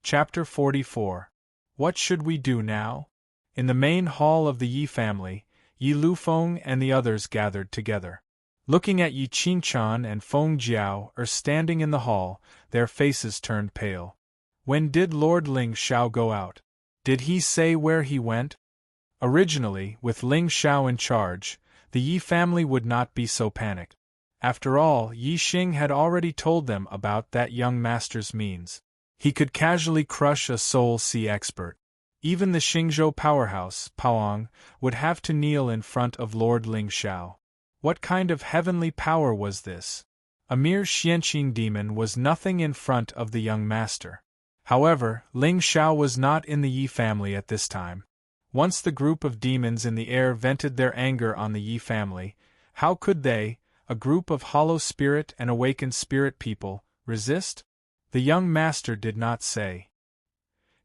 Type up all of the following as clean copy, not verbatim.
Chapter 44. What should we do now? In the main hall of the Yi family, Yi Lufeng and the others gathered together. Looking at Yi Qingquan and Feng Jiao standing in the hall, their faces turned pale. When did Lord Ling Xiao go out? Did he say where he went? Originally, with Ling Xiao in charge, the Yi family would not be so panicked. After all, Yi Xing had already told them about that young master's means. He could casually crush a soul sea expert. Even the Xingzhou powerhouse, Paoang, would have to kneel in front of Lord Ling Xiao. What kind of heavenly power was this? A mere Xianqing demon was nothing in front of the young master. However, Ling Xiao was not in the Yi family at this time. Once the group of demons in the air vented their anger on the Yi family, how could they, a group of hollow spirit and awakened spirit people, resist? The young master did not say.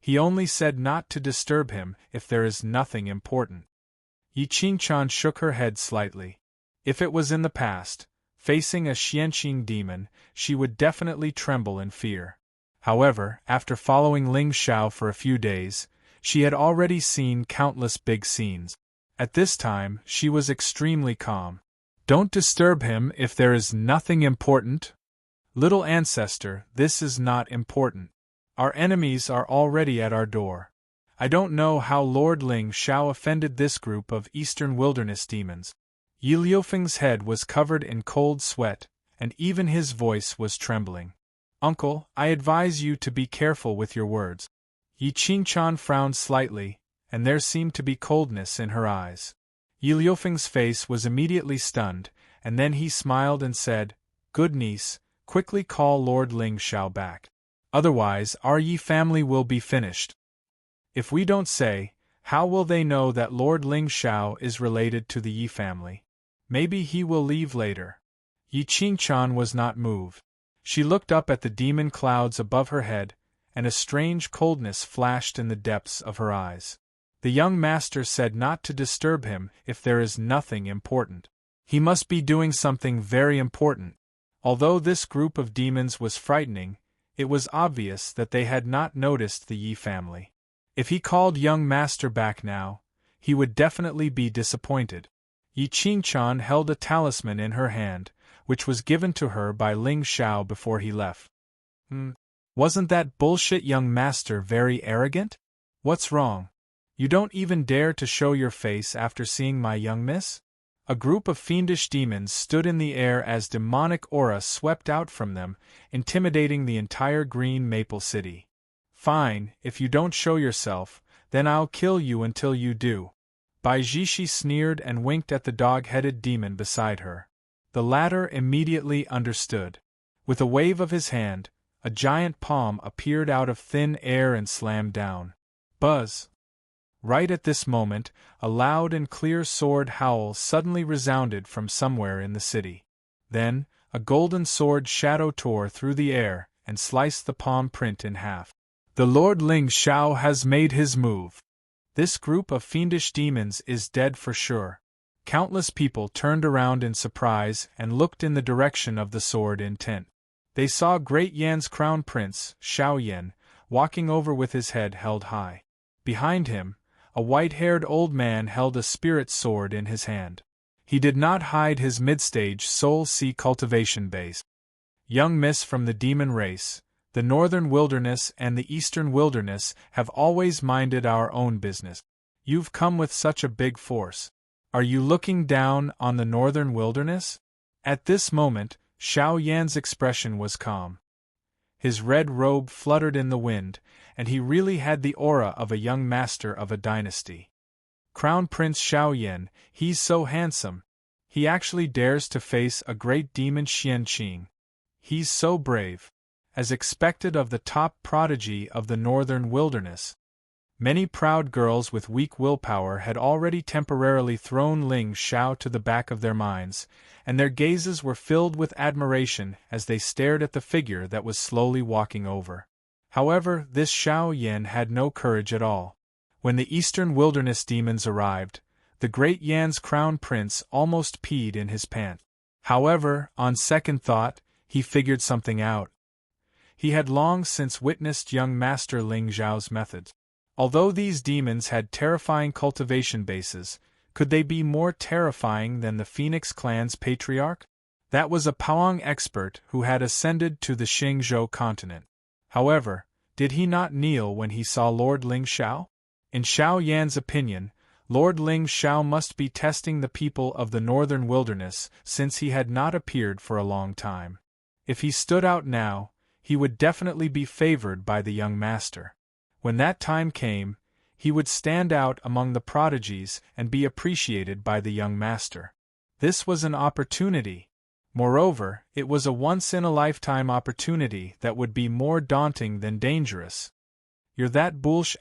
He only said not to disturb him if there is nothing important. Yi Qingquan shook her head slightly. If it was in the past, facing a Xianqing demon, she would definitely tremble in fear. However, after following Ling Xiao for a few days, she had already seen countless big scenes. At this time, she was extremely calm. Don't disturb him if there is nothing important. Little ancestor, this is not important. Our enemies are already at our door. I don't know how Lord Ling Xiao offended this group of eastern wilderness demons. Yi Liufeng's head was covered in cold sweat, and even his voice was trembling. Uncle, I advise you to be careful with your words. Yi Qingquan frowned slightly, and there seemed to be coldness in her eyes. Yi Liufeng's face was immediately stunned, and then he smiled and said, "Good niece, quickly call Lord Ling Xiao back. Otherwise, our Yi family will be finished. If we don't say, how will they know that Lord Ling Xiao is related to the Yi family? Maybe he will leave later." Yi Qingquan was not moved. She looked up at the demon clouds above her head, and a strange coldness flashed in the depths of her eyes. The young master said not to disturb him if there is nothing important. He must be doing something very important. Although this group of demons was frightening, it was obvious that they had not noticed the Yi family. If he called young master back now, he would definitely be disappointed. Yi Qingquan held a talisman in her hand, which was given to her by Ling Xiao before he left. Wasn't that bullshit young master very arrogant? What's wrong? You don't even dare to show your face after seeing my young miss? A group of fiendish demons stood in the air as demonic aura swept out from them, intimidating the entire Green Maple City. Fine, if you don't show yourself, then I'll kill you until you do. Bai Jishi sneered and winked at the dog-headed demon beside her. The latter immediately understood. With a wave of his hand, a giant palm appeared out of thin air and slammed down. Buzz! Right at this moment, a loud and clear sword howl suddenly resounded from somewhere in the city. Then, a golden sword shadow tore through the air and sliced the palm print in half. The Lord Ling Xiao has made his move. This group of fiendish demons is dead for sure. Countless people turned around in surprise and looked in the direction of the sword intent. They saw Great Yan's crown prince, Xiao Yan, walking over with his head held high. Behind him, a white-haired old man held a spirit sword in his hand. He did not hide his mid-stage soul sea cultivation base. Young miss from the demon race, the northern wilderness and the eastern wilderness have always minded our own business. You've come with such a big force. Are you looking down on the northern wilderness? At this moment, Xiao Yan's expression was calm. His red robe fluttered in the wind, and he really had the aura of a young master of a dynasty. Crown Prince Xiao Yan, he's so handsome. He actually dares to face a great demon Xianqing. He's so brave. As expected of the top prodigy of the northern wilderness. Many proud girls with weak willpower had already temporarily thrown Ling Xiao to the back of their minds, and their gazes were filled with admiration as they stared at the figure that was slowly walking over. However, this Xiao Yan had no courage at all. When the eastern wilderness demons arrived, the great Yan's crown prince almost peed in his pants. However, on second thought, he figured something out. He had long since witnessed young Master Ling Zhao's methods. Although these demons had terrifying cultivation bases, could they be more terrifying than the Phoenix clan's patriarch? That was a Paoang expert who had ascended to the Xingzhou continent. However, did he not kneel when he saw Lord Ling Xiao? In Xiao Yan's opinion, Lord Ling Xiao must be testing the people of the northern wilderness since he had not appeared for a long time. If he stood out now, he would definitely be favored by the young master. When that time came, he would stand out among the prodigies and be appreciated by the young master. This was an opportunity. Moreover, it was a once-in-a-lifetime opportunity that would be more daunting than dangerous. "You're that bullsh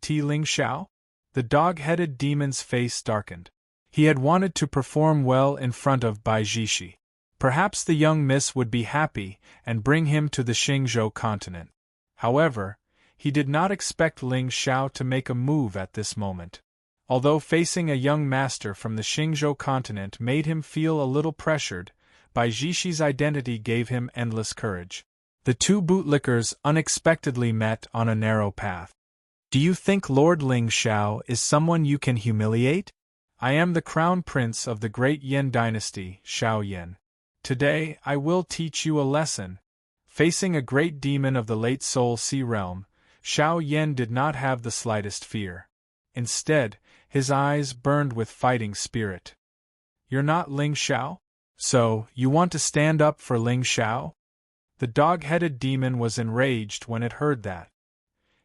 T Ling Xiao?" The dog-headed demon's face darkened. He had wanted to perform well in front of Bai Jishi. Perhaps the young miss would be happy and bring him to the Xingzhou continent. However, he did not expect Ling Xiao to make a move at this moment. Although facing a young master from the Xingzhou continent made him feel a little pressured, Bai Jishi's identity gave him endless courage. The two bootlickers unexpectedly met on a narrow path. "Do you think Lord Ling Xiao is someone you can humiliate? I am the crown prince of the great Yan dynasty, Xiao Yan. Today I will teach you a lesson." Facing a great demon of the late Soul Sea realm, Xiao Yan did not have the slightest fear. Instead, his eyes burned with fighting spirit. "You're not Ling Xiao? So, you want to stand up for Ling Xiao?" The dog-headed demon was enraged when it heard that.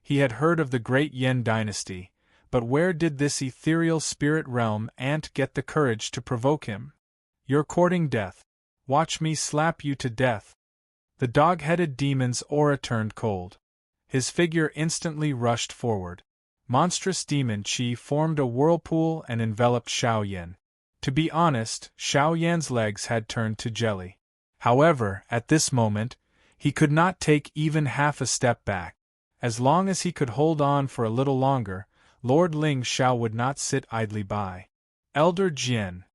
He had heard of the great Yan dynasty, but where did this ethereal spirit realm ant get the courage to provoke him? "You're courting death. Watch me slap you to death." The dog-headed demon's aura turned cold. His figure instantly rushed forward. Monstrous demon chi formed a whirlpool and enveloped Xiao Yan. To be honest, Xiao Yan's legs had turned to jelly. However, at this moment, he could not take even half a step back. As long as he could hold on for a little longer, Lord Ling Xiao would not sit idly by. "Elder Jian."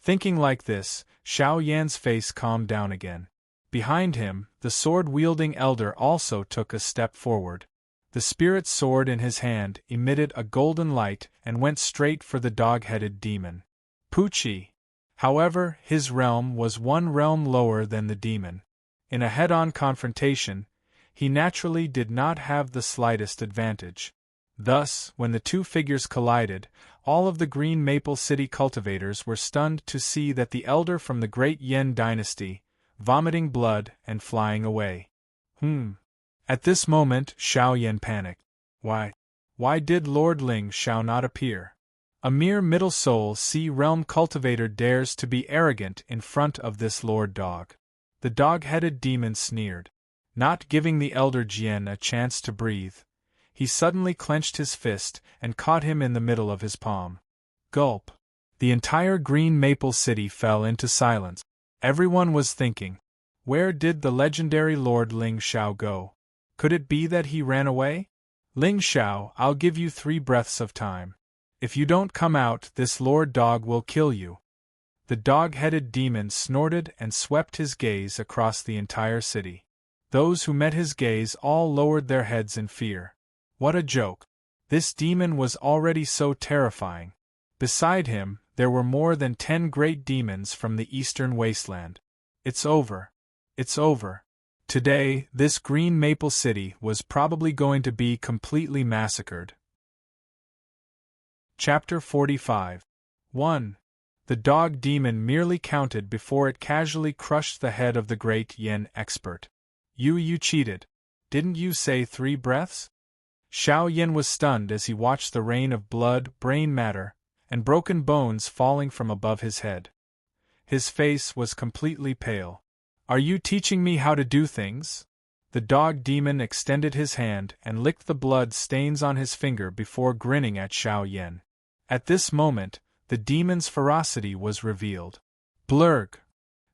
Thinking like this, Xiao Yan's face calmed down again. Behind him, the sword-wielding elder also took a step forward. The spirit sword in his hand emitted a golden light and went straight for the dog-headed demon. Pucci. However, his realm was one realm lower than the demon. In a head-on confrontation, he naturally did not have the slightest advantage. Thus, when the two figures collided, all of the Green Maple City cultivators were stunned to see that the elder from the great Yan dynasty, vomiting blood and flying away. At this moment, Xiao Yan panicked. Why did Lord Ling Xiao not appear? A mere middle soul sea realm cultivator dares to be arrogant in front of this Lord Dog. The dog-headed demon sneered. Not giving the elder Jian a chance to breathe, he suddenly clenched his fist and caught him in the middle of his palm. Gulp. The entire Green Maple City fell into silence. Everyone was thinking, where did the legendary Lord Ling Xiao go? Could it be that he ran away? "Ling Xiao, I'll give you 3 breaths of time. If you don't come out, this Lord Dog will kill you." The dog-headed demon snorted and swept his gaze across the entire city. Those who met his gaze all lowered their heads in fear. What a joke! This demon was already so terrifying. Beside him, there were more than 10 great demons from the eastern wasteland. It's over. It's over. Today, this Green Maple City was probably going to be completely massacred. Chapter 45. 1. The dog demon merely counted before it casually crushed the head of the great Yen expert. You cheated. Didn't you say 3 breaths? Xiao Yin was stunned as he watched the rain of blood, brain matter, and broken bones falling from above his head. His face was completely pale. "Are you teaching me how to do things?" The dog demon extended his hand and licked the blood stains on his finger before grinning at Xiao Yin. At this moment, the demon's ferocity was revealed. Blurg!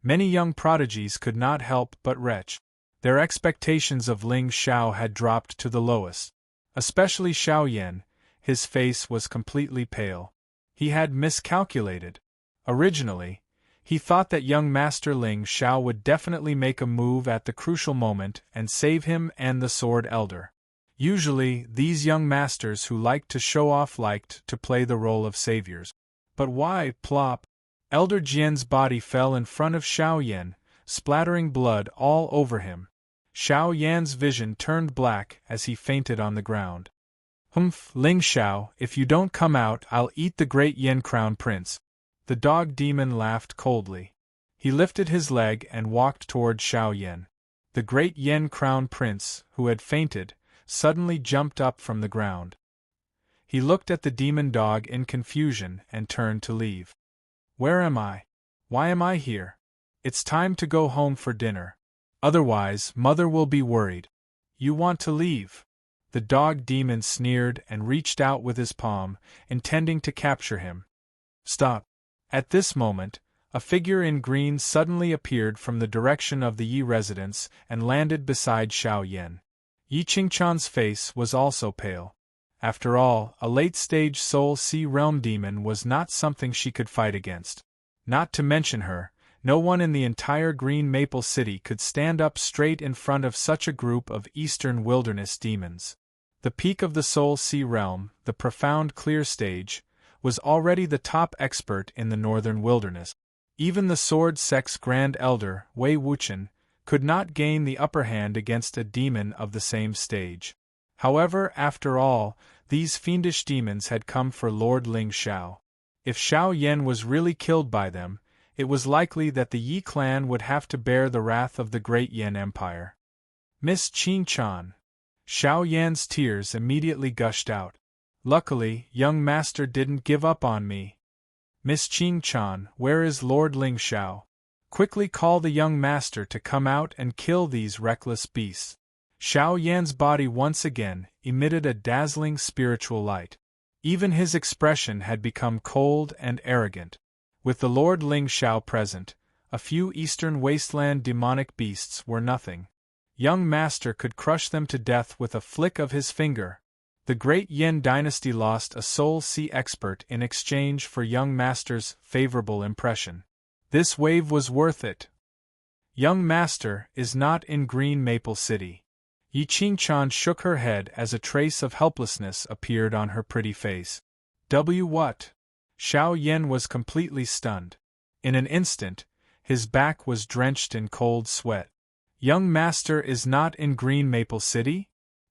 Many young prodigies could not help but retch. Their expectations of Ling Xiao had dropped to the lowest. Especially Xiao Yan, his face was completely pale. He had miscalculated. Originally, He thought that young Master Ling Xiao would definitely make a move at the crucial moment and save him and the Sword Elder. Usually, these young masters who liked to show off liked to play the role of saviors. But why, plop? Elder Jian's body fell in front of Xiao Yan, splattering blood all over him. Xiao Yan's vision turned black as he fainted on the ground. Humph, Ling Xiao, if you don't come out, I'll eat the great Yen Crown Prince. The dog demon laughed coldly. He lifted his leg and walked toward Xiao Yan. The great Yen Crown Prince, who had fainted, suddenly jumped up from the ground. He looked at the demon dog in confusion and turned to leave. Where am I? Why am I here? It's time to go home for dinner. Otherwise, Mother will be worried. You want to leave? The dog demon sneered and reached out with his palm, intending to capture him. Stop. At this moment, a figure in green suddenly appeared from the direction of the Yi residence and landed beside Xiao Yan. Yi Qingchan's face was also pale. After all, a late-stage Soul Sea Realm demon was not something she could fight against. Not to mention her, no one in the entire Green Maple City could stand up straight in front of such a group of Eastern Wilderness demons. The peak of the Soul Sea Realm, the profound clear stage, was already the top expert in the Northern Wilderness. Even the Sword Sect's Grand Elder, Wei Wuchen, could not gain the upper hand against a demon of the same stage. However, after all, these fiendish demons had come for Lord Ling Xiao. If Xiao Yan was really killed by them, it was likely that the Yi clan would have to bear the wrath of the great Yan Empire. Miss Qingchan. Xiao Yan's tears immediately gushed out. Luckily, young master didn't give up on me. Miss Qingchan, where is Lord Ling Xiao? Quickly call the young master to come out and kill these reckless beasts. Xiao Yan's body once again emitted a dazzling spiritual light. Even his expression had become cold and arrogant. With the Lord Ling Xiao present, a few eastern wasteland demonic beasts were nothing. Young master could crush them to death with a flick of his finger. The great Yin dynasty lost a Soul Sea expert in exchange for young master's favorable impression. This wave was worth it. Young master is not in Green Maple City. Yi Qingchan shook her head as a trace of helplessness appeared on her pretty face. What? Xiao Yan was completely stunned. In an instant, his back was drenched in cold sweat. Young master is not in Green Maple City?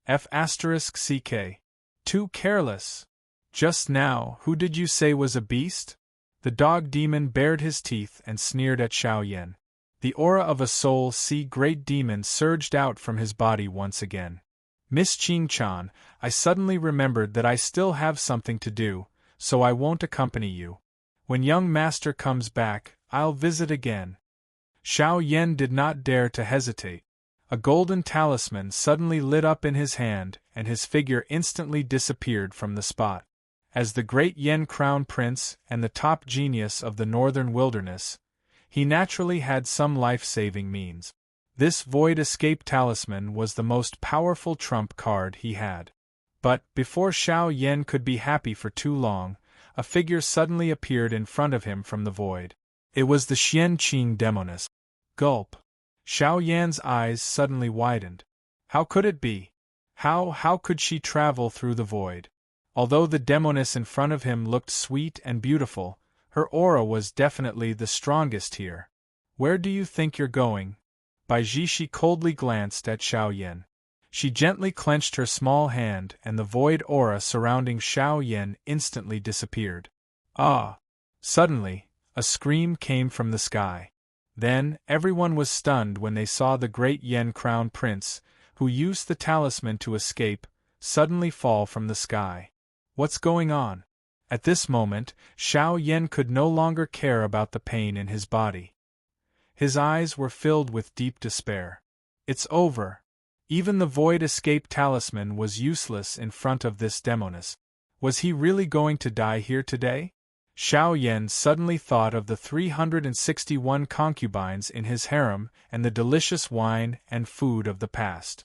F***ck. Too careless. Just now, who did you say was a beast? The dog demon bared his teeth and sneered at Xiao Yan. The aura of a Soul Sea great demon surged out from his body once again. Miss Qingchan, I suddenly remembered that I still have something to do, so I won't accompany you. When young master comes back, I'll visit again. Xiao Yan did not dare to hesitate. A golden talisman suddenly lit up in his hand, and his figure instantly disappeared from the spot. As the great Yen Crown Prince and the top genius of the Northern Wilderness, he naturally had some life-saving means. This Void Escape Talisman was the most powerful trump card he had. But, before Xiao Yan could be happy for too long, a figure suddenly appeared in front of him from the void. It was the Xian Qing Demoness. Gulp. Xiao Yan's eyes suddenly widened. How could it be? How could she travel through the void? Although the demoness in front of him looked sweet and beautiful, her aura was definitely the strongest here. Where do you think you're going? Baijishi coldly glanced at Xiao Yan. She gently clenched her small hand and the void aura surrounding Xiao Yan instantly disappeared. Ah! Suddenly, a scream came from the sky. Then, everyone was stunned when they saw the great Yen Crown Prince, who used the talisman to escape, suddenly fall from the sky. What's going on? At this moment, Xiao Yan could no longer care about the pain in his body. His eyes were filled with deep despair. It's over. Even the Void Escape Talisman was useless in front of this demoness. Was he really going to die here today? Xiao Yan suddenly thought of the 361 concubines in his harem and the delicious wine and food of the past.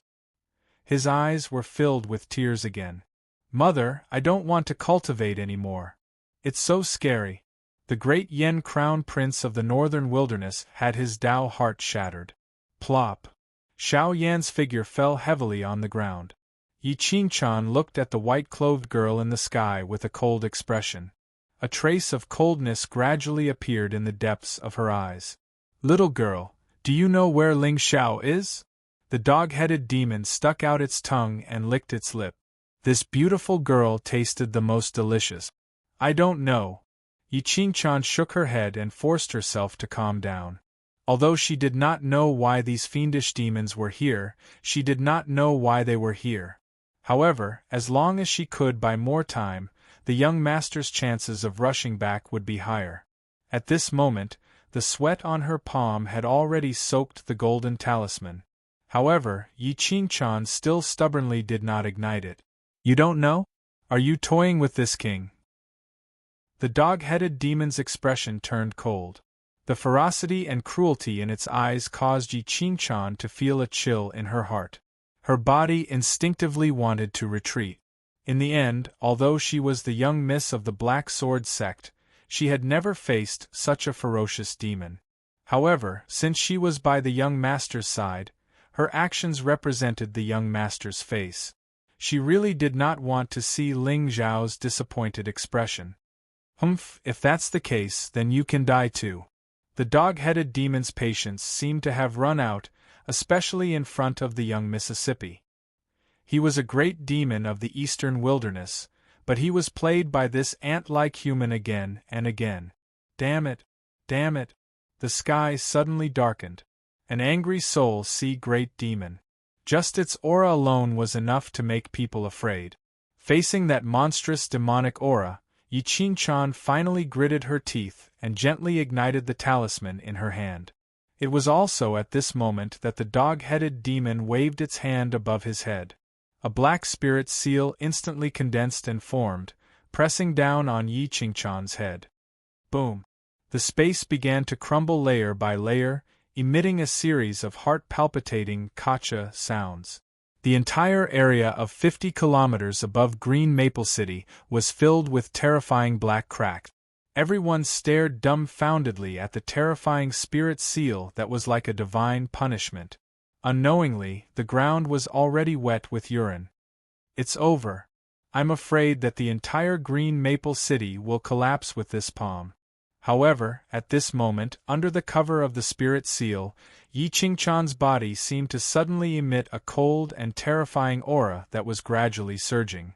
His eyes were filled with tears again. Mother, I don't want to cultivate anymore. It's so scary. The great Yen crown prince of the northern wilderness had his Tao heart shattered. Plop! Xiao Yan's figure fell heavily on the ground. Yi Qingchan looked at the white-clothed girl in the sky with a cold expression. A trace of coldness gradually appeared in the depths of her eyes. Little girl, do you know where Ling Xiao is? The dog-headed demon stuck out its tongue and licked its lip. This beautiful girl tasted the most delicious. I don't know. Yi Qingchan shook her head and forced herself to calm down. Although she did not know why these fiendish demons were here, she did not know why they were here. However, as long as she could buy more time, the young master's chances of rushing back would be higher. At this moment, the sweat on her palm had already soaked the golden talisman. However, Yi Qingchan still stubbornly did not ignite it. You don't know? Are you toying with this king? The dog-headed demon's expression turned cold. The ferocity and cruelty in its eyes caused Yi Qingchan to feel a chill in her heart. Her body instinctively wanted to retreat. In the end, although she was the young miss of the Black Sword sect, she had never faced such a ferocious demon. However, since she was by the young master's side, her actions represented the young master's face. She really did not want to see Ling Xiao's disappointed expression. Humph, if that's the case, then you can die too. The dog-headed demon's patience seemed to have run out, especially in front of the young Mississippi. He was a great demon of the eastern wilderness, but he was played by this ant-like human again and again. Damn it! Damn it! The sky suddenly darkened. An angry soul see great demon. Just its aura alone was enough to make people afraid. Facing that monstrous demonic aura, Yi Qingchan finally gritted her teeth and gently ignited the talisman in her hand. It was also at this moment that the dog-headed demon waved its hand above his head. A black spirit seal instantly condensed and formed, pressing down on Yi Qingchan's head. Boom! The space began to crumble layer by layer, emitting a series of heart-palpitating kacha sounds. The entire area of 50 kilometers above Green Maple City was filled with terrifying black crack. Everyone stared dumbfoundedly at the terrifying spirit seal that was like a divine punishment. Unknowingly, the ground was already wet with urine. It's over. I'm afraid that the entire Green Maple City will collapse with this palm. However, at this moment, under the cover of the spirit seal, Yi Qingchan's body seemed to suddenly emit a cold and terrifying aura that was gradually surging.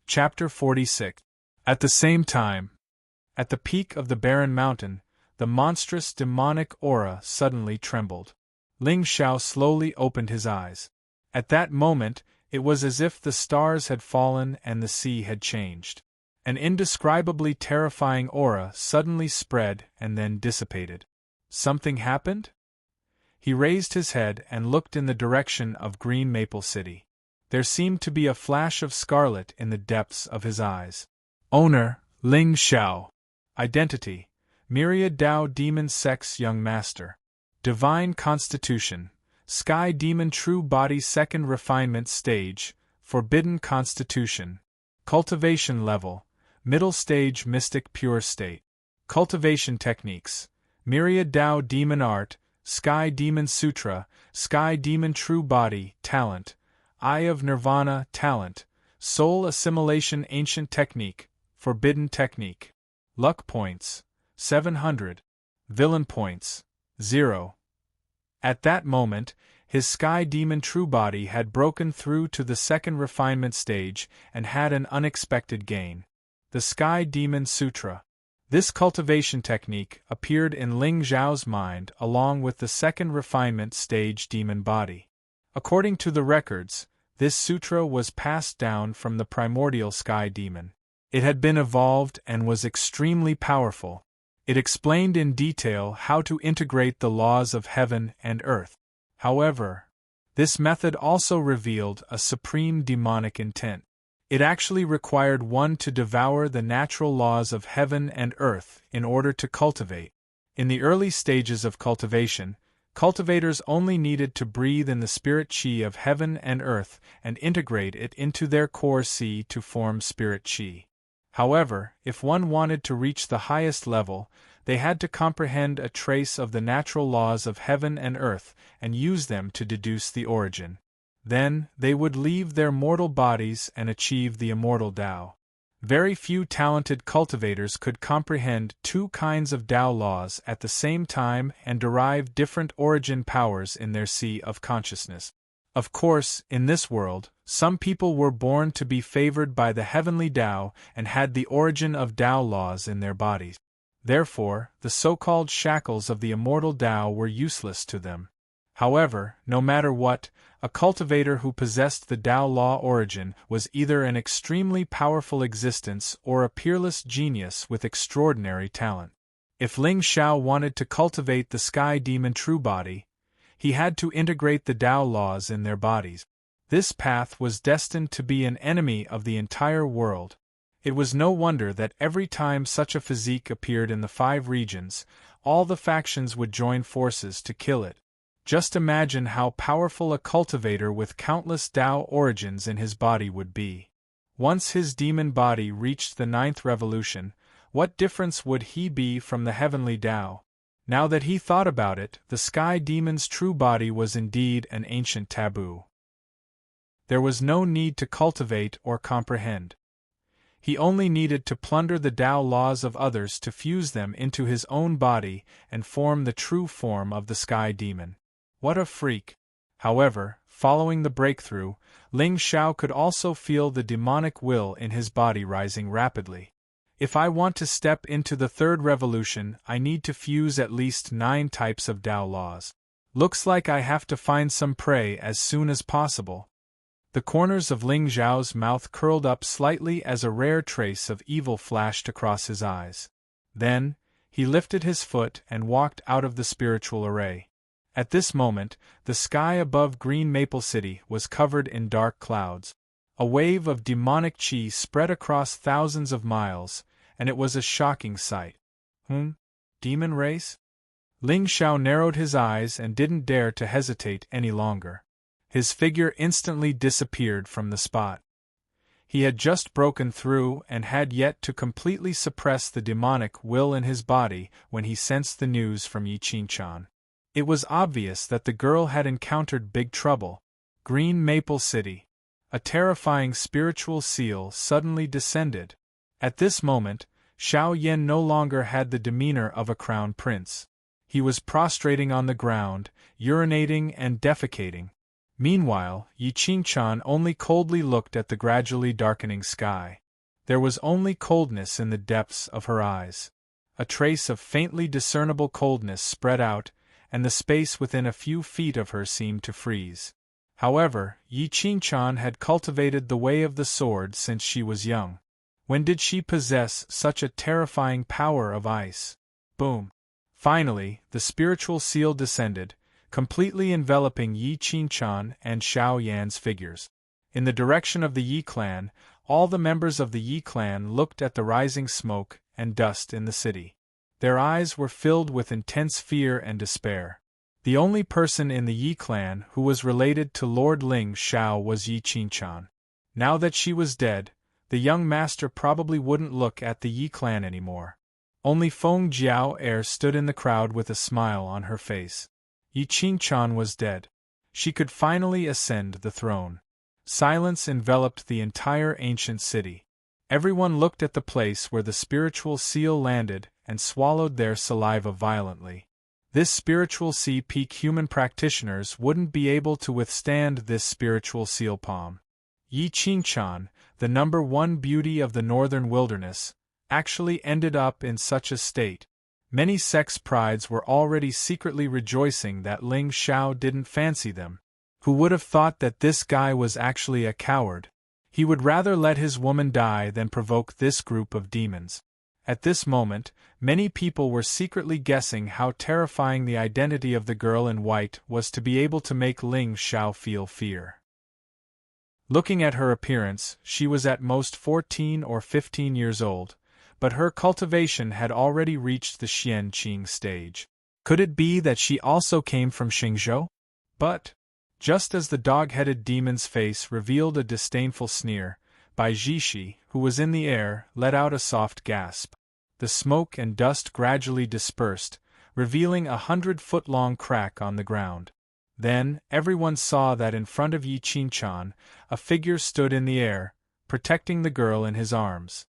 Chapter 46. At the same time, at the peak of the barren mountain, the monstrous demonic aura suddenly trembled. Ling Xiao slowly opened his eyes. At that moment, it was as if the stars had fallen and the sea had changed. An indescribably terrifying aura suddenly spread and then dissipated. Something happened? He raised his head and looked in the direction of Green Maple City. There seemed to be a flash of scarlet in the depths of his eyes. Owner, Ling Xiao. Identity, Myriad Tao Demon Sex Young Master. Divine Constitution, Sky Demon True Body Second Refinement Stage, Forbidden Constitution. Cultivation Level, Middle Stage Mystic Pure State. Cultivation Techniques, Myriad Tao Demon Art, Sky Demon Sutra, Sky Demon True Body, Talent, Eye of Nirvana, Talent, Soul Assimilation Ancient Technique, Forbidden Technique. Luck Points, 700. Villain Points, 0. At that moment, his Sky Demon True Body had broken through to the second refinement stage and had an unexpected gain. The Sky Demon Sutra. This cultivation technique appeared in Ling Xiao's mind along with the second refinement stage demon body. According to the records, this sutra was passed down from the primordial Sky Demon. It had been evolved and was extremely powerful. It explained in detail how to integrate the laws of heaven and earth. However, this method also revealed a supreme demonic intent. It actually required one to devour the natural laws of heaven and earth in order to cultivate. In the early stages of cultivation, cultivators only needed to breathe in the spirit chi of heaven and earth and integrate it into their core chi to form spirit chi. However, if one wanted to reach the highest level, they had to comprehend a trace of the natural laws of heaven and earth and use them to deduce the origin. Then, they would leave their mortal bodies and achieve the immortal Tao. Very few talented cultivators could comprehend two kinds of Tao laws at the same time and derive different origin powers in their sea of consciousness. Of course, in this world, some people were born to be favored by the heavenly Tao and had the origin of Tao laws in their bodies. Therefore, the so-called shackles of the immortal Tao were useless to them. However, no matter what, a cultivator who possessed the Tao law origin was either an extremely powerful existence or a peerless genius with extraordinary talent. If Ling Xiao wanted to cultivate the sky demon true body, he had to integrate the Tao laws in their bodies. This path was destined to be an enemy of the entire world. It was no wonder that every time such a physique appeared in the 5 regions, all the factions would join forces to kill it. Just imagine how powerful a cultivator with countless Tao origins in his body would be. Once his demon body reached the 9th revolution, what difference would he be from the heavenly Tao? Now that he thought about it, the sky demon's true body was indeed an ancient taboo. There was no need to cultivate or comprehend. He only needed to plunder the Tao laws of others to fuse them into his own body and form the true form of the sky demon. What a freak! However, following the breakthrough, Ling Xiao could also feel the demonic will in his body rising rapidly. If I want to step into the 3rd revolution, I need to fuse at least 9 types of Tao laws. Looks like I have to find some prey as soon as possible. The corners of Ling Xiao's mouth curled up slightly as a rare trace of evil flashed across his eyes. Then, he lifted his foot and walked out of the spiritual array. At this moment, the sky above Green Maple City was covered in dark clouds. A wave of demonic qi spread across thousands of miles, and it was a shocking sight. Demon race? Ling Xiao narrowed his eyes and didn't dare to hesitate any longer. His figure instantly disappeared from the spot. He had just broken through and had yet to completely suppress the demonic will in his body when he sensed the news from Yi Qinchan. It was obvious that the girl had encountered big trouble. Green Maple City. A terrifying spiritual seal suddenly descended. At this moment, Xiao Yan no longer had the demeanor of a crown prince. He was prostrating on the ground, urinating and defecating. Meanwhile, Yi Qinchan only coldly looked at the gradually darkening sky. There was only coldness in the depths of her eyes. A trace of faintly discernible coldness spread out, and the space within a few feet of her seemed to freeze. However, Yi Qinchan had cultivated the way of the sword since she was young. When did she possess such a terrifying power of ice? Boom! Finally, the spiritual seal descended, completely enveloping Yi Qinchan and Xiao Yan's figures. In the direction of the Yi clan, all the members of the Yi clan looked at the rising smoke and dust in the city. Their eyes were filled with intense fear and despair. The only person in the Yi clan who was related to Lord Ling Xiao was Yi Qinchan. Now that she was dead, the young master probably wouldn't look at the Yi clan anymore. Only Feng Jiao stood in the crowd with a smile on her face. Yi Qinchan was dead. She could finally ascend the throne. Silence enveloped the entire ancient city. Everyone looked at the place where the spiritual seal landed and swallowed their saliva violently. This spiritual sea peak human practitioners wouldn't be able to withstand this spiritual seal palm. Yi Qinchan, the number 1 beauty of the northern wilderness, actually ended up in such a state. Many sex prides were already secretly rejoicing that Ling Xiao didn't fancy them. Who would have thought that this guy was actually a coward? He would rather let his woman die than provoke this group of demons. At this moment, many people were secretly guessing how terrifying the identity of the girl in white was to be able to make Ling Xiao feel fear. Looking at her appearance, she was at most 14 or 15 years old, but her cultivation had already reached the Xian Qing stage. Could it be that she also came from Xingzhou? But, just as the dog-headed demon's face revealed a disdainful sneer, Bai Jishi, who was in the air, let out a soft gasp. The smoke and dust gradually dispersed, revealing a 100-foot-long crack on the ground. Then, everyone saw that in front of Yi Qingchan, a figure stood in the air, protecting the girl in his arms.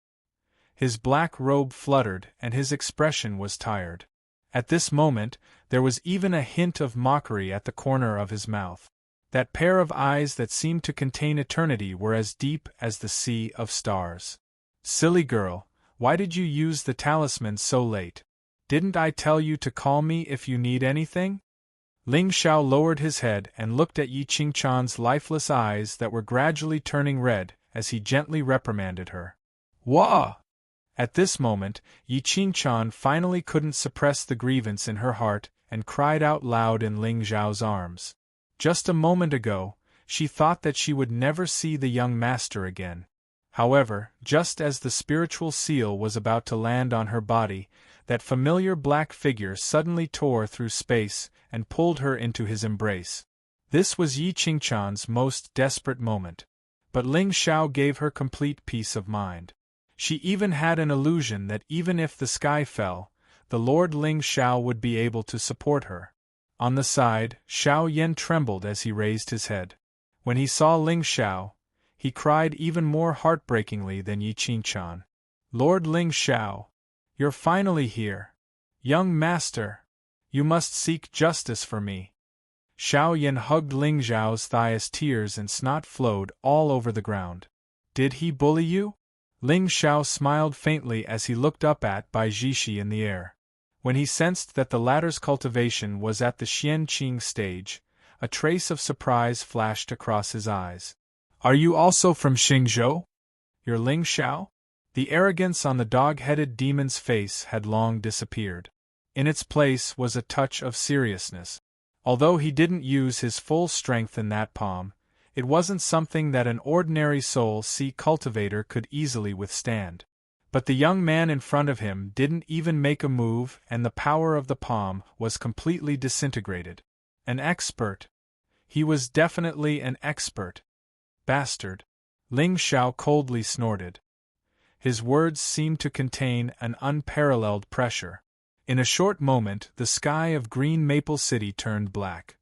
His black robe fluttered and his expression was tired. At this moment, there was even a hint of mockery at the corner of his mouth. That pair of eyes that seemed to contain eternity were as deep as the sea of stars. Silly girl, why did you use the talisman so late? Didn't I tell you to call me if you need anything? Ling Xiao lowered his head and looked at Yi Qingchan's lifeless eyes that were gradually turning red as he gently reprimanded her. Wah! At this moment, Yi Qingchan finally couldn't suppress the grievance in her heart and cried out loud in Ling Xiao's arms. Just a moment ago, she thought that she would never see the young master again. However, just as the spiritual seal was about to land on her body, that familiar black figure suddenly tore through space and pulled her into his embrace. This was Yi Qingchan's most desperate moment. But Ling Xiao gave her complete peace of mind. She even had an illusion that even if the sky fell, the Lord Ling Xiao would be able to support her. On the side, Xiao Yan trembled as he raised his head. When he saw Ling Xiao, he cried even more heartbreakingly than Yi Qingchan. Lord Ling Xiao, you're finally here. Young master, you must seek justice for me. Xiao Yan hugged Ling Xiao's thigh as tears and snot flowed all over the ground. Did he bully you? Ling Xiao smiled faintly as he looked up at Bai Jishi in the air. When he sensed that the latter's cultivation was at the Xianqing stage, a trace of surprise flashed across his eyes. Are you also from Xingzhou? You're Ling Xiao? The arrogance on the dog-headed demon's face had long disappeared. In its place was a touch of seriousness. Although he didn't use his full strength in that palm, it wasn't something that an ordinary soul-sea cultivator could easily withstand. But the young man in front of him didn't even make a move and the power of the palm was completely disintegrated. An expert. He was definitely an expert. Bastard. Ling Xiao coldly snorted. His words seemed to contain an unparalleled pressure. In a short moment, the sky of Green Maple City turned black.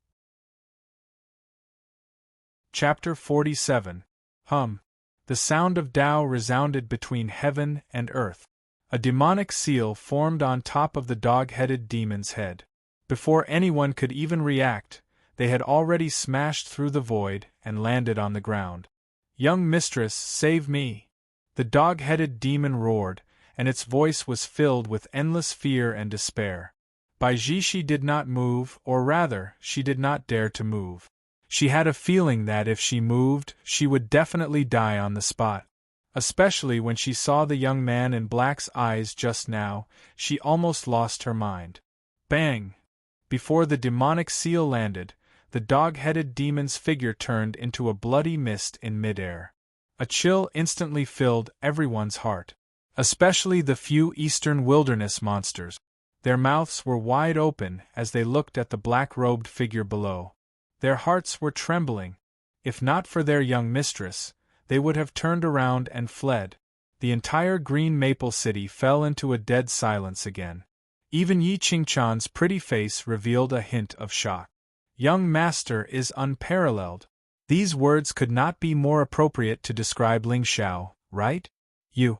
Chapter 47. The sound of Tao resounded between heaven and earth. A demonic seal formed on top of the dog-headed demon's head. Before anyone could even react, they had already smashed through the void and landed on the ground. Young mistress, save me! The dog-headed demon roared, and its voice was filled with endless fear and despair. Bai Jishi did not move, or rather, she did not dare to move. She had a feeling that if she moved, she would definitely die on the spot. Especially when she saw the young man in black's eyes just now, she almost lost her mind. Bang! Before the demonic seal landed, the dog-headed demon's figure turned into a bloody mist in midair. A chill instantly filled everyone's heart. Especially the few eastern wilderness monsters. Their mouths were wide open as they looked at the black-robed figure below. Their hearts were trembling. If not for their young mistress, they would have turned around and fled. The entire Green Maple City fell into a dead silence again. Even Yi Qingchan's pretty face revealed a hint of shock. Young master is unparalleled. These words could not be more appropriate to describe Ling Xiao, right? You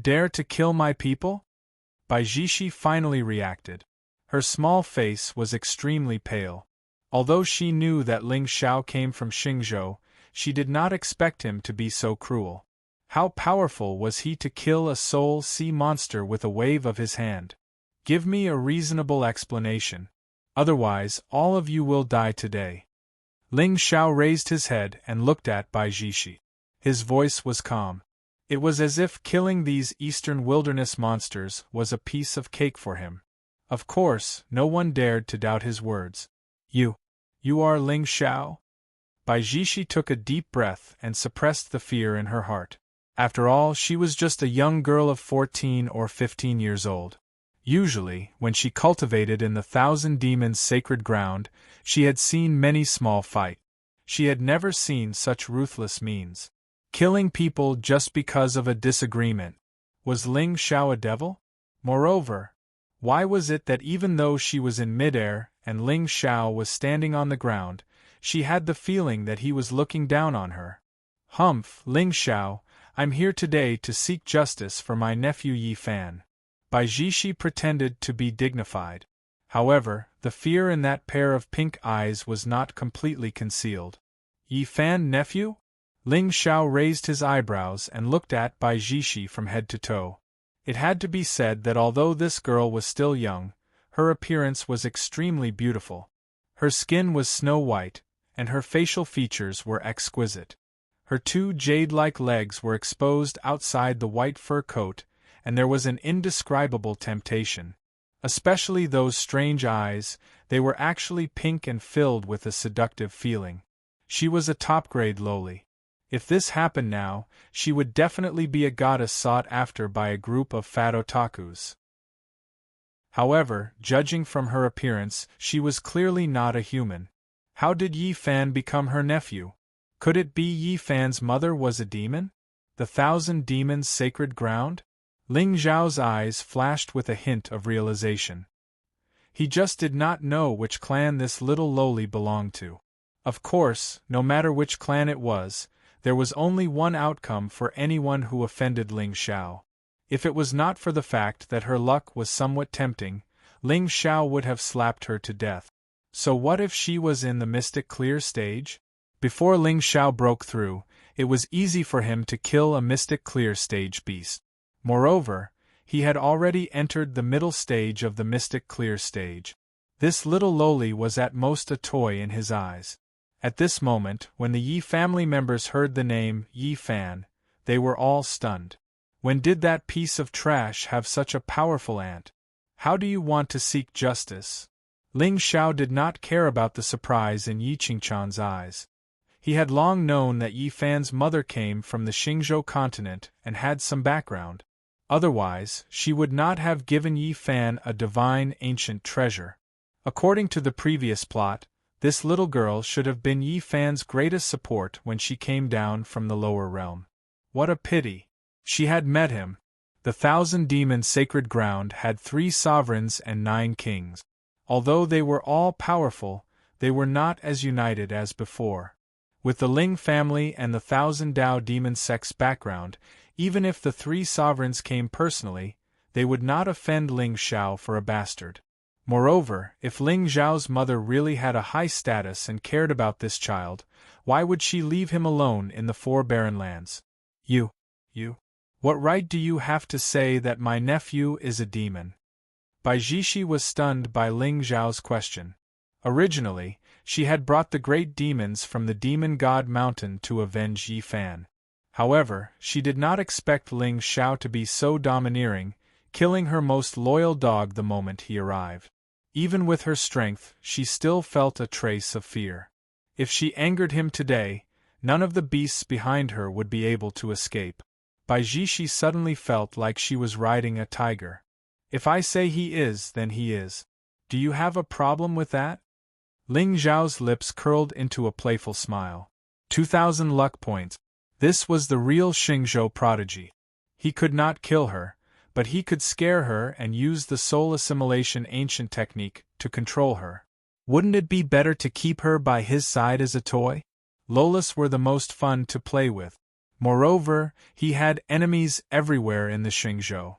dare to kill my people? Bai Jishi finally reacted. Her small face was extremely pale. Although she knew that Ling Xiao came from Xingzhou, she did not expect him to be so cruel. How powerful was he to kill a soul-sea monster with a wave of his hand? Give me a reasonable explanation. Otherwise, all of you will die today. Ling Xiao raised his head and looked at Bai Jishi. His voice was calm. It was as if killing these eastern wilderness monsters was a piece of cake for him. Of course, no one dared to doubt his words. You are Ling Xiao? Bai Jishi took a deep breath and suppressed the fear in her heart. After all, she was just a young girl of 14 or 15 years old. Usually, when she cultivated in the Thousand Demons' sacred ground, she had seen many small fights. She had never seen such ruthless means. Killing people just because of a disagreement. Was Ling Xiao a devil? Moreover, why was it that even though she was in midair and Ling Xiao was standing on the ground, she had the feeling that he was looking down on her? Humph, Ling Xiao, I'm here today to seek justice for my nephew Yi Fan. Bai Jishi pretended to be dignified. However, the fear in that pair of pink eyes was not completely concealed. Yi Fan nephew? Ling Xiao raised his eyebrows and looked at Bai Jishi from head to toe. It had to be said that although this girl was still young, her appearance was extremely beautiful. Her skin was snow white, and her facial features were exquisite. Her two jade-like legs were exposed outside the white fur coat, and there was an indescribable temptation. Especially those strange eyes, they were actually pink and filled with a seductive feeling. She was a top-grade loli. If this happened now, she would definitely be a goddess sought after by a group of fat otakus. However, judging from her appearance, she was clearly not a human. How did Yi Fan become her nephew? Could it be Yi Fan's mother was a demon? The Thousand Demons' sacred ground? Ling Zhao's eyes flashed with a hint of realization. He just did not know which clan this little loli belonged to. Of course, no matter which clan it was, there was only one outcome for anyone who offended Ling Xiao. If it was not for the fact that her luck was somewhat tempting, Ling Xiao would have slapped her to death. So what if she was in the mystic clear stage? Before Ling Xiao broke through, it was easy for him to kill a mystic clear stage beast. Moreover, he had already entered the middle stage of the mystic clear stage. This little loli was at most a toy in his eyes. At this moment, when the Yi family members heard the name Yi Fan, they were all stunned. When did that piece of trash have such a powerful aunt? How do you want to seek justice? Ling Xiao did not care about the surprise in Yi Qingchan's eyes. He had long known that Yi Fan's mother came from the Xingzhou continent and had some background. Otherwise, she would not have given Yi Fan a divine ancient treasure. According to the previous plot, this little girl should have been Yi Fan's greatest support when she came down from the lower realm. What a pity! She had met him. The Thousand Demons' sacred ground had 3 sovereigns and 9 kings. Although they were all powerful, they were not as united as before. With the Ling family and the Thousand Dao demon sect's background, even if the 3 sovereigns came personally, they would not offend Ling Xiao for a bastard. Moreover, if Ling Zhao's mother really had a high status and cared about this child, why would she leave him alone in the 4 barren lands? You? What right do you have to say that my nephew is a demon? Bai Jishi was stunned by Ling Zhao's question. Originally, she had brought the great demons from the demon god mountain to avenge Yi Fan. However, she did not expect Ling Xiao to be so domineering, killing her most loyal dog the moment he arrived. Even with her strength, she still felt a trace of fear. If she angered him today, none of the beasts behind her would be able to escape. Bai Jishi suddenly felt like she was riding a tiger. If I say he is, then he is. Do you have a problem with that? Ling Zhao's lips curled into a playful smile. 2,000 luck points. This was the real Xingzhou prodigy. He could not kill her, but he could scare her and use the soul assimilation ancient technique to control her. Wouldn't it be better to keep her by his side as a toy? Lolas were the most fun to play with. Moreover, he had enemies everywhere in the Xingzhou.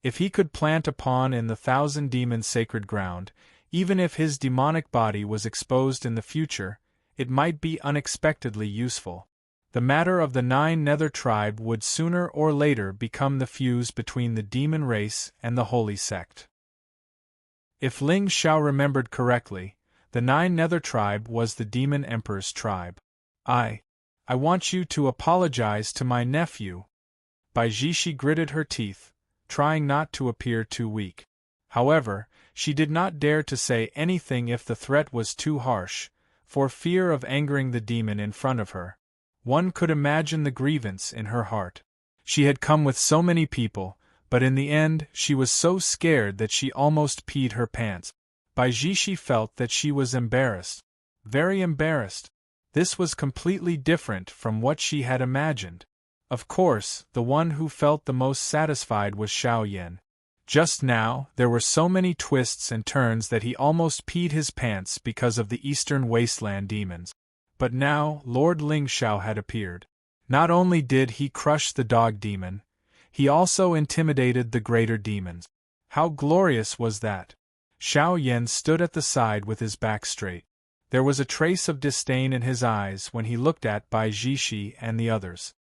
If he could plant a pawn in the Thousand Demons' sacred ground, even if his demonic body was exposed in the future, it might be unexpectedly useful. The matter of the 9 Nether tribe would sooner or later become the fuse between the demon race and the holy sect. If Ling Xiao remembered correctly, the 9 Nether tribe was the demon emperor's tribe. I want you to apologize to my nephew. Bai Jishi gritted her teeth, trying not to appear too weak. However, she did not dare to say anything if the threat was too harsh, for fear of angering the demon in front of her. One could imagine the grievance in her heart. She had come with so many people, but in the end she was so scared that she almost peed her pants. Bai Jishi felt that she was embarrassed. Very embarrassed. This was completely different from what she had imagined. Of course, the one who felt the most satisfied was Xiao Yan. Just now, there were so many twists and turns that he almost peed his pants because of the Eastern Wasteland demons. But now, Lord Ling Xiao had appeared. Not only did he crush the dog demon, he also intimidated the greater demons. How glorious was that! Xiao Yan stood at the side with his back straight. There was a trace of disdain in his eyes when he looked at Bai Jishi and the others.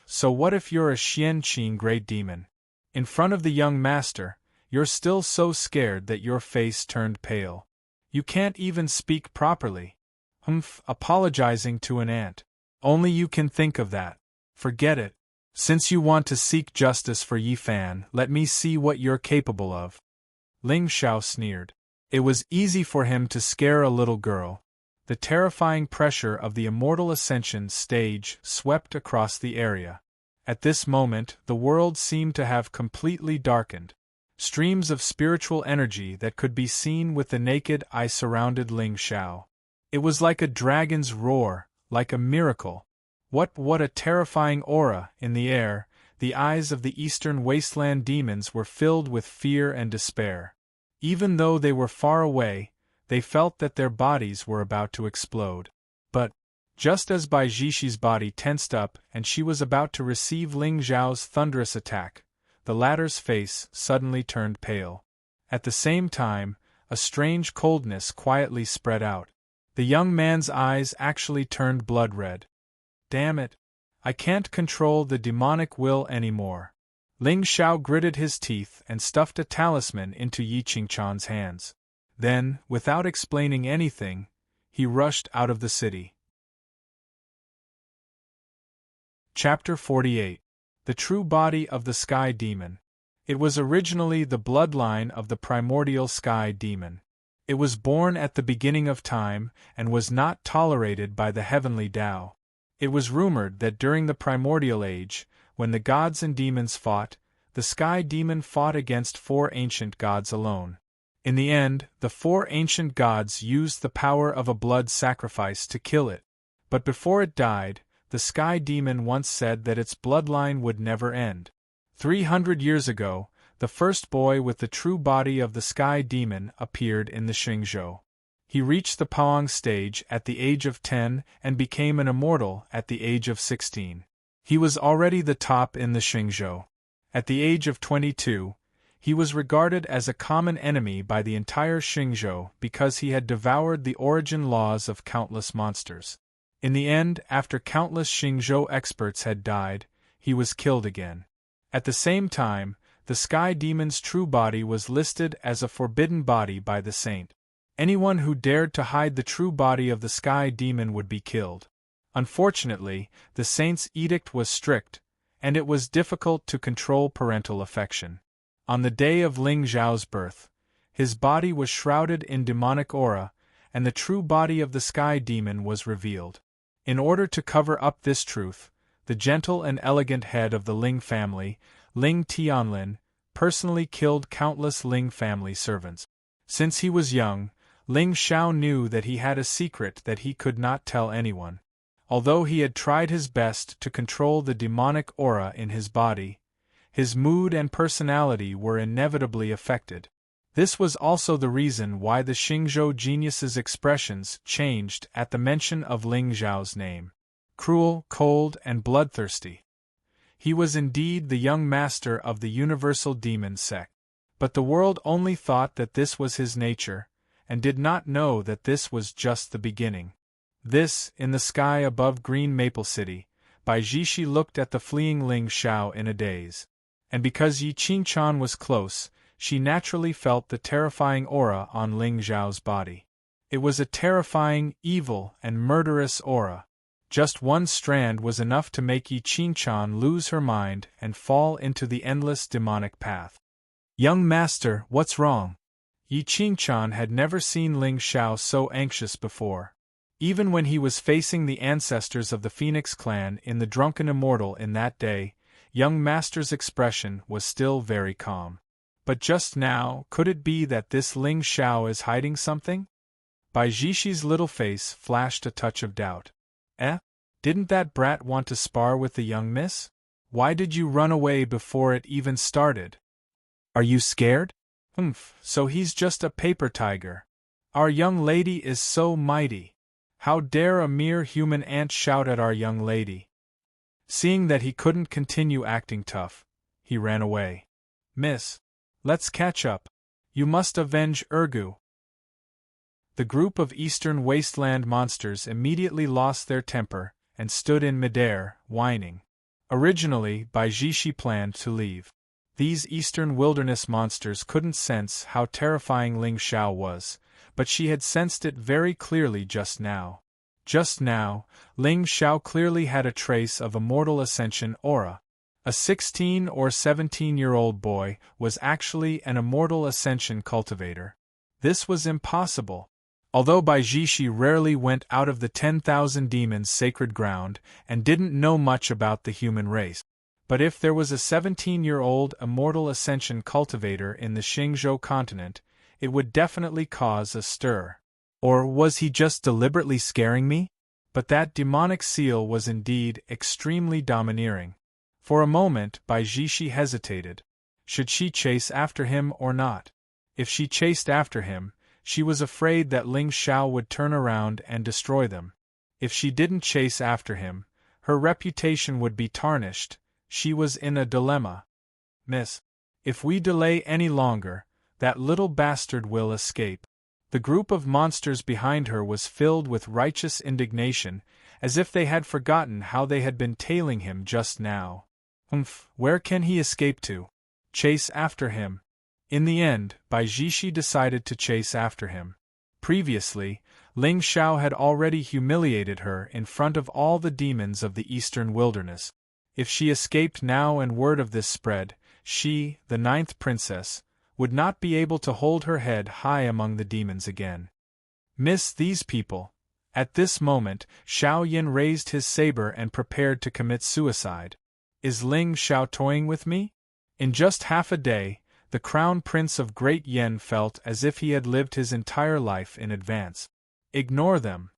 So what if you're a Xianqing great demon? In front of the young master, you're still so scared that your face turned pale. You can't even speak properly. Apologizing to an ant. Only you can think of that. Forget it. Since you want to seek justice for Yi Fan, let me see what you're capable of. Ling Xiao sneered. It was easy for him to scare a little girl. The terrifying pressure of the Immortal Ascension stage swept across the area. At this moment, the world seemed to have completely darkened. Streams of spiritual energy that could be seen with the naked eye surrounded Ling Xiao. It was like a dragon's roar, like a miracle. What a terrifying aura in the air! The eyes of the Eastern Wasteland demons were filled with fear and despair. Even though they were far away, they felt that their bodies were about to explode. But, just as Bai Jishi's body tensed up and she was about to receive Ling Xiao's thunderous attack, the latter's face suddenly turned pale. At the same time, a strange coldness quietly spread out. The young man's eyes actually turned blood red. Damn it! I can't control the demonic will anymore. Ling Xiao gritted his teeth and stuffed a talisman into Yi Qingchan's hands. Then, without explaining anything, he rushed out of the city. Chapter 48. The True Body of the Sky Demon. It was originally the bloodline of the primordial Sky Demon. It was born at the beginning of time and was not tolerated by the heavenly Tao. It was rumored that during the primordial age, when the gods and demons fought, the Sky Demon fought against 4 ancient gods alone. In the end, the 4 ancient gods used the power of a blood sacrifice to kill it. But before it died, the Sky Demon once said that its bloodline would never end. 300 years ago, the first boy with the true body of the Sky Demon appeared in the Xingzhou. He reached the Paong stage at the age of 10 and became an immortal at the age of 16. He was already the top in the Xingzhou. At the age of 22, he was regarded as a common enemy by the entire Xingzhou because he had devoured the origin laws of countless monsters. In the end, after countless Xingzhou experts had died, he was killed again. At the same time, the Sky Demon's true body was listed as a forbidden body by the saint. Anyone who dared to hide the true body of the Sky Demon would be killed. Unfortunately, the saint's edict was strict, and it was difficult to control parental affection. On the day of Ling Xiao's birth, his body was shrouded in demonic aura, and the true body of the Sky Demon was revealed. In order to cover up this truth, the gentle and elegant head of the Ling family, Ling Tianlin, personally killed countless Ling family servants. Since he was young, Ling Xiao knew that he had a secret that he could not tell anyone. Although he had tried his best to control the demonic aura in his body, his mood and personality were inevitably affected. This was also the reason why the Xingzhou genius's expressions changed at the mention of Ling Xiao's name. Cruel, cold, and bloodthirsty. He was indeed the young master of the universal demon sect. But the world only thought that this was his nature, and did not know that this was just the beginning. This, in the sky above Green Maple City, Bai Jishi looked at the fleeing Ling Xiao in a daze. And because Yi Qingchan was close, she naturally felt the terrifying aura on Ling Xiao's body. It was a terrifying, evil, and murderous aura. Just one strand was enough to make Yi Qingchan lose her mind and fall into the endless demonic path. Young master, what's wrong? Yi Qingchan had never seen Ling Xiao so anxious before. Even when he was facing the ancestors of the Phoenix clan in the Drunken Immortal in that day, young master's expression was still very calm. But just now, could it be that this Ling Xiao is hiding something? Bai Jishi's little face flashed a touch of doubt. Didn't that brat want to spar with the young miss? Why did you run away before it even started? Are you scared? So he's just a paper tiger. Our young lady is so mighty. How dare a mere human ant shout at our young lady? Seeing that he couldn't continue acting tough, he ran away. Miss, let's catch up. You must avenge Urgu. The group of eastern wasteland monsters immediately lost their temper and stood in midair, whining. Originally, Baijishi planned to leave. These eastern wilderness monsters couldn't sense how terrifying Ling Xiao was, but she had sensed it very clearly just now. Just now, Ling Xiao clearly had a trace of immortal ascension aura. A 16 or 17-year-old boy was actually an immortal ascension cultivator. This was impossible. Although Baijishi rarely went out of the 10,000 demons' sacred ground and didn't know much about the human race, but if there was a 17-year-old immortal ascension cultivator in the Xingzhou continent, it would definitely cause a stir. Or was he just deliberately scaring me? But that demonic seal was indeed extremely domineering. For a moment, Baijishi hesitated. Should she chase after him or not? If she chased after him, she was afraid that Ling Xiao would turn around and destroy them. If she didn't chase after him, her reputation would be tarnished. She was in a dilemma. Miss, if we delay any longer, that little bastard will escape. The group of monsters behind her was filled with righteous indignation, as if they had forgotten how they had been tailing him just now. Where can he escape to? Chase after him. In the end, Baijishi decided to chase after him. Previously, Ling Xiao had already humiliated her in front of all the demons of the eastern wilderness. If she escaped now and word of this spread, she, the 9th princess, would not be able to hold her head high among the demons again. Miss these people. At this moment, Xiao Yin raised his saber and prepared to commit suicide. Is Ling Xiao toying with me? In just half a day, the crown prince of Great Yen felt as if he had lived his entire life in advance. Ignore them.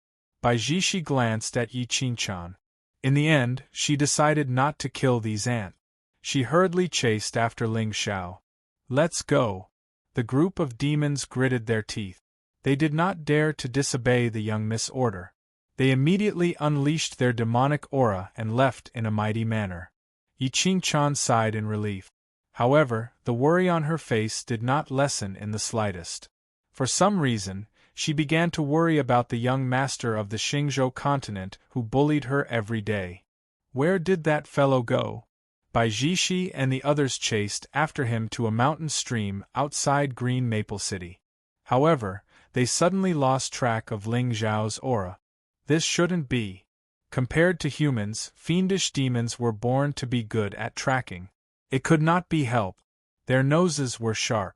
Baijishi glanced at Yi Qingchan. In the end, she decided not to kill these ants. She hurriedly chased after Ling Xiao. Let's go. The group of demons gritted their teeth. They did not dare to disobey the young miss order. They immediately unleashed their demonic aura and left in a mighty manner. Yi Qingchan sighed in relief. However, the worry on her face did not lessen in the slightest. For some reason, she began to worry about the young master of the Xingzhou continent who bullied her every day. Where did that fellow go? Baijishi and the others chased after him to a mountain stream outside Green Maple City. However, they suddenly lost track of Ling Xiao's aura. This shouldn't be. Compared to humans, fiendish demons were born to be good at tracking. It could not be helped. Their noses were sharp.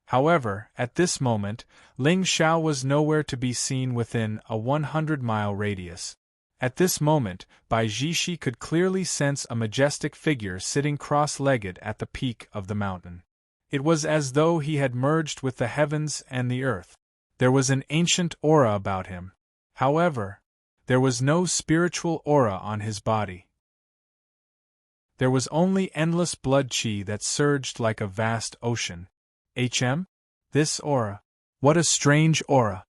However, at this moment, Ling Xiao was nowhere to be seen within a 100-mile radius. At this moment, Baijishi could clearly sense a majestic figure sitting cross-legged at the peak of the mountain. It was as though he had merged with the heavens and the earth. There was an ancient aura about him. However, there was no spiritual aura on his body. There was only endless blood qi that surged like a vast ocean. This aura. What a strange aura.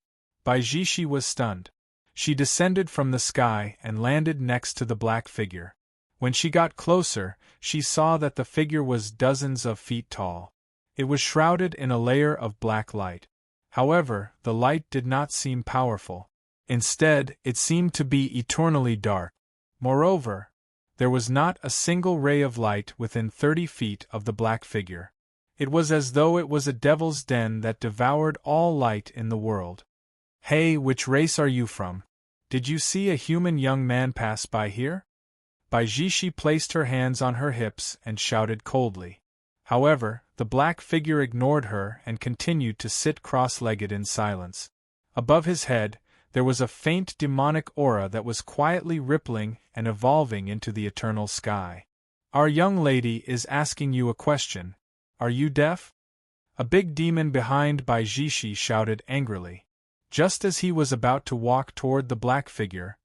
Baijishi was stunned. She descended from the sky and landed next to the black figure. When she got closer, she saw that the figure was dozens of feet tall. It was shrouded in a layer of black light. However, the light did not seem powerful. Instead, it seemed to be eternally dark. Moreover, there was not a single ray of light within 30 feet of the black figure. It was as though it was a devil's den that devoured all light in the world. Hey, which race are you from? Did you see a human young man pass by here? Baijishi placed her hands on her hips and shouted coldly. However, the black figure ignored her and continued to sit cross-legged in silence. Above his head, there was a faint demonic aura that was quietly rippling and evolving into the eternal sky. Our young lady is asking you a question. Are you deaf? A big demon behind Baijishi shouted angrily. Just as he was about to walk toward the black figure,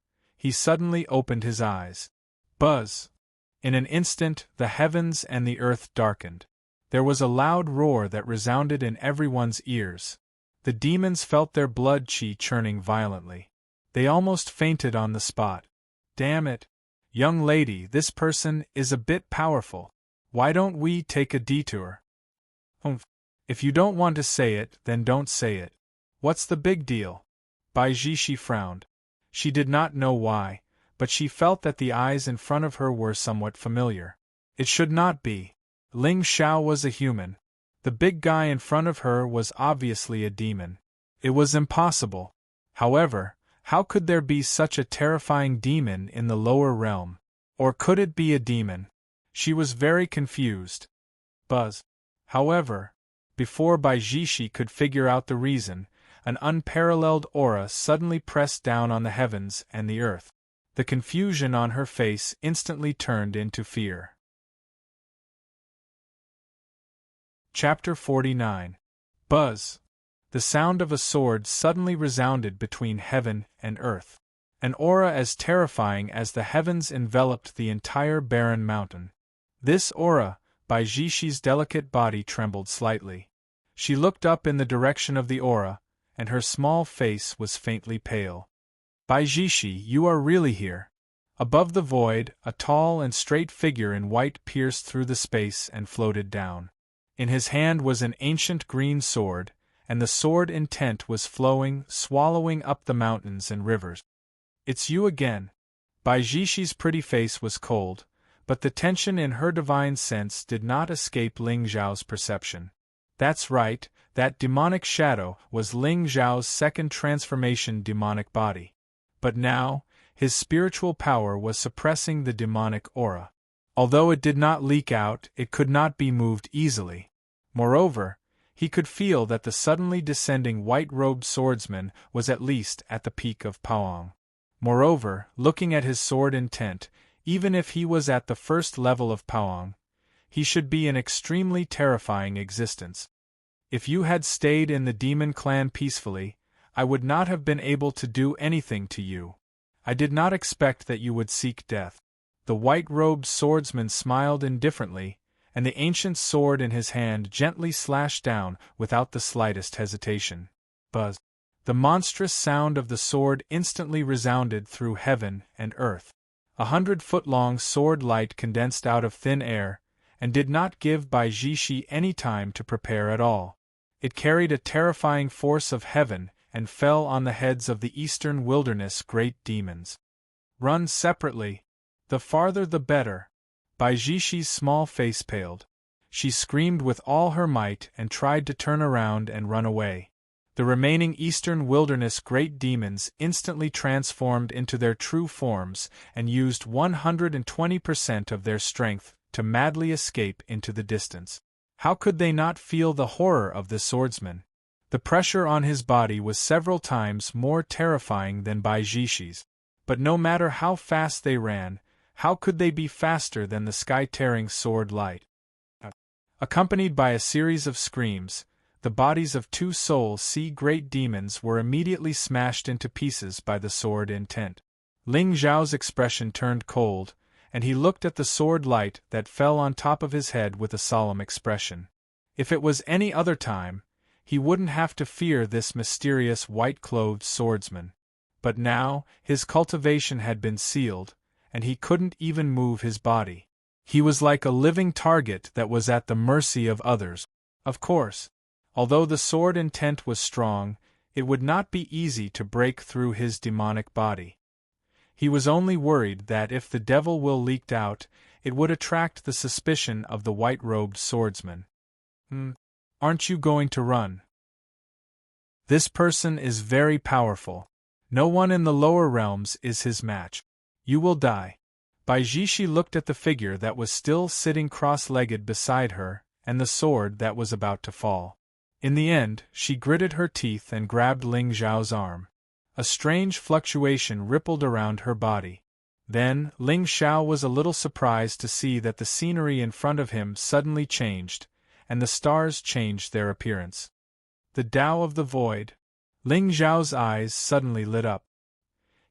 he suddenly opened his eyes. Buzz! In an instant, the heavens and the earth darkened. There was a loud roar that resounded in everyone's ears. The demons felt their blood chi churning violently. They almost fainted on the spot. Damn it! Young lady, this person is a bit powerful. Why don't we take a detour? Humph. If you don't want to say it, then don't say it. What's the big deal? Baijishi frowned. She did not know why, but she felt that the eyes in front of her were somewhat familiar. It should not be. Ling Xiao was a human. The big guy in front of her was obviously a demon. It was impossible. However, how could there be such a terrifying demon in the lower realm? Or could it be a demon? She was very confused. Buzz. However, before Baijishi could figure out the reason, an unparalleled aura suddenly pressed down on the heavens and the earth. The confusion on her face instantly turned into fear. Chapter 49. Buzz! The sound of a sword suddenly resounded between heaven and earth. An aura as terrifying as the heavens enveloped the entire barren mountain. This aura, Baijishi's delicate body trembled slightly. She looked up in the direction of the aura, and her small face was faintly pale. Baijishi, you are really here. Above the void, a tall and straight figure in white pierced through the space and floated down. In his hand was an ancient green sword, and the sword intent was flowing, swallowing up the mountains and rivers. It's you again. Baijishi's pretty face was cold, but the tension in her divine sense did not escape Ling Zhao's perception. That's right, that demonic shadow was Ling Zhao's second transformation demonic body. But now, his spiritual power was suppressing the demonic aura. Although it did not leak out, it could not be moved easily. Moreover, he could feel that the suddenly descending white-robed swordsman was at least at the peak of Paong. Moreover, looking at his sword intent, even if he was at the first level of Paong, he should be an extremely terrifying existence. If you had stayed in the demon clan peacefully, I would not have been able to do anything to you. I did not expect that you would seek death. The white-robed swordsman smiled indifferently, and the ancient sword in his hand gently slashed down without the slightest hesitation. Buzz! The monstrous sound of the sword instantly resounded through heaven and earth. 100-foot-long sword light condensed out of thin air, and did not give Baijishi any time to prepare at all. It carried a terrifying force of heaven and fell on the heads of the eastern wilderness great demons. Run separately. The farther the better. Baijishi's small face paled. She screamed with all her might and tried to turn around and run away. The remaining eastern wilderness great demons instantly transformed into their true forms and used 120% of their strength to madly escape into the distance. How could they not feel the horror of the swordsman? The pressure on his body was several times more terrifying than Baijishi's. But no matter how fast they ran, how could they be faster than the sky-tearing sword light? Accompanied by a series of screams, the bodies of two soul sea great demons were immediately smashed into pieces by the sword intent. Ling Zhao's expression turned cold, and he looked at the sword light that fell on top of his head with a solemn expression. If it was any other time, he wouldn't have to fear this mysterious white-clothed swordsman. But now, his cultivation had been sealed, and he couldn't even move his body. He was like a living target that was at the mercy of others. Of course, although the sword intent was strong, it would not be easy to break through his demonic body. He was only worried that if the devil will leaked out, it would attract the suspicion of the white-robed swordsman. Aren't you going to run? This person is very powerful. No one in the lower realms is his match. You will die. Baijishi looked at the figure that was still sitting cross-legged beside her, and the sword that was about to fall. In the end, she gritted her teeth and grabbed Ling Zhao's arm. A strange fluctuation rippled around her body. Then, Ling Zhao was a little surprised to see that the scenery in front of him suddenly changed, and the stars changed their appearance. The Tao of the Void. Ling Zhao's eyes suddenly lit up.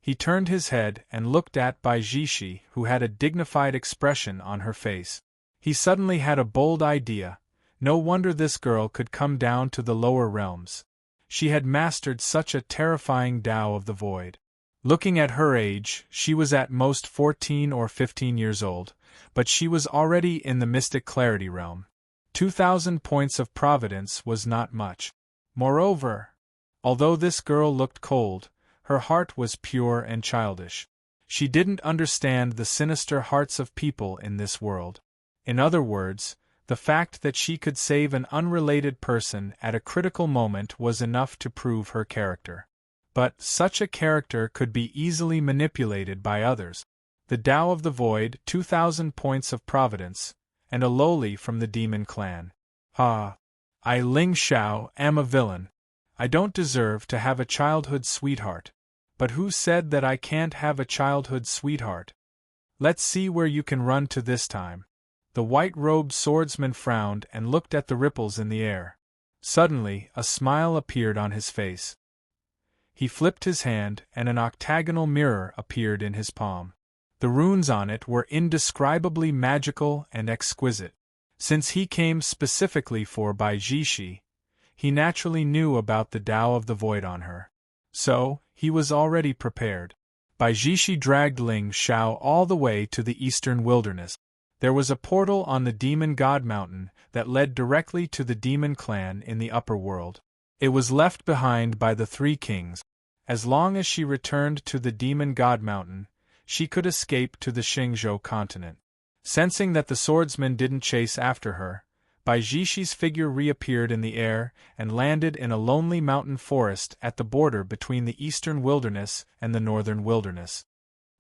He turned his head and looked at Bai Jishi, who had a dignified expression on her face. He suddenly had a bold idea. No wonder this girl could come down to the lower realms. She had mastered such a terrifying Tao of the Void. Looking at her age, she was at most 14 or 15 years old, but she was already in the mystic clarity realm. 2,000 points of providence was not much. Moreover, although this girl looked cold, her heart was pure and childish. She didn't understand the sinister hearts of people in this world. In other words, the fact that she could save an unrelated person at a critical moment was enough to prove her character. But such a character could be easily manipulated by others. The Tao of the Void, 2,000 points of providence, and a lowly from the demon clan. I, Ling Xiao, am a villain. I don't deserve to have a childhood sweetheart. But who said that I can't have a childhood sweetheart? Let's see where you can run to this time. The white-robed swordsman frowned and looked at the ripples in the air. Suddenly, a smile appeared on his face. He flipped his hand, and an octagonal mirror appeared in his palm. The runes on it were indescribably magical and exquisite. Since he came specifically for Bai Jishi, he naturally knew about the Tao of the Void on her. So, he was already prepared. Bai Jishi dragged Ling Xiao all the way to the eastern wilderness. There was a portal on the Demon God Mountain that led directly to the demon clan in the upper world. It was left behind by the three kings. As long as she returned to the Demon God Mountain, she could escape to the Xingzhou continent. Sensing that the swordsman didn't chase after her, Bai Jishi's figure reappeared in the air and landed in a lonely mountain forest at the border between the eastern wilderness and the northern wilderness.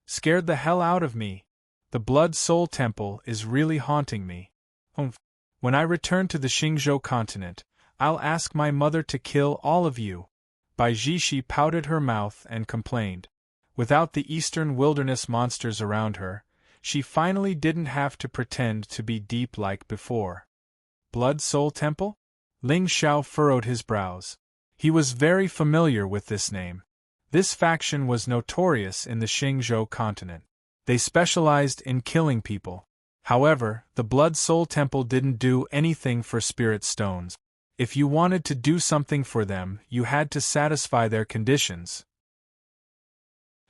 Scared the hell out of me. The Blood Soul Temple is really haunting me. When I return to the Xingzhou continent, I'll ask my mother to kill all of you. Bai Jishi pouted her mouth and complained. Without the eastern wilderness monsters around her, she finally didn't have to pretend to be deep like before. Blood Soul Temple? Ling Xiao furrowed his brows. He was very familiar with this name. This faction was notorious in the Xingzhou continent. They specialized in killing people. However, the Blood Soul Temple didn't do anything for spirit stones. If you wanted to do something for them, you had to satisfy their conditions.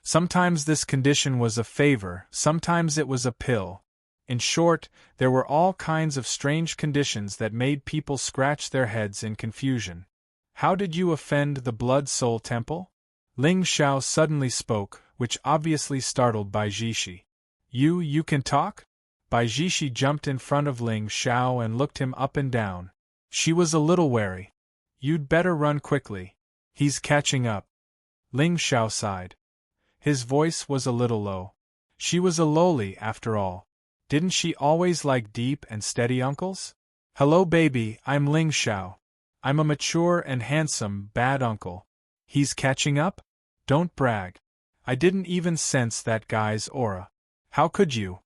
Sometimes this condition was a favor, sometimes it was a pill. In short, there were all kinds of strange conditions that made people scratch their heads in confusion. How did you offend the Blood Soul Temple? Ling Xiao suddenly spoke, which obviously startled Bai Jishi. You can talk? Bai Jishi jumped in front of Ling Xiao and looked him up and down. She was a little wary. You'd better run quickly. He's catching up. Ling Xiao sighed. His voice was a little low. She was a lowly after all. Didn't she always like deep and steady uncles? Hello baby, I'm Ling Xiao. I'm a mature and handsome bad uncle. He's catching up? Don't brag. I didn't even sense that guy's aura. How could you?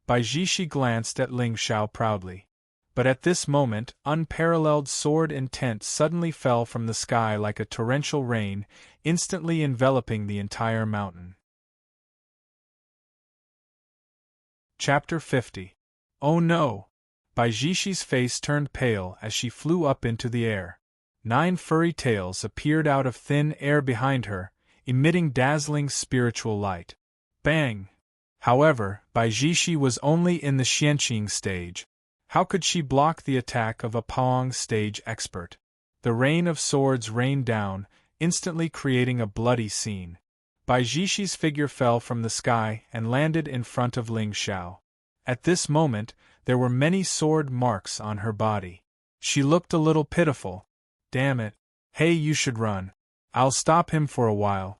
Bai Jishi glanced at Ling Xiao proudly. But at this moment, unparalleled sword intent suddenly fell from the sky like a torrential rain, instantly enveloping the entire mountain. Chapter 50. Oh no! Bai Jishi's face turned pale as she flew up into the air. 9 furry tails appeared out of thin air behind her, emitting dazzling spiritual light. Bang! However, Bai Jishi was only in the Xianqing stage. How could she block the attack of a Paong stage expert? The rain of swords rained down, instantly creating a bloody scene. Bai Jishi's figure fell from the sky and landed in front of Ling Xiao. At this moment, there were many sword marks on her body. She looked a little pitiful. Damn it. Hey, you should run. I'll stop him for a while.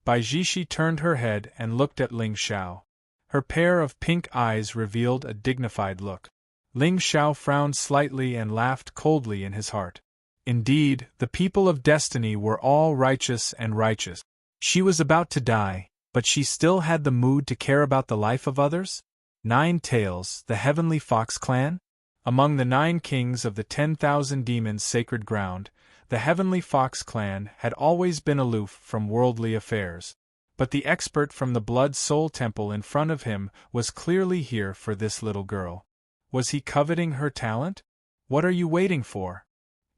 Bai Jishi turned her head and looked at Ling Xiao. Her pair of pink eyes revealed a dignified look. Ling Xiao frowned slightly and laughed coldly in his heart. Indeed, the people of destiny were all righteous and righteous. She was about to die, but she still had the mood to care about the life of others? 9 Tails, the Heavenly Fox Clan? Among the 9 kings of the 10,000 demons' sacred ground, the Heavenly Fox Clan had always been aloof from worldly affairs. But the expert from the Blood Soul Temple in front of him was clearly here for this little girl. Was he coveting her talent? What are you waiting for?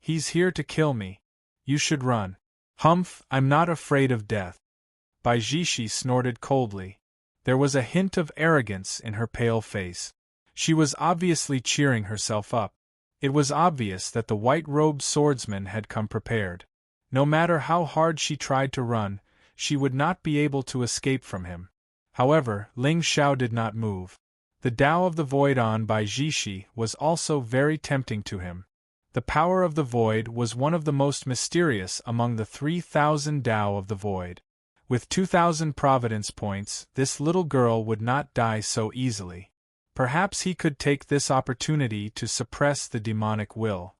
He's here to kill me. You should run. Humph, I'm not afraid of death. Baijishi snorted coldly. There was a hint of arrogance in her pale face. She was obviously cheering herself up. It was obvious that the white-robed swordsman had come prepared. No matter how hard she tried to run, she would not be able to escape from him. However, Ling Xiao did not move. The Tao of the Void on Baijishi was also very tempting to him. The power of the Void was one of the most mysterious among the 3,000 Tao of the Void. With 2,000 Providence points, this little girl would not die so easily. Perhaps he could take this opportunity to suppress the demonic will.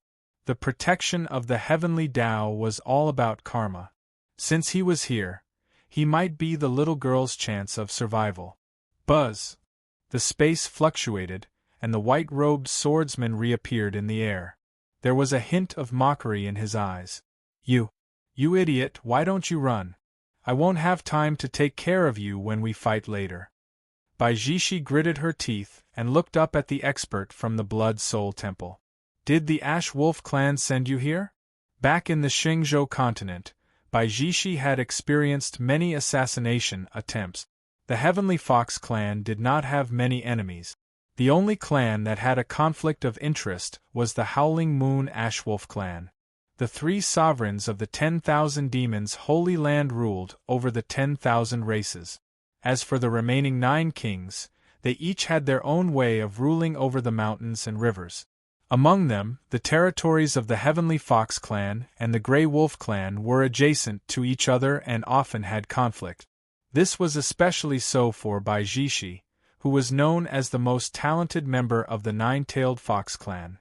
The protection of the heavenly Tao was all about karma. Since he was here, he might be the little girl's chance of survival. Buzz! The space fluctuated, and the white-robed swordsman reappeared in the air. There was a hint of mockery in his eyes. You idiot, why don't you run? I won't have time to take care of you when we fight later. Baijishi gritted her teeth and looked up at the expert from the Blood Soul Temple. Did the Ash Wolf clan send you here? Back in the Xingzhou continent, Baijishi had experienced many assassination attempts. The Heavenly Fox clan did not have many enemies. The only clan that had a conflict of interest was the Howling Moon Ashwolf clan. The 3 sovereigns of the 10,000 demons' holy land ruled over the 10,000 races. As for the remaining 9 kings, they each had their own way of ruling over the mountains and rivers. Among them, the territories of the Heavenly Fox clan and the Grey Wolf clan were adjacent to each other and often had conflict. This was especially so for Baijishi, who was known as the most talented member of the 9-tailed fox clan.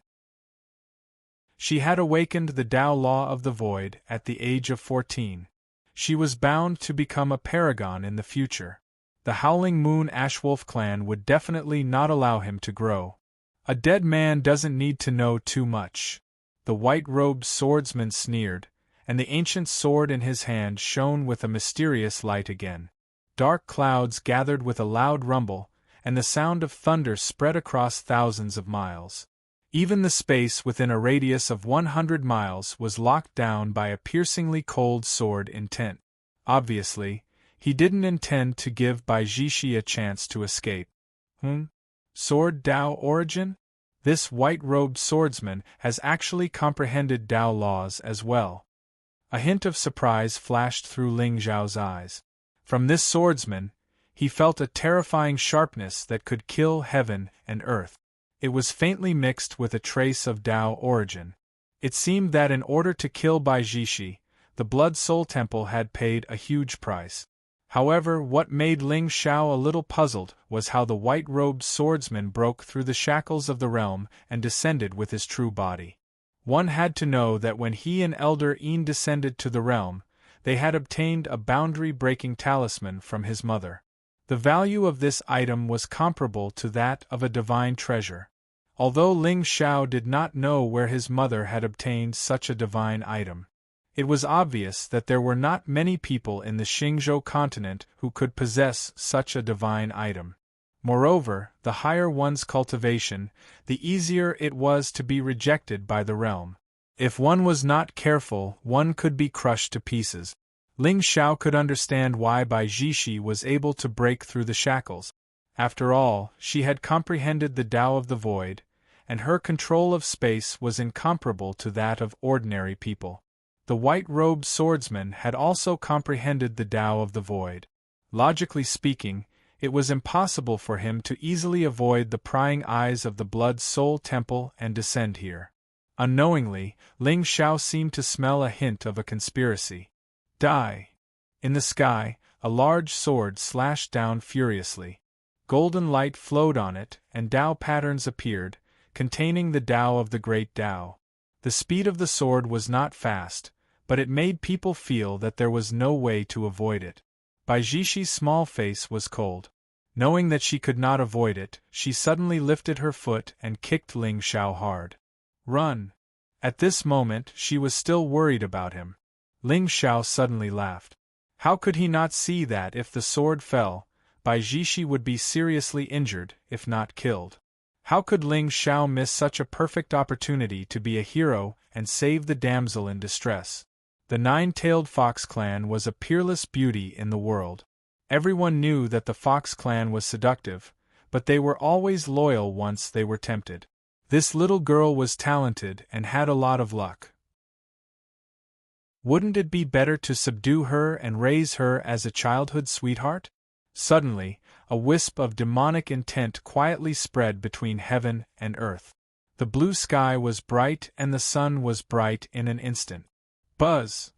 She had awakened the Tao Law of the Void at the age of 14. She was bound to become a paragon in the future. The Howling Moon Ashwolf clan would definitely not allow him to grow. A dead man doesn't need to know too much. The white-robed swordsman sneered, and the ancient sword in his hand shone with a mysterious light again. Dark clouds gathered with a loud rumble, and the sound of thunder spread across thousands of miles. Even the space within a radius of 100 miles was locked down by a piercingly cold sword intent. Obviously, he didn't intend to give Baijishi a chance to escape. Sword Tao origin? This white-robed swordsman has actually comprehended Tao laws as well. A hint of surprise flashed through Ling Xiao's eyes. From this swordsman, he felt a terrifying sharpness that could kill heaven and earth. It was faintly mixed with a trace of Tao origin. It seemed that in order to kill Baijishi, the Blood Soul Temple had paid a huge price. However, what made Ling Xiao a little puzzled was how the white-robed swordsman broke through the shackles of the realm and descended with his true body. One had to know that when he and Elder Een descended to the realm, they had obtained a boundary-breaking talisman from his mother. The value of this item was comparable to that of a divine treasure. Although Ling Xiao did not know where his mother had obtained such a divine item, it was obvious that there were not many people in the Xingzhou continent who could possess such a divine item. Moreover, the higher one's cultivation, the easier it was to be rejected by the realm. If one was not careful, one could be crushed to pieces. Ling Xiao could understand why Baijishi was able to break through the shackles. After all, she had comprehended the Tao of the Void, and her control of space was incomparable to that of ordinary people. The white-robed swordsman had also comprehended the Tao of the Void. Logically speaking, it was impossible for him to easily avoid the prying eyes of the Blood Soul Temple and descend here. Unknowingly, Ling Xiao seemed to smell a hint of a conspiracy. Die! In the sky, a large sword slashed down furiously. Golden light flowed on it, and Tao patterns appeared, containing the Tao of the Great Tao. The speed of the sword was not fast, but it made people feel that there was no way to avoid it. Baijishi's small face was cold. Knowing that she could not avoid it, she suddenly lifted her foot and kicked Ling Xiao hard. Run! At this moment she was still worried about him. Ling Xiao suddenly laughed. How could he not see that if the sword fell, Bai Jishi would be seriously injured, if not killed? How could Ling Xiao miss such a perfect opportunity to be a hero and save the damsel in distress? The Nine-Tailed Fox clan was a peerless beauty in the world. Everyone knew that the Fox clan was seductive, but they were always loyal once they were tempted. This little girl was talented and had a lot of luck. Wouldn't it be better to subdue her and raise her as a childhood sweetheart? Suddenly, a wisp of demonic intent quietly spread between heaven and earth. The blue sky was bright and the sun was bright in an instant. Buzz!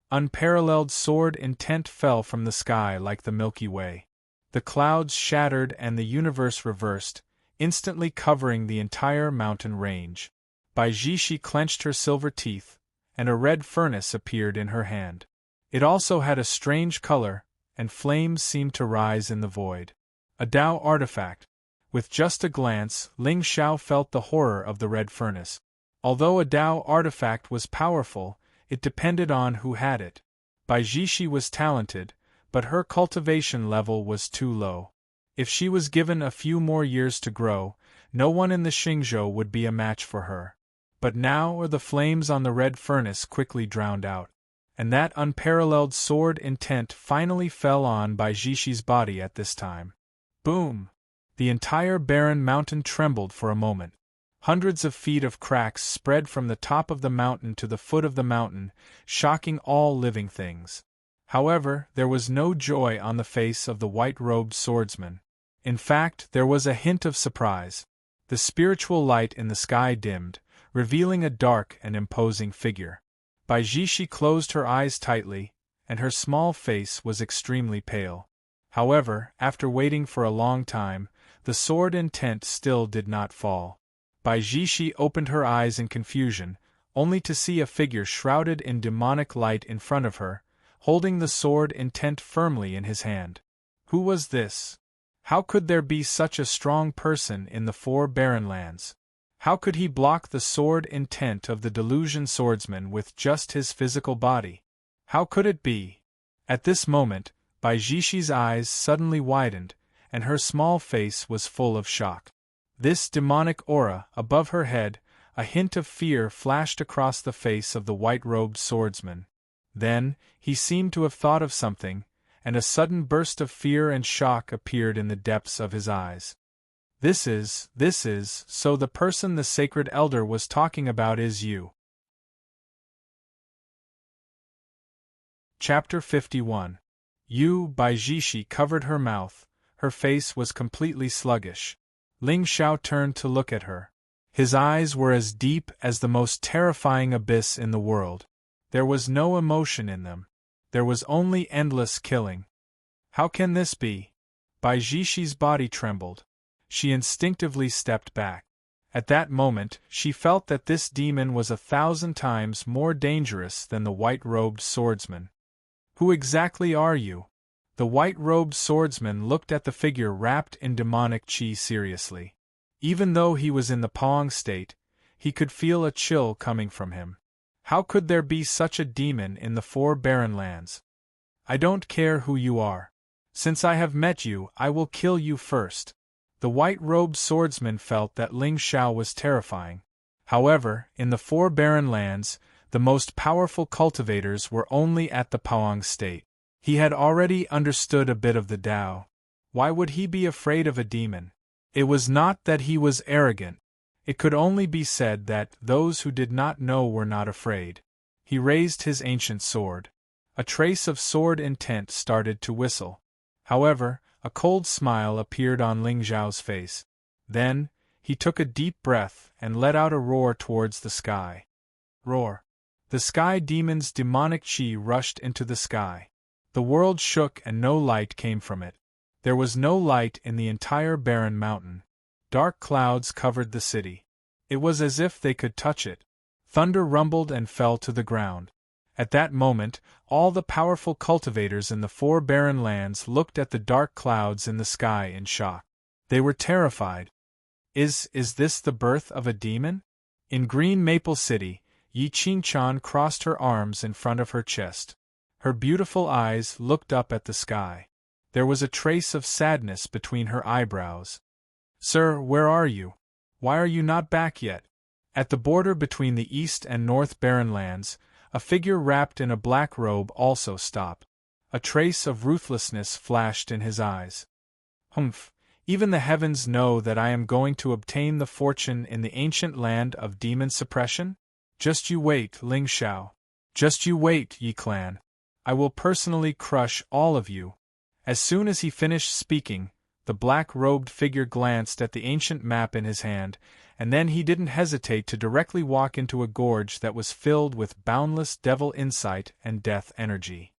Unparalleled sword intent fell from the sky like the Milky Way. The clouds shattered and the universe reversed, instantly covering the entire mountain range. Bai Jishi clenched her silver teeth, and a red furnace appeared in her hand. It also had a strange color, and flames seemed to rise in the void. A Tao artifact. With just a glance, Ling Xiao felt the horror of the red furnace. Although a Tao artifact was powerful, it depended on who had it. Bai Jishi was talented, but her cultivation level was too low. If she was given a few more years to grow, no one in the Xingzhou would be a match for her. But now the flames on the red furnace quickly drowned out, and that unparalleled sword intent finally fell on Bai Jishi's body at this time. Boom! The entire barren mountain trembled for a moment. Hundreds of feet of cracks spread from the top of the mountain to the foot of the mountain, shocking all living things. However, there was no joy on the face of the white-robed swordsman. In fact, there was a hint of surprise. The spiritual light in the sky dimmed, revealing a dark and imposing figure. Bai Jishi closed her eyes tightly, and her small face was extremely pale. However, after waiting for a long time, the sword intent still did not fall. Bai Jishi opened her eyes in confusion, only to see a figure shrouded in demonic light in front of her, holding the sword intent firmly in his hand. Who was this? How could there be such a strong person in the Four Barren Lands? How could he block the sword intent of the delusion swordsman with just his physical body? How could it be? At this moment, Bai Jishi's eyes suddenly widened, and her small face was full of shock. This demonic aura above her head, a hint of fear flashed across the face of the white-robed swordsman. Then, he seemed to have thought of something, and a sudden burst of fear and shock appeared in the depths of his eyes. This is, so the person the sacred elder was talking about is you. Chapter 51. Bai Jishi covered her mouth, her face was completely sluggish. Ling Xiao turned to look at her. His eyes were as deep as the most terrifying abyss in the world. There was no emotion in them. There was only endless killing. How can this be? Bai Jishi's body trembled. She instinctively stepped back. At that moment, she felt that this demon was 1,000 times more dangerous than the white-robed swordsman. Who exactly are you? The white-robed swordsman looked at the figure wrapped in demonic qi seriously. Even though he was in the Pong state, he could feel a chill coming from him. How could there be such a demon in the Four Barren Lands? I don't care who you are. Since I have met you, I will kill you first. The white-robed swordsman felt that Ling Xiao was terrifying. However, in the Four Barren Lands, the most powerful cultivators were only at the Pawang state. He had already understood a bit of the Tao. Why would he be afraid of a demon? It was not that he was arrogant. It could only be said that those who did not know were not afraid. He raised his ancient sword. A trace of sword intent started to whistle. However, a cold smile appeared on Ling Xiao's face. Then, he took a deep breath and let out a roar towards the sky. Roar. The sky demon's demonic qi rushed into the sky. The world shook and no light came from it. There was no light in the entire barren mountain. Dark clouds covered the city. It was as if they could touch it. Thunder rumbled and fell to the ground. At that moment, all the powerful cultivators in the Four Barren Lands looked at the dark clouds in the sky in shock. They were terrified. Is this the birth of a demon? In Green Maple City, Yi Qingchan crossed her arms in front of her chest. Her beautiful eyes looked up at the sky. There was a trace of sadness between her eyebrows. "Sir, where are you? Why are you not back yet?" At the border between the east and north barren lands, a figure wrapped in a black robe also stopped. A trace of ruthlessness flashed in his eyes. "Humph, even the heavens know that I am going to obtain the fortune in the ancient land of demon suppression? Just you wait, Ling Xiao. Just you wait, Yi Clan. I will personally crush all of you." As soon as he finished speaking, the black-robed figure glanced at the ancient map in his hand, and then he didn't hesitate to directly walk into a gorge that was filled with boundless devil insight and death energy.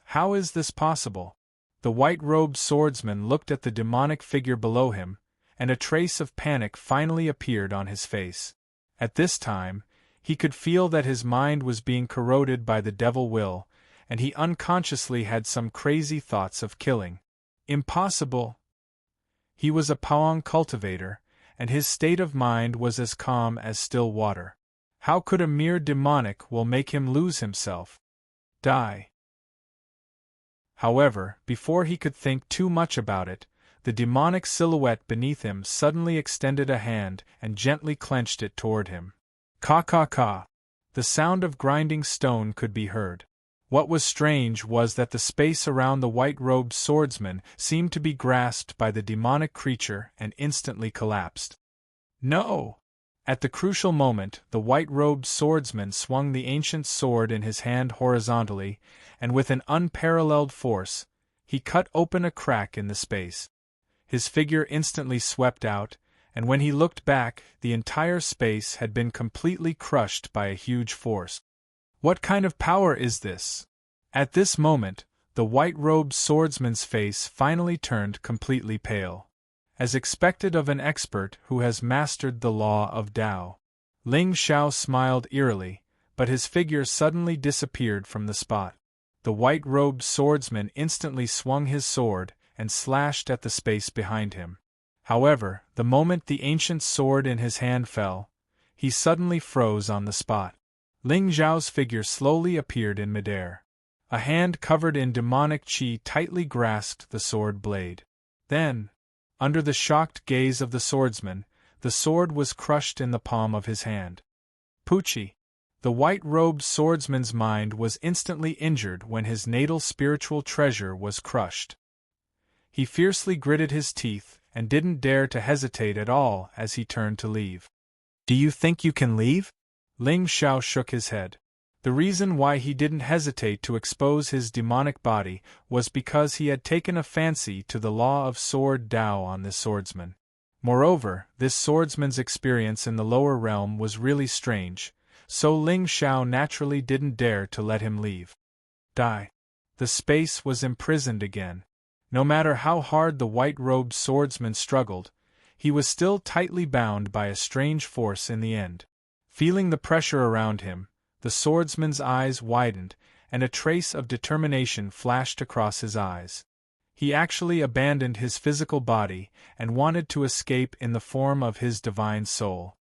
How is this possible? The white-robed swordsman looked at the demonic figure below him, and a trace of panic finally appeared on his face. At this time, he could feel that his mind was being corroded by the devil will, and he unconsciously had some crazy thoughts of killing. Impossible! He was a Paong cultivator, and his state of mind was as calm as still water. How could a mere demonic will make him lose himself? Die! However, before he could think too much about it, the demonic silhouette beneath him suddenly extended a hand and gently clenched it toward him. Ka. The sound of grinding stone could be heard. What was strange was that the space around the white-robed swordsman seemed to be grasped by the demonic creature and instantly collapsed. No! At the crucial moment, the white-robed swordsman swung the ancient sword in his hand horizontally, and with an unparalleled force, he cut open a crack in the space. His figure instantly swept out, and when he looked back, the entire space had been completely crushed by a huge force. What kind of power is this? At this moment, the white-robed swordsman's face finally turned completely pale. As expected of an expert who has mastered the law of Tao. Ling Xiao smiled eerily, but his figure suddenly disappeared from the spot. The white-robed swordsman instantly swung his sword and slashed at the space behind him. However, the moment the ancient sword in his hand fell, he suddenly froze on the spot. Ling Xiao's figure slowly appeared in midair. A hand covered in demonic qi tightly grasped the sword blade. Then, under the shocked gaze of the swordsman, the sword was crushed in the palm of his hand. Pucci! The white-robed swordsman's mind was instantly injured when his natal spiritual treasure was crushed. He fiercely gritted his teeth and didn't dare to hesitate at all as he turned to leave. "Do you think you can leave?" Ling Xiao shook his head. The reason why he didn't hesitate to expose his demonic body was because he had taken a fancy to the law of sword Tao on this swordsman. Moreover, this swordsman's experience in the lower realm was really strange, so Ling Xiao naturally didn't dare to let him leave. Die. The space was imprisoned again. No matter how hard the white-robed swordsman struggled, he was still tightly bound by a strange force in the end. Feeling the pressure around him, the swordsman's eyes widened, and a trace of determination flashed across his eyes. He actually abandoned his physical body and wanted to escape in the form of his divine soul.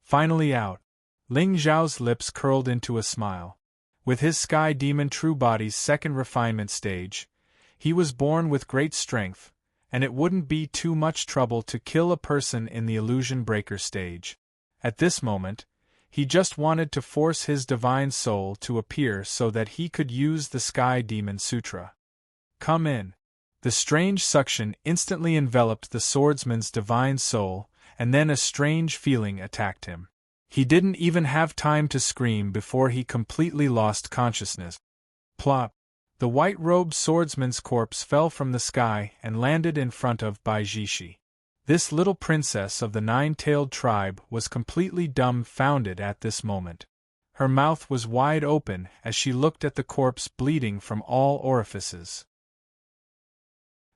Finally out. Ling Xiao's lips curled into a smile. With his sky demon true body's second refinement stage, he was born with great strength, and it wouldn't be too much trouble to kill a person in the illusion breaker stage. At this moment, he just wanted to force his divine soul to appear so that he could use the Sky Demon Sutra. Come in. The strange suction instantly enveloped the swordsman's divine soul, and then a strange feeling attacked him. He didn't even have time to scream before he completely lost consciousness. Plop! The white-robed swordsman's corpse fell from the sky and landed in front of Bai Jishi. This little princess of the nine-tailed tribe was completely dumbfounded at this moment. Her mouth was wide open as she looked at the corpse bleeding from all orifices.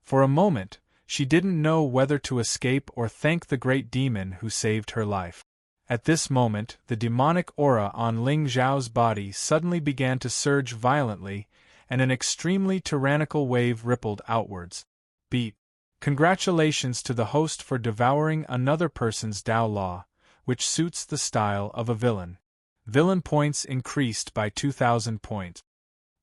For a moment, she didn't know whether to escape or thank the great demon who saved her life. At this moment, the demonic aura on Ling Xiao's body suddenly began to surge violently, and an extremely tyrannical wave rippled outwards. Beat. Congratulations to the host for devouring another person's Tao law, which suits the style of a villain. Villain points increased by 2,000 points.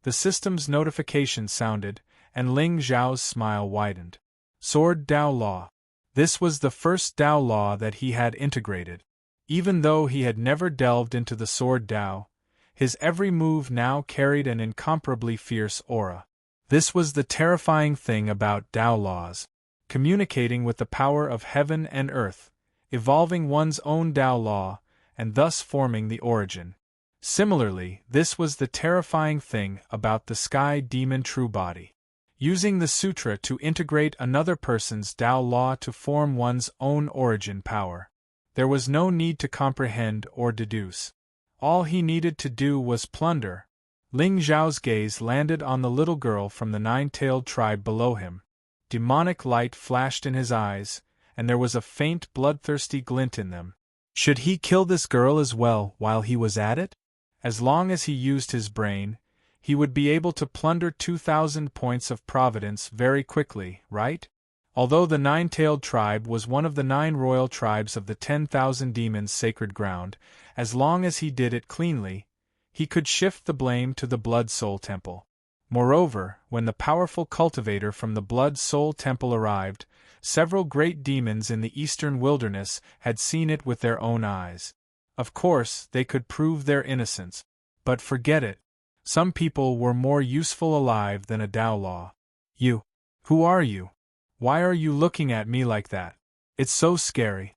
The system's notification sounded, and Ling Zhao's smile widened. Sword Dao Law. This was the first Dao Law that he had integrated. Even though he had never delved into the Sword Dao, his every move now carried an incomparably fierce aura. This was the terrifying thing about Dao Laws. Communicating with the power of heaven and earth, evolving one's own Dao Law, and thus forming the origin. Similarly, this was the terrifying thing about the Sky Demon True Body. Using the sutra to integrate another person's Dao Law to form one's own origin power. There was no need to comprehend or deduce. All he needed to do was plunder. Ling Zhao's gaze landed on the little girl from the nine-tailed tribe below him. Demonic light flashed in his eyes, and there was a faint bloodthirsty glint in them. Should he kill this girl as well while he was at it? As long as he used his brain, he would be able to plunder 2,000 points of providence very quickly, right? Although the nine-tailed tribe was one of the 9 royal tribes of the 10,000 demons' sacred ground, as long as he did it cleanly, he could shift the blame to the Blood Soul Temple. Moreover, when the powerful cultivator from the Blood Soul Temple arrived, several great demons in the eastern wilderness had seen it with their own eyes. Of course, they could prove their innocence. But forget it. Some people were more useful alive than a Dao Law. You. Who are you? Why are you looking at me like that? It's so scary.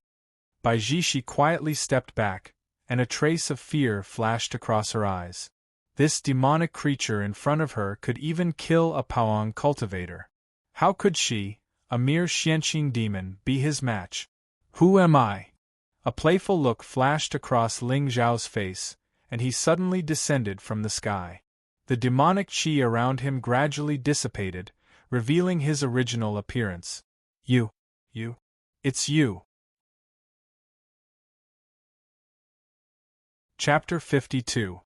Bai Jishi quietly stepped back, and a trace of fear flashed across her eyes. This demonic creature in front of her could even kill a Paong cultivator. How could she, a mere Xianqing demon, be his match? Who am I? A playful look flashed across Ling Zhao's face, and he suddenly descended from the sky. The demonic qi around him gradually dissipated, revealing his original appearance. You. It's you. Chapter 52.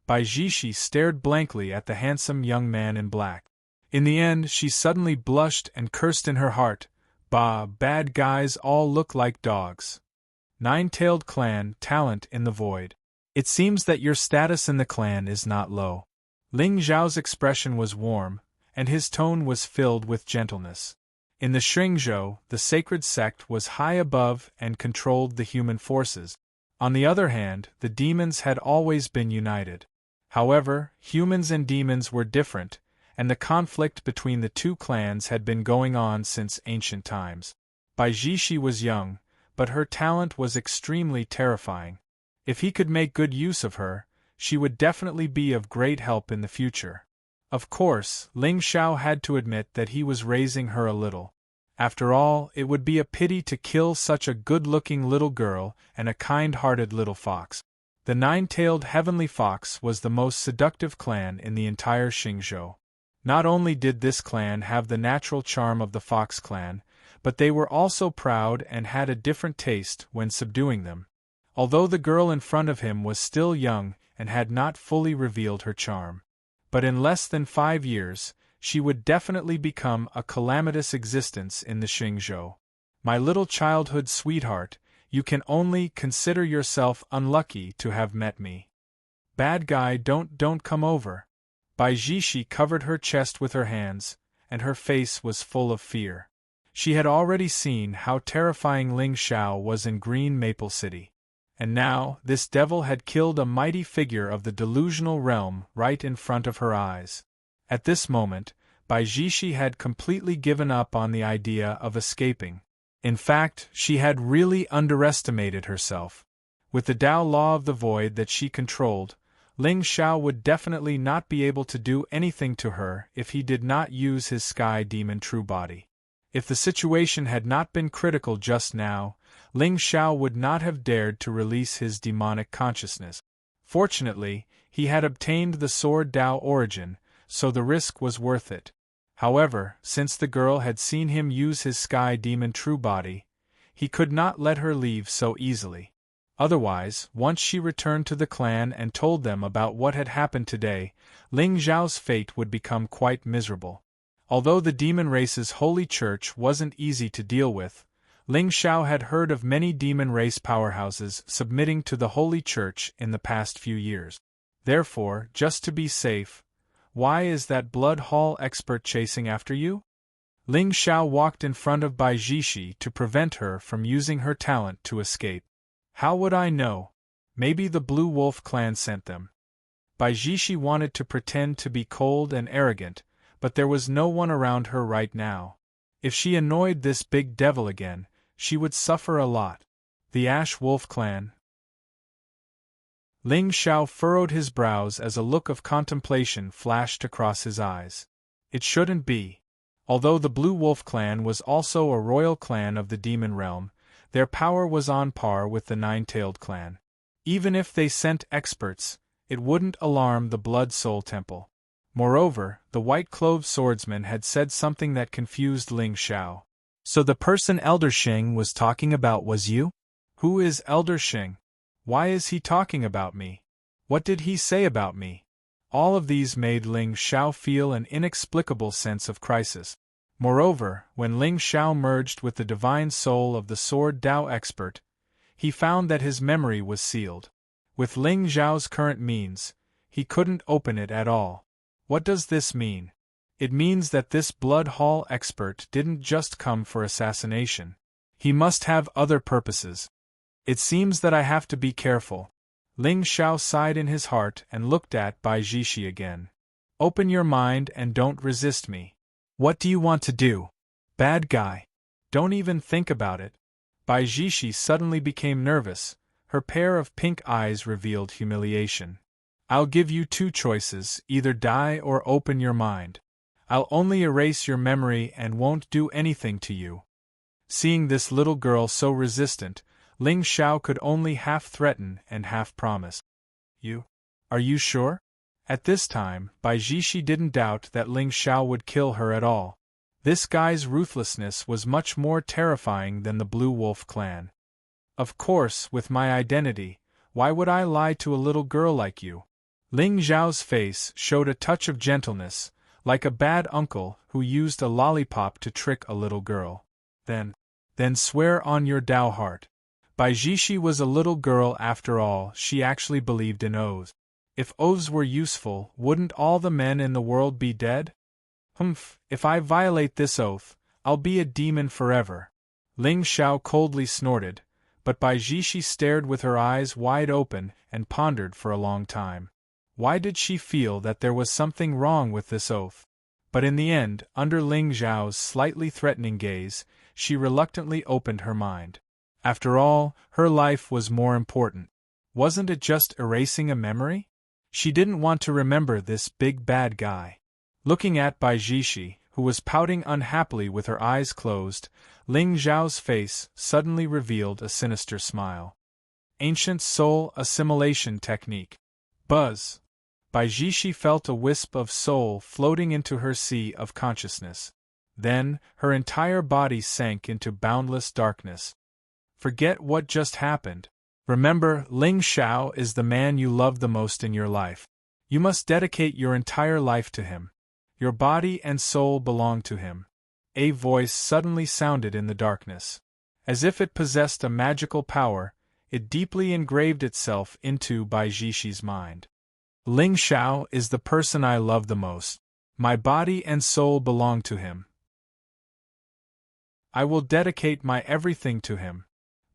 Bai Jishi stared blankly at the handsome young man in black. In the end, she suddenly blushed and cursed in her heart. Bah, bad guys all look like dogs. Nine-tailed clan, talent in the void. It seems that your status in the clan is not low. Ling Zhao's expression was warm, and his tone was filled with gentleness. In the Shringzhou, the sacred sect was high above and controlled the human forces. On the other hand, the demons had always been united. However, humans and demons were different, and the conflict between the two clans had been going on since ancient times. Bai Jishi was young, but her talent was extremely terrifying. If he could make good use of her, she would definitely be of great help in the future. Of course, Ling Xiao had to admit that he was raising her a little. After all, it would be a pity to kill such a good-looking little girl and a kind-hearted little fox. The nine-tailed heavenly fox was the most seductive clan in the entire Xingzhou. Not only did this clan have the natural charm of the fox clan, but they were also proud and had a different taste when subduing them. Although the girl in front of him was still young and had not fully revealed her charm. But in less than 5 years, she would definitely become a calamitous existence in the Xingzhou. My little childhood sweetheart, you can only consider yourself unlucky to have met me. Bad guy, don't come over. Bai Jishi covered her chest with her hands, and her face was full of fear. She had already seen how terrifying Ling Xiao was in Green Maple City. And now, this devil had killed a mighty figure of the delusional realm right in front of her eyes. At this moment, Bai Jishi had completely given up on the idea of escaping. In fact, she had really underestimated herself. With the Dao Law of the Void that she controlled, Ling Xiao would definitely not be able to do anything to her if he did not use his Sky Demon True Body. If the situation had not been critical just now, Ling Xiao would not have dared to release his demonic consciousness. Fortunately, he had obtained the Sword Dao origin, so the risk was worth it. However, since the girl had seen him use his Sky Demon True Body, he could not let her leave so easily. Otherwise, once she returned to the clan and told them about what had happened today, Ling Zhao's fate would become quite miserable. Although the demon race's holy church wasn't easy to deal with, Ling Xiao had heard of many demon race powerhouses submitting to the holy church in the past few years. Therefore, just to be safe, Why is that blood hall expert chasing after you? Ling Xiao walked in front of Bai Jishi to prevent her from using her talent to escape. How would I know? Maybe the Blue Wolf clan sent them. Bai Jishi wanted to pretend to be cold and arrogant, but there was no one around her right now. If she annoyed this big devil again, she would suffer a lot. The Ash Wolf clan. Ling Xiao furrowed his brows as a look of contemplation flashed across his eyes. It shouldn't be. Although the Blue Wolf clan was also a royal clan of the demon realm, their power was on par with the Nine-Tailed clan. Even if they sent experts, it wouldn't alarm the Blood Soul Temple. Moreover, the white-clothed swordsman had said something that confused Ling Xiao. So the person Elder Shing was talking about was you? Who is Elder Shing? Why is he talking about me? What did he say about me? All of these made Ling Xiao feel an inexplicable sense of crisis. Moreover, when Ling Xiao merged with the divine soul of the Sword Dao expert, he found that his memory was sealed. With Ling Xiao's current means, he couldn't open it at all. What does this mean? It means that this blood hall expert didn't just come for assassination. He must have other purposes. It seems that I have to be careful. Ling Xiao sighed in his heart and looked at Bai Jishi again. Open your mind and don't resist me. What do you want to do? Bad guy. Don't even think about it. Bai Jishi suddenly became nervous. Her pair of pink eyes revealed humiliation. I'll give you two choices, either die or open your mind. I'll only erase your memory and won't do anything to you. Seeing this little girl so resistant, Ling Xiao could only half threaten and half promise. You? Are you sure? At this time, Bai Jishi didn't doubt that Ling Xiao would kill her at all. This guy's ruthlessness was much more terrifying than the Blue Wolf clan. Of course, with my identity, why would I lie to a little girl like you? Ling Xiao's face showed a touch of gentleness, like a bad uncle who used a lollipop to trick a little girl. Then swear on your Dao heart. Bai Jishi was a little girl after all, she actually believed in oaths. If oaths were useful, wouldn't all the men in the world be dead? If I violate this oath, I'll be a demon forever. Ling Xiao coldly snorted, but Bai Jishi stared with her eyes wide open and pondered for a long time. Why did she feel that there was something wrong with this oath? But in the end, under Ling Xiao's slightly threatening gaze, she reluctantly opened her mind. After all, her life was more important. Wasn't it just erasing a memory? She didn't want to remember this big bad guy. Looking at Bai Jishi, who was pouting unhappily with her eyes closed, Ling Xiao's face suddenly revealed a sinister smile. Ancient soul assimilation technique. Buzz. Bai Jishi felt a wisp of soul floating into her sea of consciousness. Then, her entire body sank into boundless darkness. Forget what just happened. Remember, Ling Xiao is the man you love the most in your life. You must dedicate your entire life to him. Your body and soul belong to him. A voice suddenly sounded in the darkness. As if it possessed a magical power, it deeply engraved itself into Bai Jishi's mind. Ling Xiao is the person I love the most. My body and soul belong to him. I will dedicate my everything to him.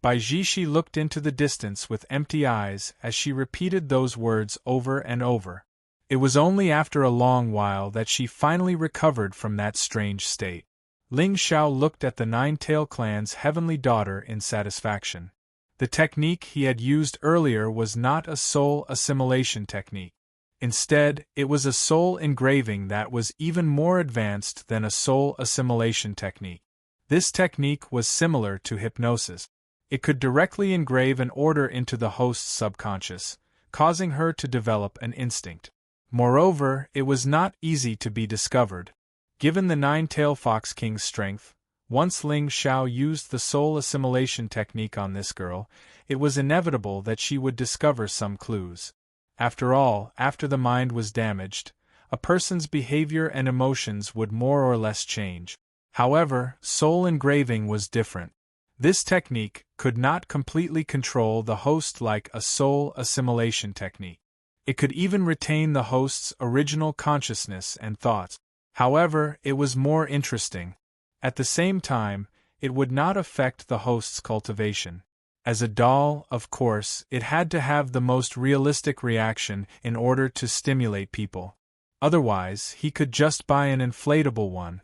Bai Jishi looked into the distance with empty eyes as she repeated those words over and over. It was only after a long while that she finally recovered from that strange state. Ling Xiao looked at the Nine-Tail clan's heavenly daughter in satisfaction. The technique he had used earlier was not a soul assimilation technique. Instead, it was a soul engraving that was even more advanced than a soul assimilation technique. This technique was similar to hypnosis. It could directly engrave an order into the host's subconscious, causing her to develop an instinct. Moreover, it was not easy to be discovered. Given the Nine-Tail Fox King's strength, once Ling Xiao used the soul assimilation technique on this girl, it was inevitable that she would discover some clues. After all, after the mind was damaged, a person's behavior and emotions would more or less change. However, soul engraving was different. This technique could not completely control the host like a soul assimilation technique. It could even retain the host's original consciousness and thoughts. However, it was more interesting. At the same time, it would not affect the host's cultivation. As a doll, of course, it had to have the most realistic reaction in order to stimulate people. Otherwise, he could just buy an inflatable one.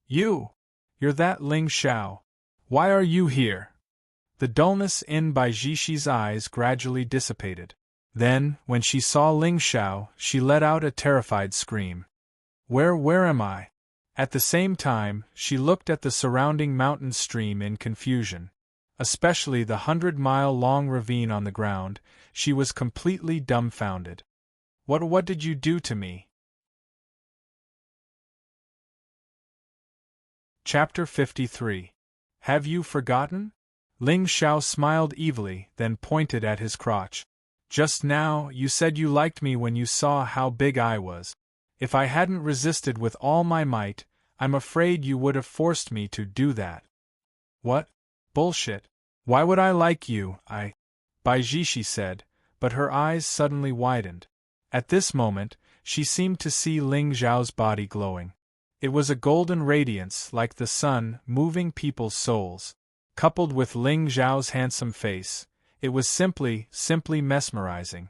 You're that Ling Xiao. Why are you here? The dullness in Bai Jishi's eyes gradually dissipated. Then, when she saw Ling Xiao, she let out a terrified scream. Where am I? At the same time, she looked at the surrounding mountain stream in confusion. Especially the 100-mile-long ravine on the ground, she was completely dumbfounded. What did you do to me? Chapter 53. Have you forgotten? Ling Xiao smiled evilly, then pointed at his crotch. Just now, you said you liked me when you saw how big I was. If I hadn't resisted with all my might, I'm afraid you would have forced me to do that. What? Bullshit. Why would I like you, Bai Jishi said, but her eyes suddenly widened. At this moment, she seemed to see Ling Xiao's body glowing. It was a golden radiance like the sun moving people's souls. Coupled with Ling Xiao's handsome face, it was simply mesmerizing.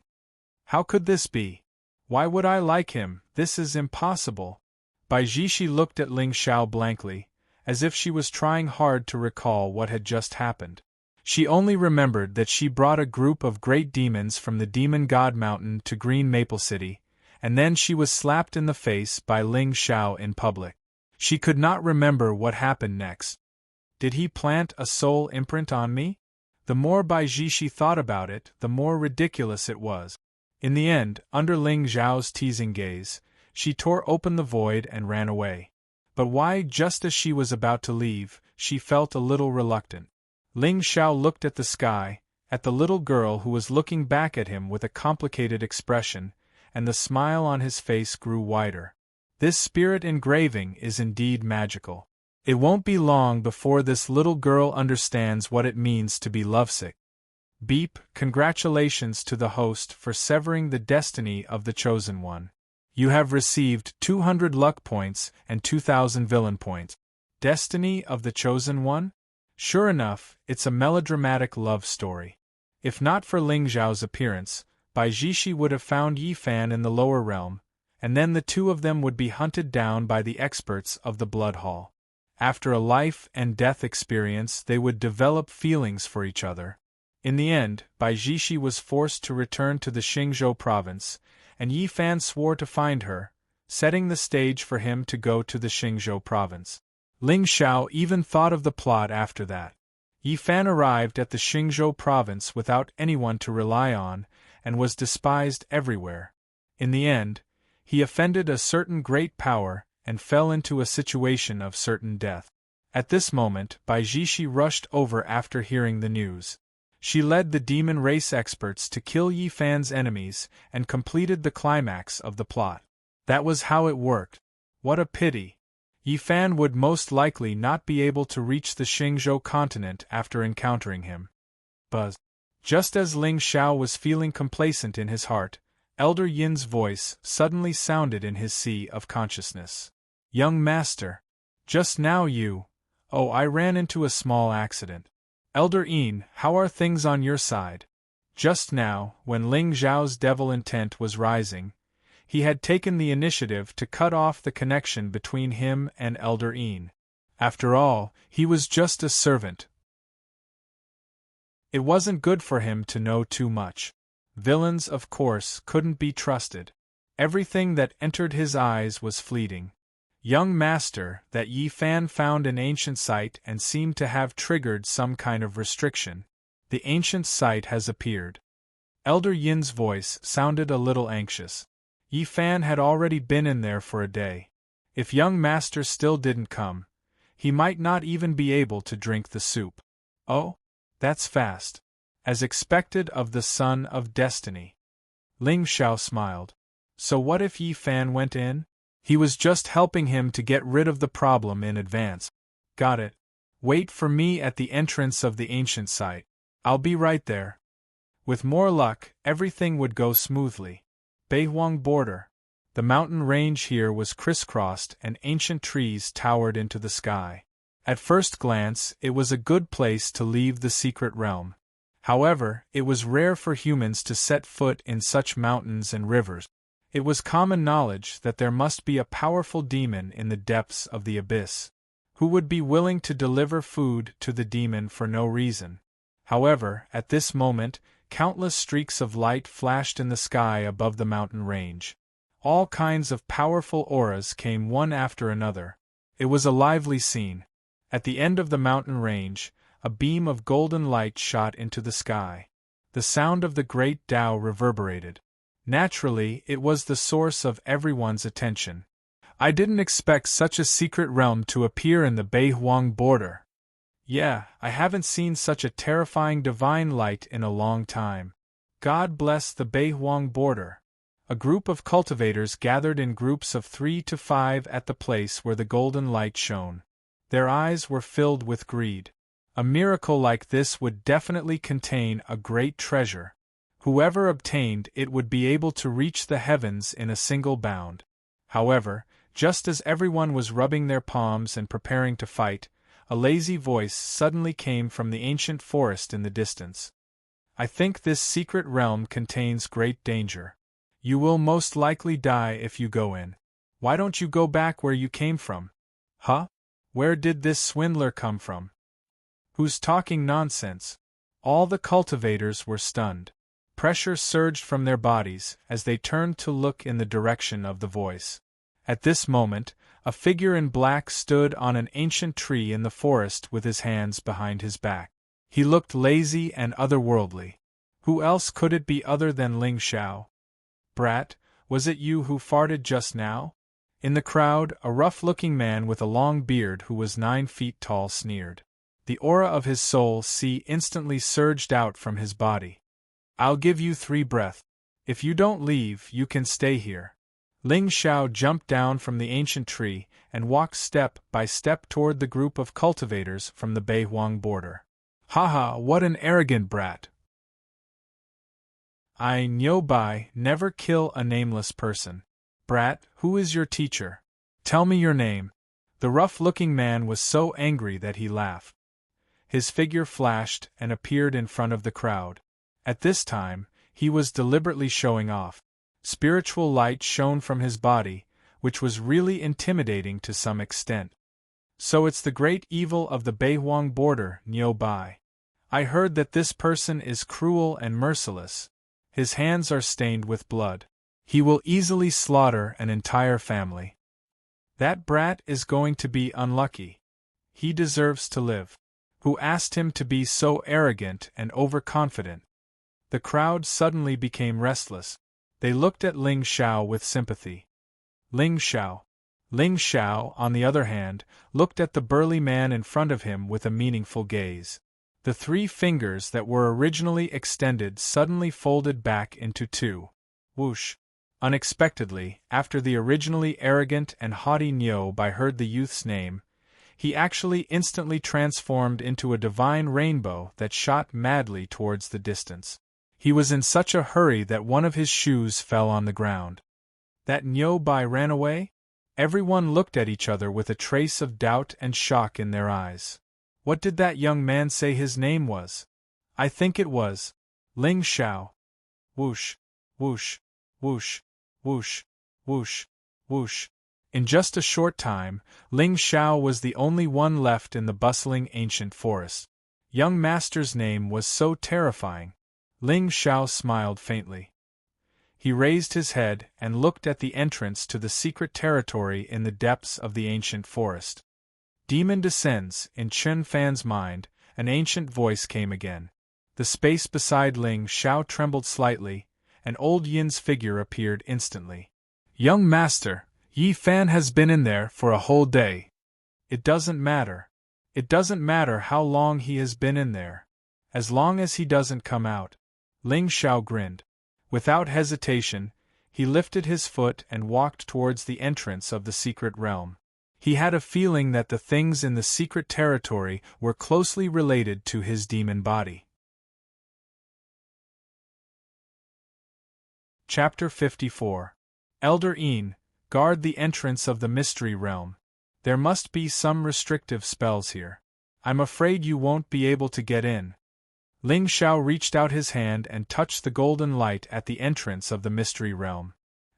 How could this be? Why would I like him? This is impossible. Bai Jishi looked at Ling Xiao blankly, as if she was trying hard to recall what had just happened. She only remembered that she brought a group of great demons from the Demon God Mountain to Green Maple City, and then she was slapped in the face by Ling Xiao in public. She could not remember what happened next. Did he plant a soul imprint on me? The more Bai Jishi thought about it, the more ridiculous it was. In the end, under Ling Xiao's teasing gaze, she tore open the void and ran away. But why, just as she was about to leave, she felt a little reluctant. Ling Xiao looked at the sky, at the little girl who was looking back at him with a complicated expression, and the smile on his face grew wider. This spirit engraving is indeed magical. It won't be long before this little girl understands what it means to be lovesick. Beep, congratulations to the host for severing the destiny of the chosen one. You have received 200 luck points and 2,000 villain points. Destiny of the chosen one? Sure enough, it's a melodramatic love story. If not for Ling Xiao's appearance, Bai Jishi would have found Yi Fan in the lower realm, and then the two of them would be hunted down by the experts of the Blood Hall. After a life and death experience, they would develop feelings for each other. In the end, Bai Jishi was forced to return to the Xingzhou province, and Yi Fan swore to find her, setting the stage for him to go to the Xingzhou province. Ling Xiao even thought of the plot after that. Yi Fan arrived at the Xingzhou province without anyone to rely on, and was despised everywhere. In the end, he offended a certain great power, and fell into a situation of certain death. At this moment, Bai Jishi rushed over after hearing the news. She led the demon race experts to kill Yi Fan's enemies, and completed the climax of the plot. That was how it worked. What a pity. Yi Fan would most likely not be able to reach the Xingzhou continent after encountering him. Buzz. Just as Ling Xiao was feeling complacent in his heart, Elder Yin's voice suddenly sounded in his sea of consciousness. Young master. Just now I ran into a small accident. Elder Yin, how are things on your side? Just now, when Ling Xiao's devil intent was rising, he had taken the initiative to cut off the connection between him and Elder Yin. After all, he was just a servant. It wasn't good for him to know too much. Villains, of course, couldn't be trusted. Everything that entered his eyes was fleeting. Young master, that Yi Fan found an ancient site and seemed to have triggered some kind of restriction. The ancient site has appeared. Elder Yin's voice sounded a little anxious. Yi Fan had already been in there for a day. If young master still didn't come, he might not even be able to drink the soup. Oh? That's fast. As expected of the son of destiny. Ling Xiao smiled. So what if Yi Fan went in? He was just helping him to get rid of the problem in advance. Got it. Wait for me at the entrance of the ancient site. I'll be right there. With more luck, everything would go smoothly. Beihuang border. The mountain range here was crisscrossed and ancient trees towered into the sky. At first glance, it was a good place to leave the secret realm. However, it was rare for humans to set foot in such mountains and rivers. It was common knowledge that there must be a powerful demon in the depths of the abyss. Who would be willing to deliver food to the demon for no reason? However, at this moment, countless streaks of light flashed in the sky above the mountain range. All kinds of powerful auras came one after another. It was a lively scene. At the end of the mountain range, a beam of golden light shot into the sky. The sound of the great Tao reverberated. Naturally, it was the source of everyone's attention. I didn't expect such a secret realm to appear in the Beihuang border. Yeah, I haven't seen such a terrifying divine light in a long time. God bless the Beihuang border. A group of cultivators gathered in groups of 3 to 5 at the place where the golden light shone. Their eyes were filled with greed. A miracle like this would definitely contain a great treasure. Whoever obtained it would be able to reach the heavens in a single bound. However, just as everyone was rubbing their palms and preparing to fight, a lazy voice suddenly came from the ancient forest in the distance. I think this secret realm contains great danger. You will most likely die if you go in. Why don't you go back where you came from? Huh? Where did this swindler come from? Who's talking nonsense? All the cultivators were stunned. Pressure surged from their bodies as they turned to look in the direction of the voice. At this moment, a figure in black stood on an ancient tree in the forest with his hands behind his back. He looked lazy and otherworldly. Who else could it be other than Ling Xiao? Brat, was it you who farted just now? In the crowd, a rough-looking man with a long beard who was 9 feet tall sneered. The aura of his soul instantly surged out from his body. I'll give you 3 breaths. If you don't leave, you can stay here. Ling Xiao jumped down from the ancient tree and walked step by step toward the group of cultivators from the Beihuang border. Haha, what an arrogant brat! I, Niu Bai, never kill a nameless person. Brat, who is your teacher? Tell me your name. The rough-looking man was so angry that he laughed. His figure flashed and appeared in front of the crowd. At this time, he was deliberately showing off. Spiritual light shone from his body, which was really intimidating to some extent. So it's the great evil of the Beihuang border, Niu Bai. I heard that this person is cruel and merciless. His hands are stained with blood. He will easily slaughter an entire family. That brat is going to be unlucky. He deserves to live. Who asked him to be so arrogant and overconfident? The crowd suddenly became restless. They looked at Ling Xiao with sympathy. Ling Xiao, on the other hand, looked at the burly man in front of him with a meaningful gaze. The 3 fingers that were originally extended suddenly folded back into 2. Whoosh! Unexpectedly, after the originally arrogant and haughty Niu Bai heard the youth's name, he actually instantly transformed into a divine rainbow that shot madly towards the distance. He was in such a hurry that one of his shoes fell on the ground. That Niu Bai ran away? Everyone looked at each other with a trace of doubt and shock in their eyes. What did that young man say his name was? I think it was Ling Xiao. Whoosh, whoosh, whoosh, whoosh, whoosh, whoosh. In just a short time, Ling Xiao was the only one left in the bustling ancient forest. Young master's name was so terrifying. Ling Xiao smiled faintly. He raised his head and looked at the entrance to the secret territory in the depths of the ancient forest. Demon descends. In Chen Fan's mind, an ancient voice came again. The space beside Ling Xiao trembled slightly, and old Yin's figure appeared instantly. Young master, Yi Fan has been in there for a whole day. It doesn't matter. It doesn't matter how long he has been in there. As long as he doesn't come out. Ling Xiao grinned. Without hesitation, he lifted his foot and walked towards the entrance of the secret realm. He had a feeling that the things in the secret territory were closely related to his demon body. Chapter 54. Elder Een, guard the entrance of the mystery realm. There must be some restrictive spells here. I'm afraid you won't be able to get in. Ling Xiao reached out his hand and touched the golden light at the entrance of the mystery realm.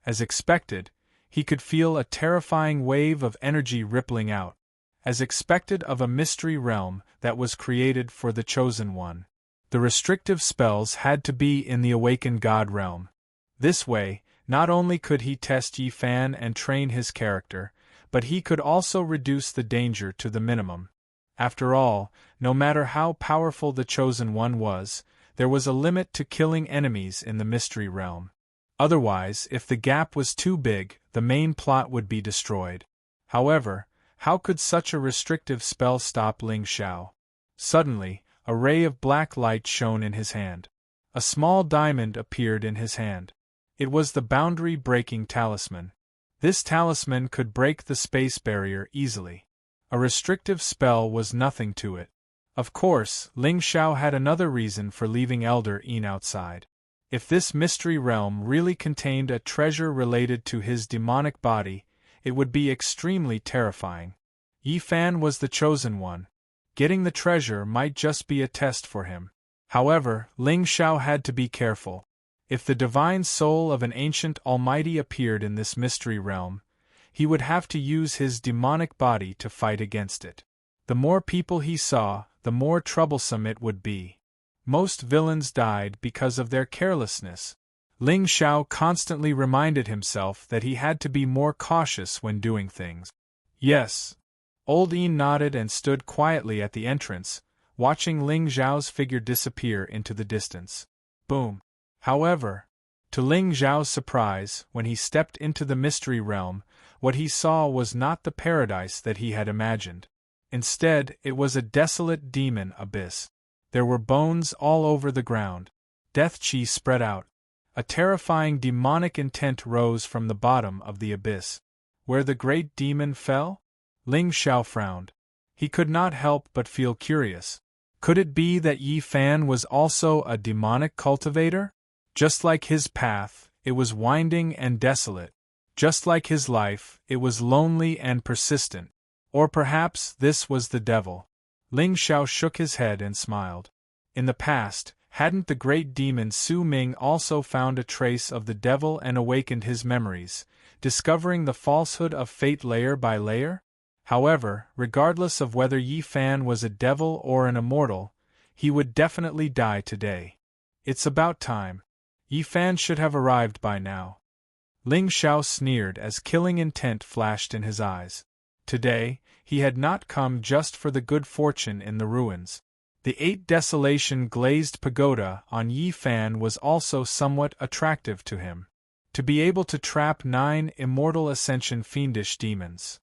As expected, he could feel a terrifying wave of energy rippling out, as expected of a mystery realm that was created for the Chosen One. The restrictive spells had to be in the awakened God realm. This way, not only could he test Yi Fan and train his character, but he could also reduce the danger to the minimum. After all, no matter how powerful the Chosen One was, there was a limit to killing enemies in the mystery realm. Otherwise, if the gap was too big, the main plot would be destroyed. However, how could such a restrictive spell stop Ling Xiao? Suddenly, a ray of black light shone in his hand. A small diamond appeared in his hand. It was the boundary-breaking talisman. This talisman could break the space barrier easily. A restrictive spell was nothing to it. Of course, Ling Xiao had another reason for leaving Elder Een outside. If this mystery realm really contained a treasure related to his demonic body, it would be extremely terrifying. Yi Fan was the Chosen One. Getting the treasure might just be a test for him. However, Ling Xiao had to be careful. If the divine soul of an ancient almighty appeared in this mystery realm, he would have to use his demonic body to fight against it. The more people he saw, the more troublesome it would be. Most villains died because of their carelessness. Ling Xiao constantly reminded himself that he had to be more cautious when doing things. Yes. Old Een nodded and stood quietly at the entrance, watching Ling Xiao's figure disappear into the distance. Boom. However, to Ling Xiao's surprise, when he stepped into the mystery realm, what he saw was not the paradise that he had imagined. Instead, it was a desolate demon abyss. There were bones all over the ground. Death chi spread out. A terrifying demonic intent rose from the bottom of the abyss. Where the great demon fell? Ling Xiao frowned. He could not help but feel curious. Could it be that Yi Fan was also a demonic cultivator? Just like his path, it was winding and desolate. Just like his life, it was lonely and persistent. Or perhaps this was the devil. Ling Xiao shook his head and smiled. In the past, hadn't the great demon Su Ming also found a trace of the devil and awakened his memories, discovering the falsehood of fate layer by layer? However, regardless of whether Yi Fan was a devil or an immortal, he would definitely die today. It's about time. Yi Fan should have arrived by now. Ling Xiao sneered as killing intent flashed in his eyes. Today, he had not come just for the good fortune in the ruins. The 8 desolation glazed pagoda on Yi Fan was also somewhat attractive to him. To be able to trap 9 immortal ascension fiendish demons.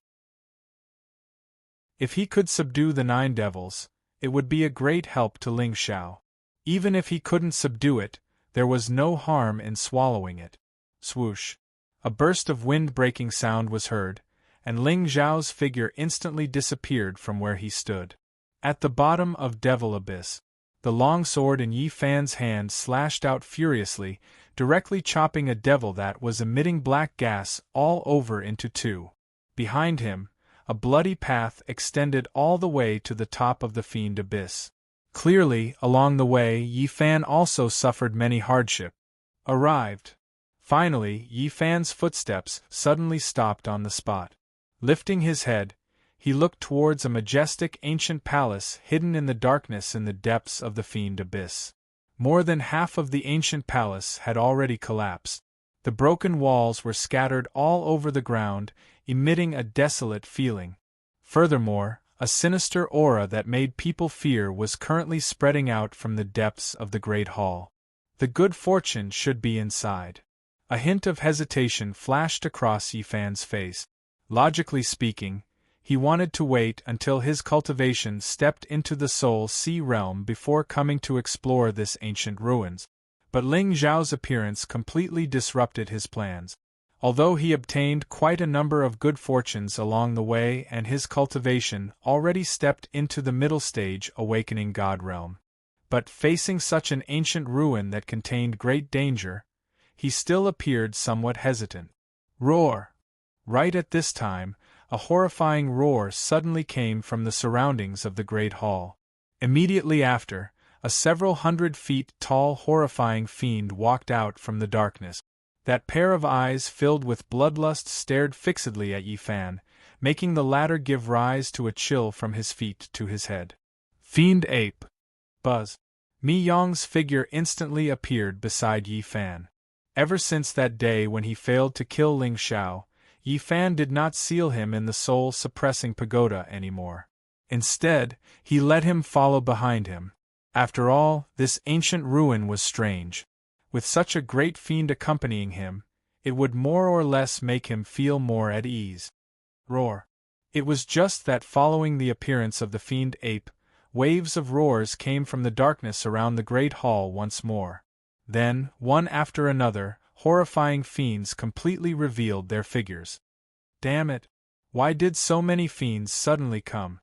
If he could subdue the 9 devils, it would be a great help to Ling Xiao. Even if he couldn't subdue it, there was no harm in swallowing it. Swoosh! A burst of wind-breaking sound was heard, and Ling Xiao's figure instantly disappeared from where he stood. At the bottom of Devil Abyss, the long sword in Yi Fan's hand slashed out furiously, directly chopping a devil that was emitting black gas all over into 2. Behind him, a bloody path extended all the way to the top of the fiend abyss. Clearly, along the way, Yi Fan also suffered many hardships. Arrived. Finally, Yi Fan's footsteps suddenly stopped on the spot. Lifting his head, he looked towards a majestic ancient palace hidden in the darkness in the depths of the fiend abyss. More than half of the ancient palace had already collapsed. The broken walls were scattered all over the ground, emitting a desolate feeling. Furthermore, a sinister aura that made people fear was currently spreading out from the depths of the great hall. The good fortune should be inside. A hint of hesitation flashed across Yi Fan's face. Logically speaking, he wanted to wait until his cultivation stepped into the Soul Sea realm before coming to explore this ancient ruins. But Ling Xiao's appearance completely disrupted his plans. Although he obtained quite a number of good fortunes along the way and his cultivation already stepped into the middle stage awakening God realm. But facing such an ancient ruin that contained great danger, he still appeared somewhat hesitant. Roar! Right at this time, a horrifying roar suddenly came from the surroundings of the great hall. Immediately after, a several hundred feet tall horrifying fiend walked out from the darkness. That pair of eyes filled with bloodlust stared fixedly at Yi Fan, making the latter give rise to a chill from his feet to his head. Fiend ape! Buzz! Mi Yong's figure instantly appeared beside Yi Fan. Ever since that day when he failed to kill Ling Xiao, Yi Fan did not seal him in the soul-suppressing pagoda anymore. Instead, he let him follow behind him. After all, this ancient ruin was strange. With such a great fiend accompanying him, it would more or less make him feel more at ease. Roar! It was just that following the appearance of the fiend ape, waves of roars came from the darkness around the great hall once more. Then, one after another, horrifying fiends completely revealed their figures. Damn it! Why did so many fiends suddenly come?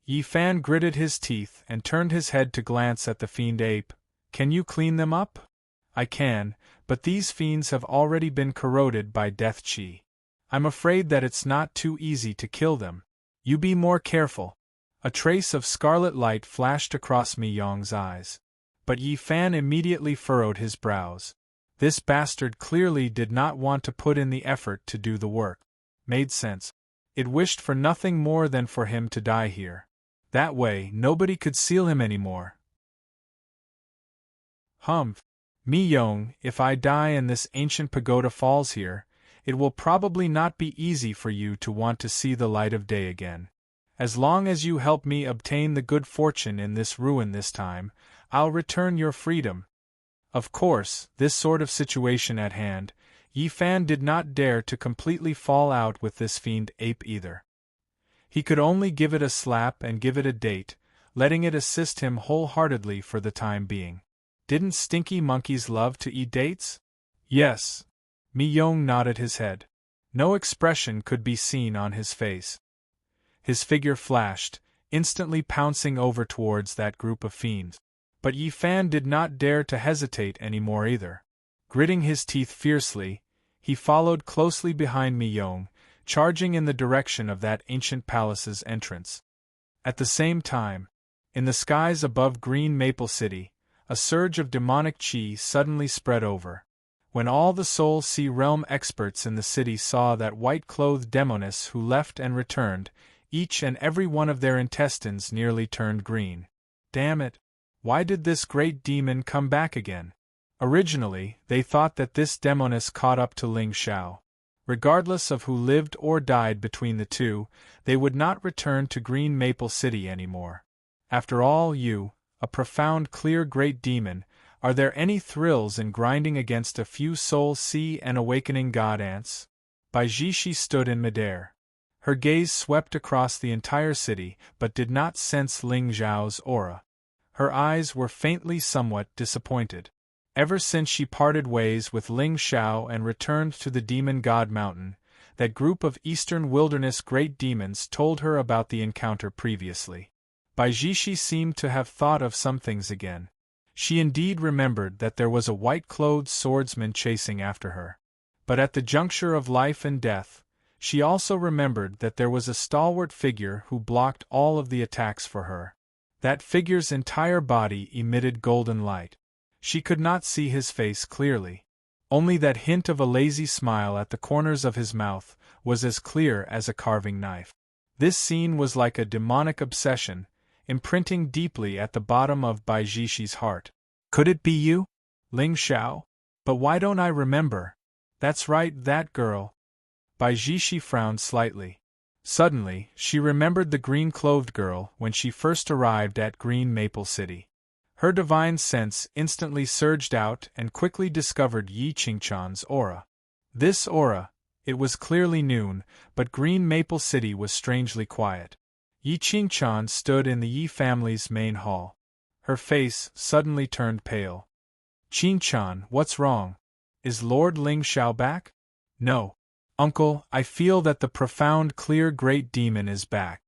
Yi Fan gritted his teeth and turned his head to glance at the fiend ape. Can you clean them up? I can, but these fiends have already been corroded by death chi. I'm afraid that it's not too easy to kill them. You be more careful. A trace of scarlet light flashed across Mi Yong's eyes. But Yi Fan immediately furrowed his brows. This bastard clearly did not want to put in the effort to do the work. Made sense. It wished for nothing more than for him to die here. That way, nobody could seal him anymore. Humph. Mi Yong, if I die and this ancient pagoda falls here, it will probably not be easy for you to want to see the light of day again. As long as you help me obtain the good fortune in this ruin this time, I'll return your freedom. Of course, this sort of situation at hand, Yi Fan did not dare to completely fall out with this fiend ape either. He could only give it a slap and give it a date, letting it assist him wholeheartedly for the time being. Didn't stinky monkeys love to eat dates? Yes. Mi Yong nodded his head. No expression could be seen on his face. His figure flashed, instantly pouncing over towards that group of fiends. But Yi Fan did not dare to hesitate any more either. Gritting his teeth fiercely, he followed closely behind Mi Yong, charging in the direction of that ancient palace's entrance. At the same time, in the skies above Green Maple City, a surge of demonic chi suddenly spread over. When all the Soul Sea Realm experts in the city saw that white-clothed demoness who left and returned, each and every one of their intestines nearly turned green. Damn it! Why did this great demon come back again? Originally, they thought that this demoness caught up to Ling Xiao. Regardless of who lived or died between the two, they would not return to Green Maple City anymore. After all, a profound clear great demon, are there any thrills in grinding against a few soul sea and awakening god ants? Bai Jishi stood in midair. Her gaze swept across the entire city but did not sense Ling Xiao's aura. Her eyes were faintly somewhat disappointed. Ever since she parted ways with Ling Xiao and returned to the Demon God Mountain, that group of eastern wilderness great demons told her about the encounter previously. Bai Jishi seemed to have thought of some things again. She indeed remembered that there was a white-clothed swordsman chasing after her. But at the juncture of life and death, she also remembered that there was a stalwart figure who blocked all of the attacks for her. That figure's entire body emitted golden light. She could not see his face clearly. Only that hint of a lazy smile at the corners of his mouth was as clear as a carving knife. This scene was like a demonic obsession, imprinting deeply at the bottom of Bai Jishi's heart. Could it be you? Ling Xiao? But why don't I remember? That's right, that girl. Bai Jishi frowned slightly. Suddenly, she remembered the green-clothed girl when she first arrived at Green Maple City. Her divine sense instantly surged out and quickly discovered Yi Qingchan's aura. This aura, it was clearly noon, but Green Maple City was strangely quiet. Yi Qingchan stood in the Yi family's main hall. Her face suddenly turned pale. Qingchan, what's wrong? Is Lord Ling Xiao back? No. Uncle, I feel that the profound clear great demon is back.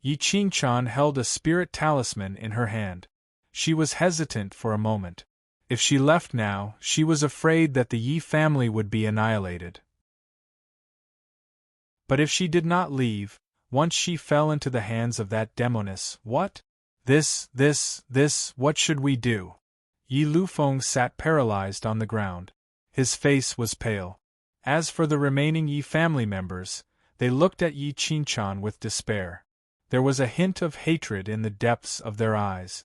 Yi Qingchan held a spirit talisman in her hand. She was hesitant for a moment. If she left now, she was afraid that the Yi family would be annihilated. But if she did not leave, once she fell into the hands of that demoness, what? What should we do? Yi Lufeng sat paralyzed on the ground. His face was pale. As for the remaining Yi family members, they looked at Yi Qinchan with despair. There was a hint of hatred in the depths of their eyes.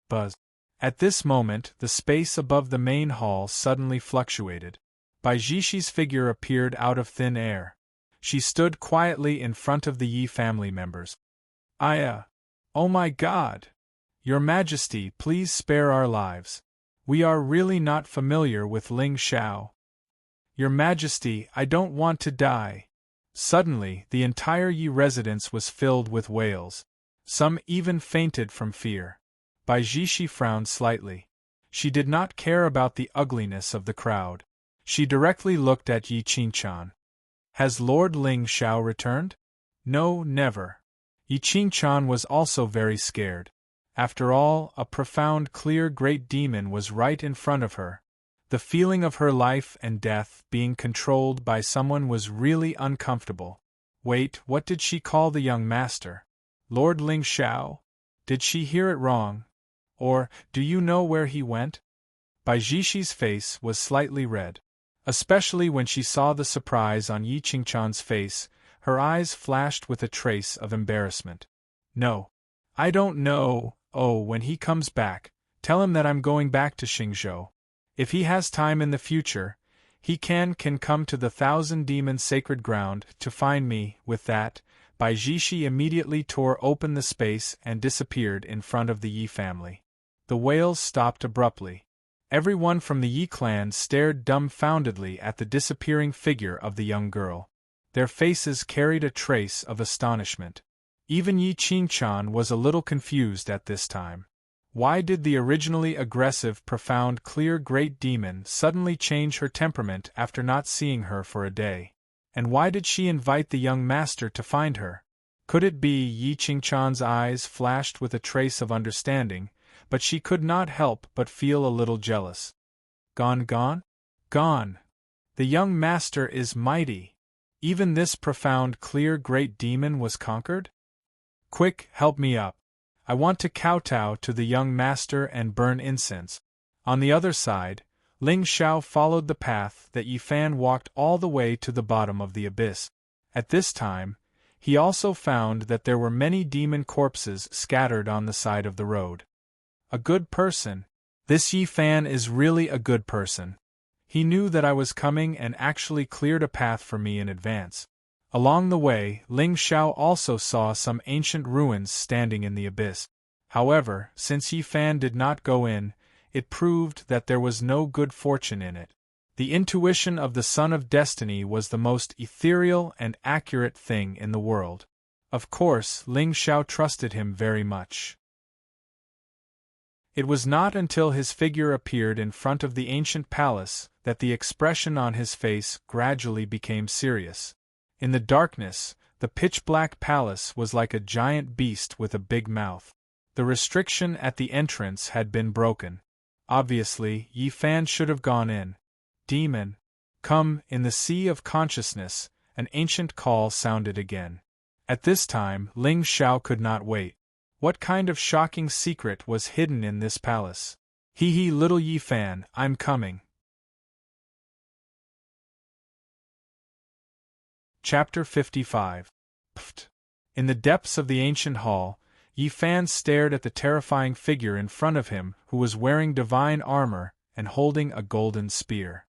Buzz. At this moment, the space above the main hall suddenly fluctuated. Bai Jishi's figure appeared out of thin air. She stood quietly in front of the Yi family members. Oh my God! Your Majesty, please spare our lives. We are really not familiar with Ling Xiao. Your Majesty, I don't want to die. Suddenly, the entire Yi residence was filled with wails. Some even fainted from fear. Bai Jishi frowned slightly. She did not care about the ugliness of the crowd. She directly looked at Yi Qinchan. Has Lord Ling Xiao returned? No, never. Yi Qinchan was also very scared. After all, a profound, clear great demon was right in front of her. The feeling of her life and death being controlled by someone was really uncomfortable. Wait, what did she call the young master? Lord Ling Xiao? Did she hear it wrong? Or, do you know where he went? Bai Jishi's face was slightly red. Especially when she saw the surprise on Yi Qinchan's face, her eyes flashed with a trace of embarrassment. No. I don't know. Oh, when he comes back, tell him that I'm going back to Xingzhou. If he has time in the future, he can come to the Thousand Demons Sacred Ground to find me. With that, Bai Jishi immediately tore open the space and disappeared in front of the Yi family. The wails stopped abruptly. Everyone from the Yi clan stared dumbfoundedly at the disappearing figure of the young girl. Their faces carried a trace of astonishment. Even Yi Qinchan was a little confused at this time. Why did the originally aggressive, profound, clear great demon suddenly change her temperament after not seeing her for a day? And why did she invite the young master to find her? Could it be? Yi Qinchan's eyes flashed with a trace of understanding, but she could not help but feel a little jealous. Gone? Gone! The young master is mighty! Even this profound, clear great demon was conquered? Quick, help me up. I want to kowtow to the young master and burn incense. On the other side, Ling Xiao followed the path that Yi Fan walked all the way to the bottom of the abyss. At this time, he also found that there were many demon corpses scattered on the side of the road. A good person. This Yi Fan is really a good person. He knew that I was coming and actually cleared a path for me in advance. Along the way, Ling Xiao also saw some ancient ruins standing in the abyss. However, since Yi Fan did not go in, it proved that there was no good fortune in it. The intuition of the Son of Destiny was the most ethereal and accurate thing in the world. Of course, Ling Xiao trusted him very much. It was not until his figure appeared in front of the ancient palace that the expression on his face gradually became serious. In the darkness, the pitch-black palace was like a giant beast with a big mouth. The restriction at the entrance had been broken. Obviously, Yi Fan should have gone in. Demon! Come! In the sea of consciousness, an ancient call sounded again. At this time, Ling Xiao could not wait. What kind of shocking secret was hidden in this palace? Hee, little Yi Fan, I'm coming. Chapter 55. Pft. In the depths of the ancient hall, Yi Fan stared at the terrifying figure in front of him who was wearing divine armor and holding a golden spear.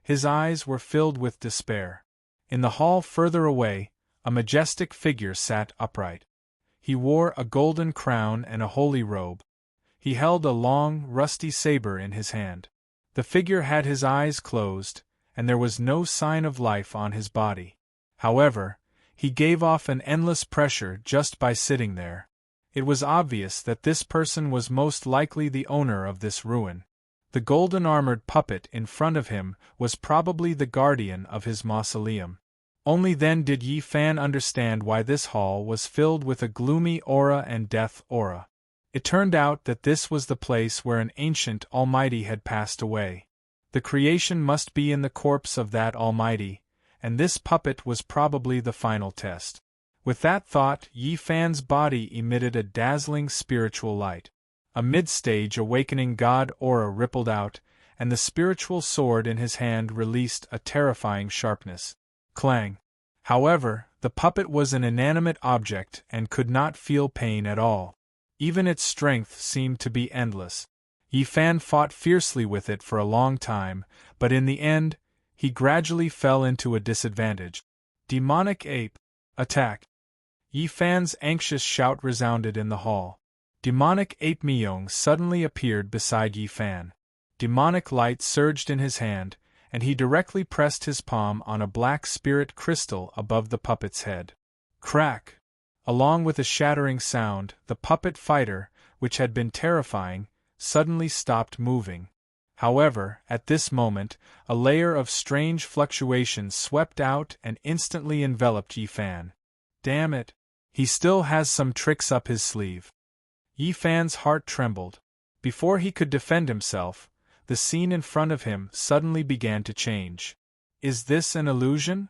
His eyes were filled with despair. In the hall further away, a majestic figure sat upright. He wore a golden crown and a holy robe. He held a long, rusty saber in his hand. The figure had his eyes closed, and there was no sign of life on his body. However, he gave off an endless pressure just by sitting there. It was obvious that this person was most likely the owner of this ruin. The golden-armored puppet in front of him was probably the guardian of his mausoleum. Only then did Yi Fan understand why this hall was filled with a gloomy aura and death aura. It turned out that this was the place where an ancient Almighty had passed away. The creation must be in the corpse of that Almighty, and this puppet was probably the final test. With that thought, Yi Fan's body emitted a dazzling spiritual light. A mid-stage awakening god aura rippled out, and the spiritual sword in his hand released a terrifying sharpness. Clang! However, the puppet was an inanimate object and could not feel pain at all. Even its strength seemed to be endless. Yi Fan fought fiercely with it for a long time, but in the end, he gradually fell into a disadvantage. Demonic ape! Attack! Yi Fan's anxious shout resounded in the hall. Demonic ape Myung suddenly appeared beside Yi Fan. Demonic light surged in his hand, and he directly pressed his palm on a black spirit crystal above the puppet's head. Crack! Along with a shattering sound, the puppet fighter, which had been terrifying, suddenly stopped moving. However, at this moment, a layer of strange fluctuations swept out and instantly enveloped Yi Fan. Damn it! He still has some tricks up his sleeve. Yi Fan's heart trembled. Before he could defend himself, the scene in front of him suddenly began to change. Is this an illusion?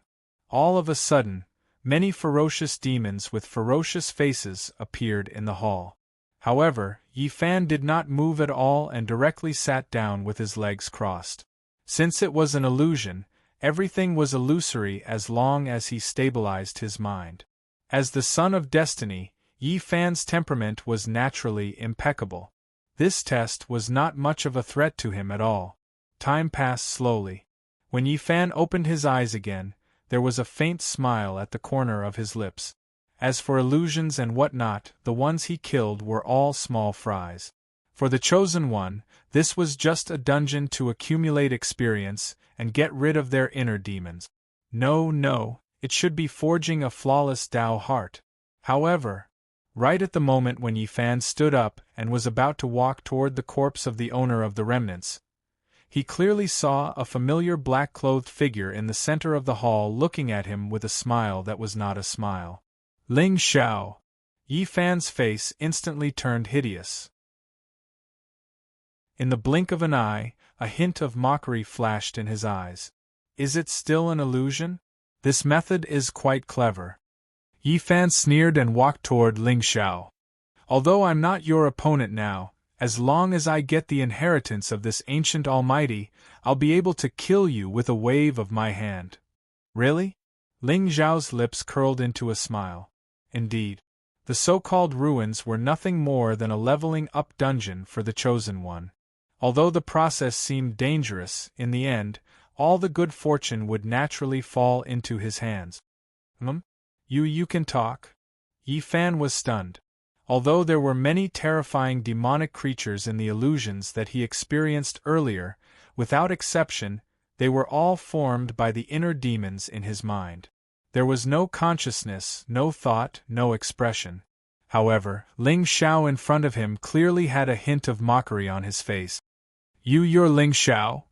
All of a sudden, many ferocious demons with ferocious faces appeared in the hall. However, Yi Fan did not move at all and directly sat down with his legs crossed. Since it was an illusion, everything was illusory as long as he stabilized his mind. As the son of destiny, Yi Fan's temperament was naturally impeccable. This test was not much of a threat to him at all. Time passed slowly. When Yi Fan opened his eyes again, there was a faint smile at the corner of his lips. As for illusions and what-not, the ones he killed were all small fries. For the Chosen One, this was just a dungeon to accumulate experience and get rid of their inner demons. No, it should be forging a flawless Tao heart. However, right at the moment when Yi Fan stood up and was about to walk toward the corpse of the owner of the remnants, he clearly saw a familiar black-clothed figure in the center of the hall looking at him with a smile that was not a smile. Ling Xiao! Yi Fan's face instantly turned hideous. In the blink of an eye, a hint of mockery flashed in his eyes. Is it still an illusion? This method is quite clever. Yi Fan sneered and walked toward Ling Xiao. Although I'm not your opponent now, as long as I get the inheritance of this ancient Almighty, I'll be able to kill you with a wave of my hand. Really? Ling Xiao's lips curled into a smile. Indeed, the so-called ruins were nothing more than a leveling-up dungeon for the Chosen One. Although the process seemed dangerous, in the end, all the good fortune would naturally fall into his hands. You can talk? Yi Fan was stunned. Although there were many terrifying demonic creatures in the illusions that he experienced earlier, without exception, they were all formed by the inner demons in his mind. There was no consciousness, no thought, no expression. However, Ling Xiao in front of him clearly had a hint of mockery on his face. You're Ling Xiao?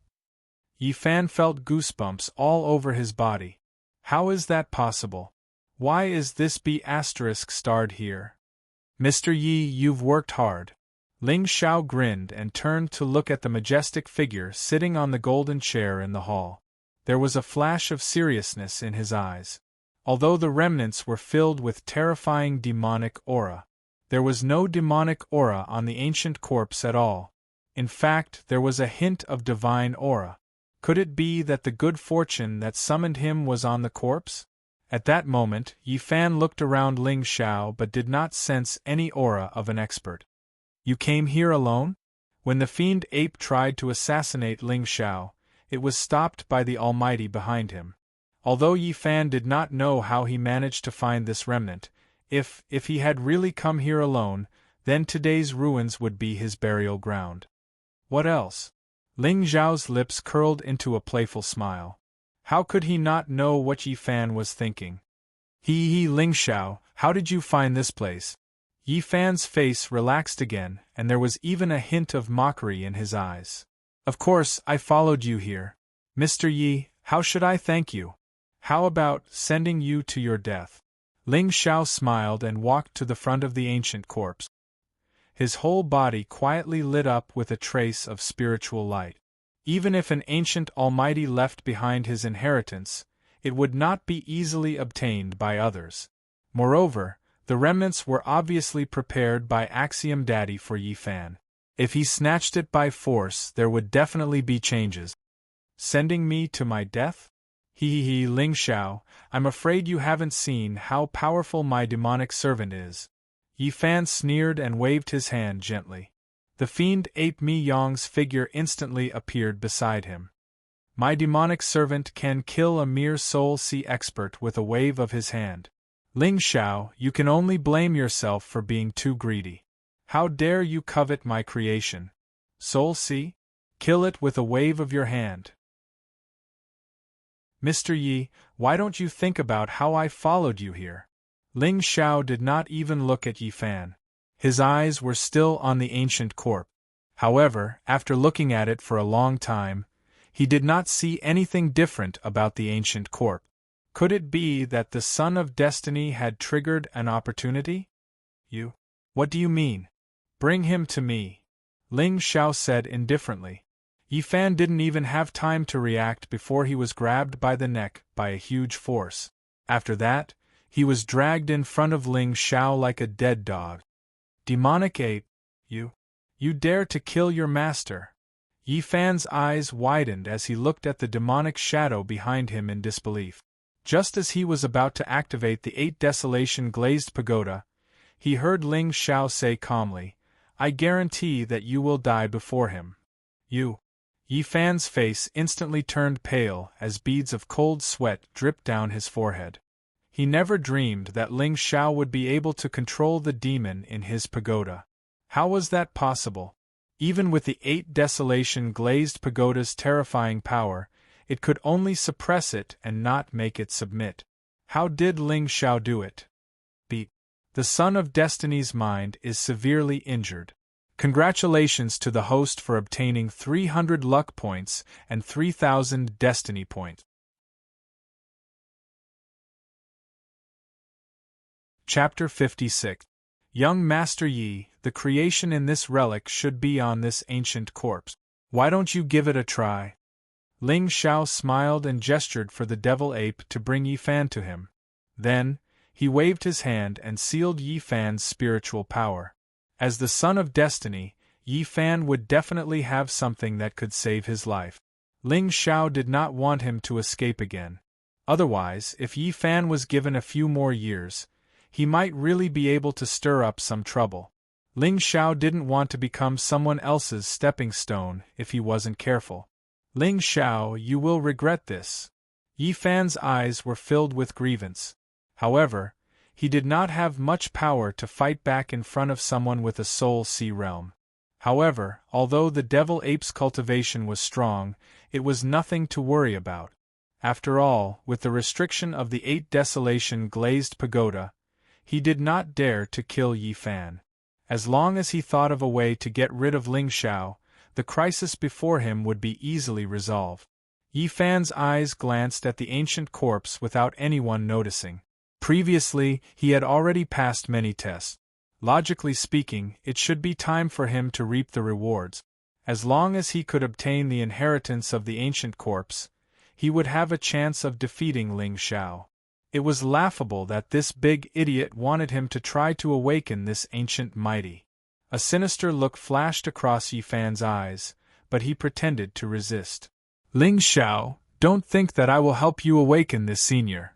Yi Fan felt goosebumps all over his body. How is that possible? Why is this B** starred here? Mr. Yi, you've worked hard. Ling Xiao grinned and turned to look at the majestic figure sitting on the golden chair in the hall. There was a flash of seriousness in his eyes. Although the remnants were filled with terrifying demonic aura, there was no demonic aura on the ancient corpse at all. In fact, there was a hint of divine aura. Could it be that the good fortune that summoned him was on the corpse? At that moment, Yi Fan looked around Ling Xiao but did not sense any aura of an expert. You came here alone? When the fiend ape tried to assassinate Ling Xiao, it was stopped by the Almighty behind him. Although Yi Fan did not know how he managed to find this remnant, if he had really come here alone, then today's ruins would be his burial ground. What else? Ling Xiao's lips curled into a playful smile. How could he not know what Yi Fan was thinking? Ling Xiao, how did you find this place? Yi Fan's face relaxed again, and there was even a hint of mockery in his eyes. Of course, I followed you here. Mr. Yi, how should I thank you? How about sending you to your death? Ling Xiao smiled and walked to the front of the ancient corpse. his whole body quietly lit up with a trace of spiritual light. Even if an ancient almighty left behind his inheritance, it would not be easily obtained by others. Moreover, the remnants were obviously prepared by Axiom Daddy for Yi Fan. If he snatched it by force, there would definitely be changes. Sending me to my death? He, Ling Xiao, I'm afraid you haven't seen how powerful my demonic servant is. Yi Fan sneered and waved his hand gently. The fiend Ape Mi Yong's figure instantly appeared beside him. My demonic servant can kill a mere soul sea expert with a wave of his hand. Ling Xiao, you can only blame yourself for being too greedy. How dare you covet my creation? Soul sea? Kill it with a wave of your hand. Mr. Yi, why don't you think about how I followed you here? Ling Xiao did not even look at Yi Fan. His eyes were still on the ancient corpse. However, after looking at it for a long time, he did not see anything different about the ancient corpse. Could it be that the Son of Destiny had triggered an opportunity? You? What do you mean? Bring him to me, Ling Xiao said indifferently. Yi Fan didn't even have time to react before he was grabbed by the neck by a huge force. After that, he was dragged in front of Ling Xiao like a dead dog. Demonic ape, you dare to kill your master. Yi Fan's eyes widened as he looked at the demonic shadow behind him in disbelief. Just as he was about to activate the 8 Desolation Glazed Pagoda, he heard Ling Xiao say calmly, I guarantee that you will die before him. You. Yi Fan's face instantly turned pale as beads of cold sweat dripped down his forehead. He never dreamed that Ling Xiao would be able to control the demon in his pagoda. How was that possible? Even with the 8 Desolation Glazed Pagoda's terrifying power, it could only suppress it and not make it submit. How did Ling Xiao do it? The Son of Destiny's mind is severely injured. Congratulations to the host for obtaining 300 luck points and 3,000 destiny points. Chapter 56. Young Master Yi, the creation in this relic should be on this ancient corpse. Why don't you give it a try? Ling Xiao smiled and gestured for the devil ape to bring Yi Fan to him. Then, he waved his hand and sealed Yi Fan's spiritual power. As the Son of Destiny, Yi Fan would definitely have something that could save his life. Ling Xiao did not want him to escape again. Otherwise, if Yi Fan was given a few more years, he might really be able to stir up some trouble. Ling Xiao didn't want to become someone else's stepping stone if he wasn't careful. Ling Xiao, you will regret this. Yi Fan's eyes were filled with grievance. However, he did not have much power to fight back in front of someone with a soul sea realm. However, although the devil ape's cultivation was strong, it was nothing to worry about. After all, with the restriction of the 8 Desolation Glazed Pagoda, he did not dare to kill Yi Fan. As long as he thought of a way to get rid of Ling Xiao, the crisis before him would be easily resolved. Yi Fan's eyes glanced at the ancient corpse without anyone noticing. Previously, he had already passed many tests. Logically speaking, it should be time for him to reap the rewards. As long as he could obtain the inheritance of the ancient corpse, he would have a chance of defeating Ling Xiao. It was laughable that this big idiot wanted him to try to awaken this ancient mighty. A sinister look flashed across Yi Fan's eyes, but he pretended to resist. Ling Xiao, don't think that I will help you awaken this senior.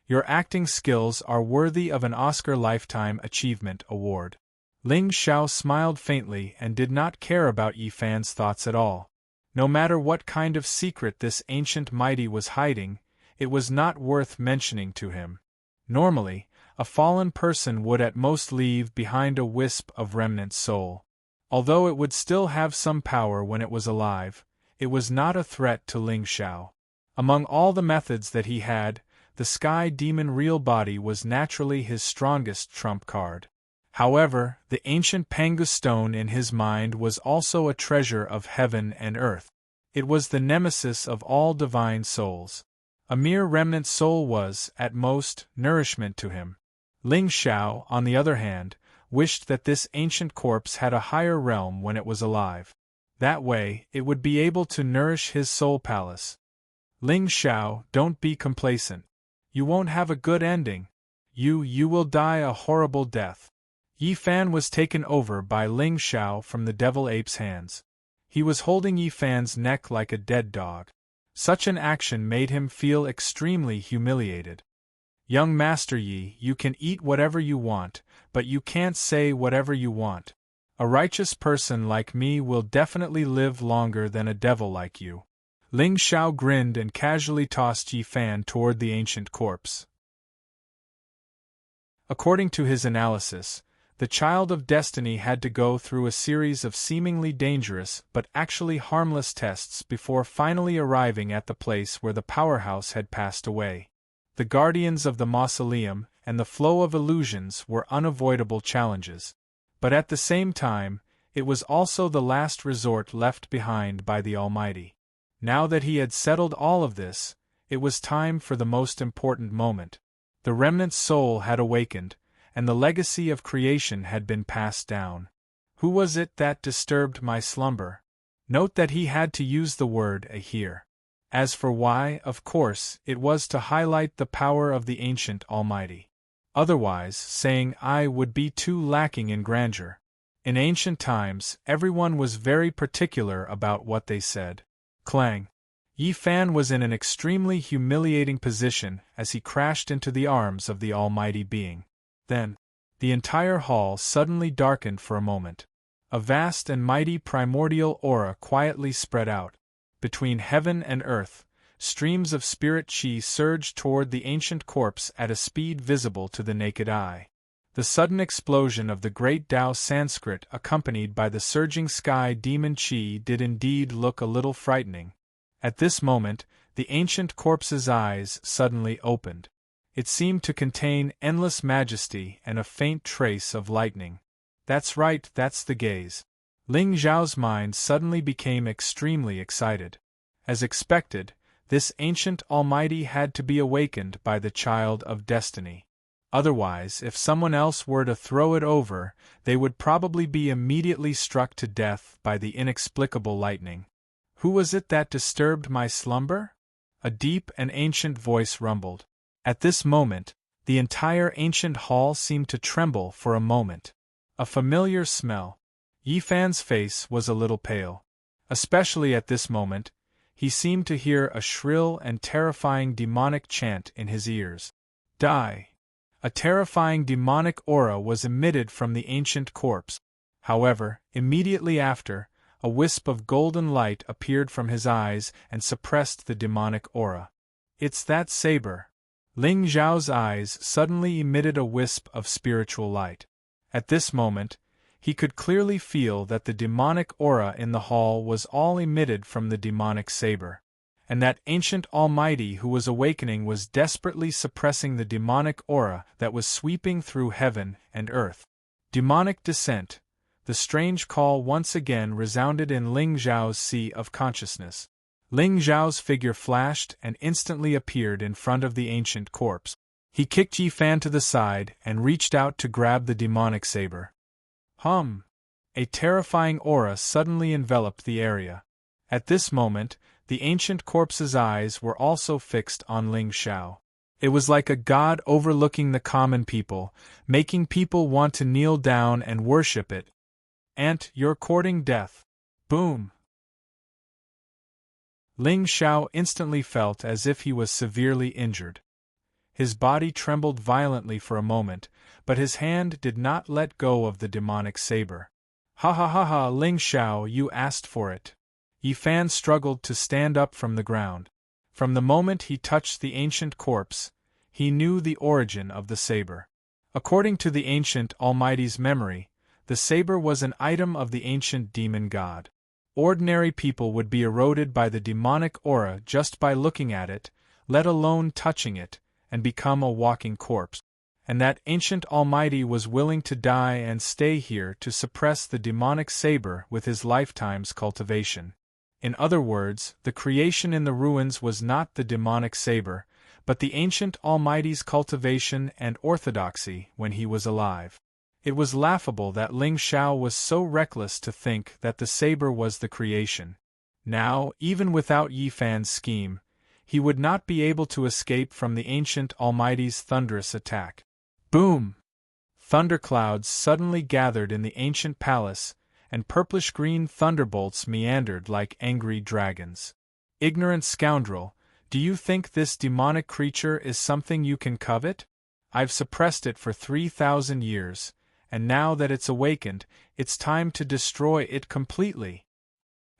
Your acting skills are worthy of an Oscar Lifetime Achievement Award. Ling Xiao smiled faintly and did not care about Yi Fan's thoughts at all. No matter what kind of secret this ancient mighty was hiding, it was not worth mentioning to him. Normally, a fallen person would at most leave behind a wisp of remnant soul. Although it would still have some power when it was alive, it was not a threat to Ling Xiao. Among all the methods that he had, the Sky Demon real body was naturally his strongest trump card. However, the ancient Pangu stone in his mind was also a treasure of heaven and earth. It was the nemesis of all divine souls. A mere remnant soul was, at most, nourishment to him. Ling Xiao, on the other hand, wished that this ancient corpse had a higher realm when it was alive. That way, it would be able to nourish his soul palace. Ling Xiao, don't be complacent. You won't have a good ending. You will die a horrible death. Yi Fan was taken over by Ling Xiao from the devil ape's hands. He was holding Yi Fan's neck like a dead dog. Such an action made him feel extremely humiliated. Young Master Yi, you can eat whatever you want, but you can't say whatever you want. A righteous person like me will definitely live longer than a devil like you. Ling Xiao grinned and casually tossed Yi Fan toward the ancient corpse. According to his analysis, the child of destiny had to go through a series of seemingly dangerous but actually harmless tests before finally arriving at the place where the powerhouse had passed away. The guardians of the mausoleum and the flow of illusions were unavoidable challenges. But at the same time, it was also the last resort left behind by the Almighty. Now that he had settled all of this, it was time for the most important moment. The remnant soul had awakened, and the legacy of creation had been passed down. Who was it that disturbed my slumber? Note that he had to use the word "a" here. As for why, of course, it was to highlight the power of the ancient Almighty. Otherwise, saying "I" would be too lacking in grandeur. In ancient times, everyone was very particular about what they said. Clang! Yi Fan was in an extremely humiliating position as he crashed into the arms of the Almighty Being. Then, the entire hall suddenly darkened for a moment. A vast and mighty primordial aura quietly spread out. Between heaven and earth, streams of spirit chi surged toward the ancient corpse at a speed visible to the naked eye. The sudden explosion of the great Tao Sanskrit accompanied by the surging sky demon chi did indeed look a little frightening. At this moment, the ancient corpse's eyes suddenly opened. It seemed to contain endless majesty and a faint trace of lightning. That's right, that's the gaze. Ling Xiao's mind suddenly became extremely excited. As expected, this ancient Almighty had to be awakened by the child of destiny. Otherwise, if someone else were to throw it over, they would probably be immediately struck to death by the inexplicable lightning. Who was it that disturbed my slumber? A deep and ancient voice rumbled. At this moment, the entire ancient hall seemed to tremble for a moment. A familiar smell. Yi Fan's face was a little pale. Especially at this moment, he seemed to hear a shrill and terrifying demonic chant in his ears. Die! A terrifying demonic aura was emitted from the ancient corpse. However, immediately after, a wisp of golden light appeared from his eyes and suppressed the demonic aura. It's that saber. Ling Xiao's eyes suddenly emitted a wisp of spiritual light. At this moment, he could clearly feel that the demonic aura in the hall was all emitted from the demonic saber, and that ancient Almighty who was awakening was desperately suppressing the demonic aura that was sweeping through heaven and earth. Demonic descent. The strange call once again resounded in Ling Xiao's sea of consciousness. Ling Xiao's figure flashed and instantly appeared in front of the ancient corpse. He kicked Yi Fan to the side and reached out to grab the demonic saber. Hum! A terrifying aura suddenly enveloped the area. At this moment, the ancient corpse's eyes were also fixed on Ling Xiao. It was like a god overlooking the common people, making people want to kneel down and worship it. Ant, you're courting death. Boom! Ling Xiao instantly felt as if he was severely injured. His body trembled violently for a moment, but his hand did not let go of the demonic saber. Ha ha ha ha, Ling Xiao, you asked for it. Yi Fan struggled to stand up from the ground. From the moment he touched the ancient corpse, he knew the origin of the saber. According to the ancient Almighty's memory, the saber was an item of the ancient demon god. Ordinary people would be eroded by the demonic aura just by looking at it, let alone touching it, and become a walking corpse. And that ancient Almighty was willing to die and stay here to suppress the demonic saber with his lifetime's cultivation. In other words, the creation in the ruins was not the demonic saber, but the ancient Almighty's cultivation and orthodoxy when he was alive. It was laughable that Ling Xiao was so reckless to think that the saber was the creation. Now, even without Yi Fan's scheme, he would not be able to escape from the ancient Almighty's thunderous attack. Boom! Thunderclouds suddenly gathered in the ancient palace, and purplish-green thunderbolts meandered like angry dragons. Ignorant scoundrel, do you think this demonic creature is something you can covet? I've suppressed it for 3,000 years, and now that it's awakened, it's time to destroy it completely.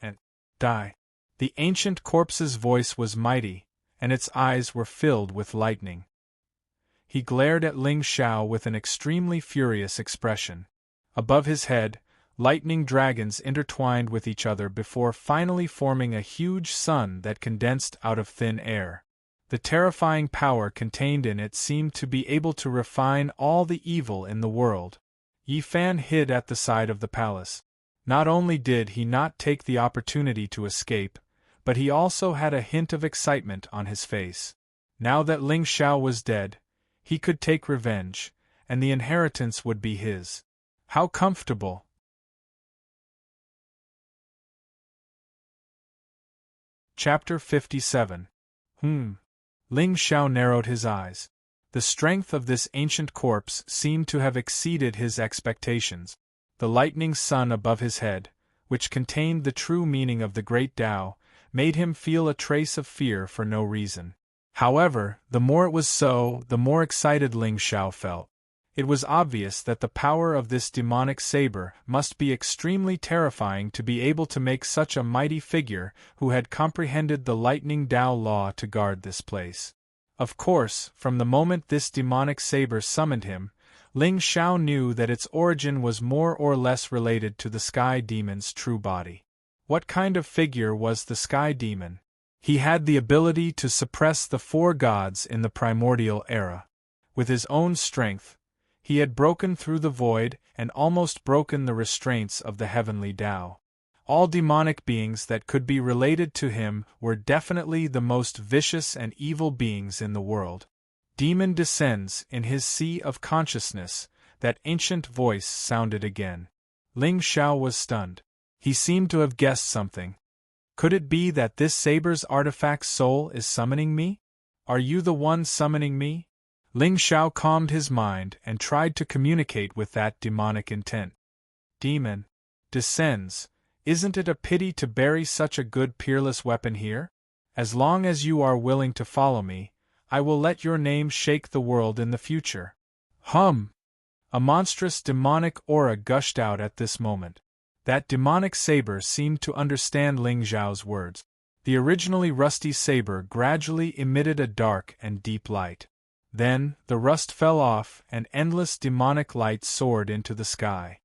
And die. The ancient corpse's voice was mighty, and its eyes were filled with lightning. He glared at Ling Xiao with an extremely furious expression. Above his head, lightning dragons intertwined with each other before finally forming a huge sun that condensed out of thin air. The terrifying power contained in it seemed to be able to refine all the evil in the world. Yi Fan hid at the side of the palace. Not only did he not take the opportunity to escape, but he also had a hint of excitement on his face. Now that Ling Xiao was dead, he could take revenge, and the inheritance would be his. How comfortable! Chapter 57. Ling Xiao narrowed his eyes. The strength of this ancient corpse seemed to have exceeded his expectations. The lightning sun above his head, which contained the true meaning of the great Tao, made him feel a trace of fear for no reason. However, the more it was so, the more excited Ling Xiao felt. It was obvious that the power of this demonic saber must be extremely terrifying to be able to make such a mighty figure who had comprehended the lightning Tao law to guard this place. Of course, from the moment this demonic saber summoned him, Ling Xiao knew that its origin was more or less related to the Sky Demon's true body. What kind of figure was the Sky Demon? He had the ability to suppress the four gods in the primordial era. With his own strength, he had broken through the void and almost broken the restraints of the heavenly Tao. All demonic beings that could be related to him were definitely the most vicious and evil beings in the world. Demon descends in his sea of consciousness, that ancient voice sounded again. Ling Xiao was stunned. He seemed to have guessed something. Could it be that this saber's artifact soul is summoning me? Are you the one summoning me? Ling Xiao calmed his mind and tried to communicate with that demonic intent. Demon descends. Isn't it a pity to bury such a good peerless weapon here? As long as you are willing to follow me, I will let your name shake the world in the future. Hum! A monstrous demonic aura gushed out at this moment. That demonic saber seemed to understand Ling Xiao's words. The originally rusty saber gradually emitted a dark and deep light. Then, the rust fell off and endless demonic light soared into the sky.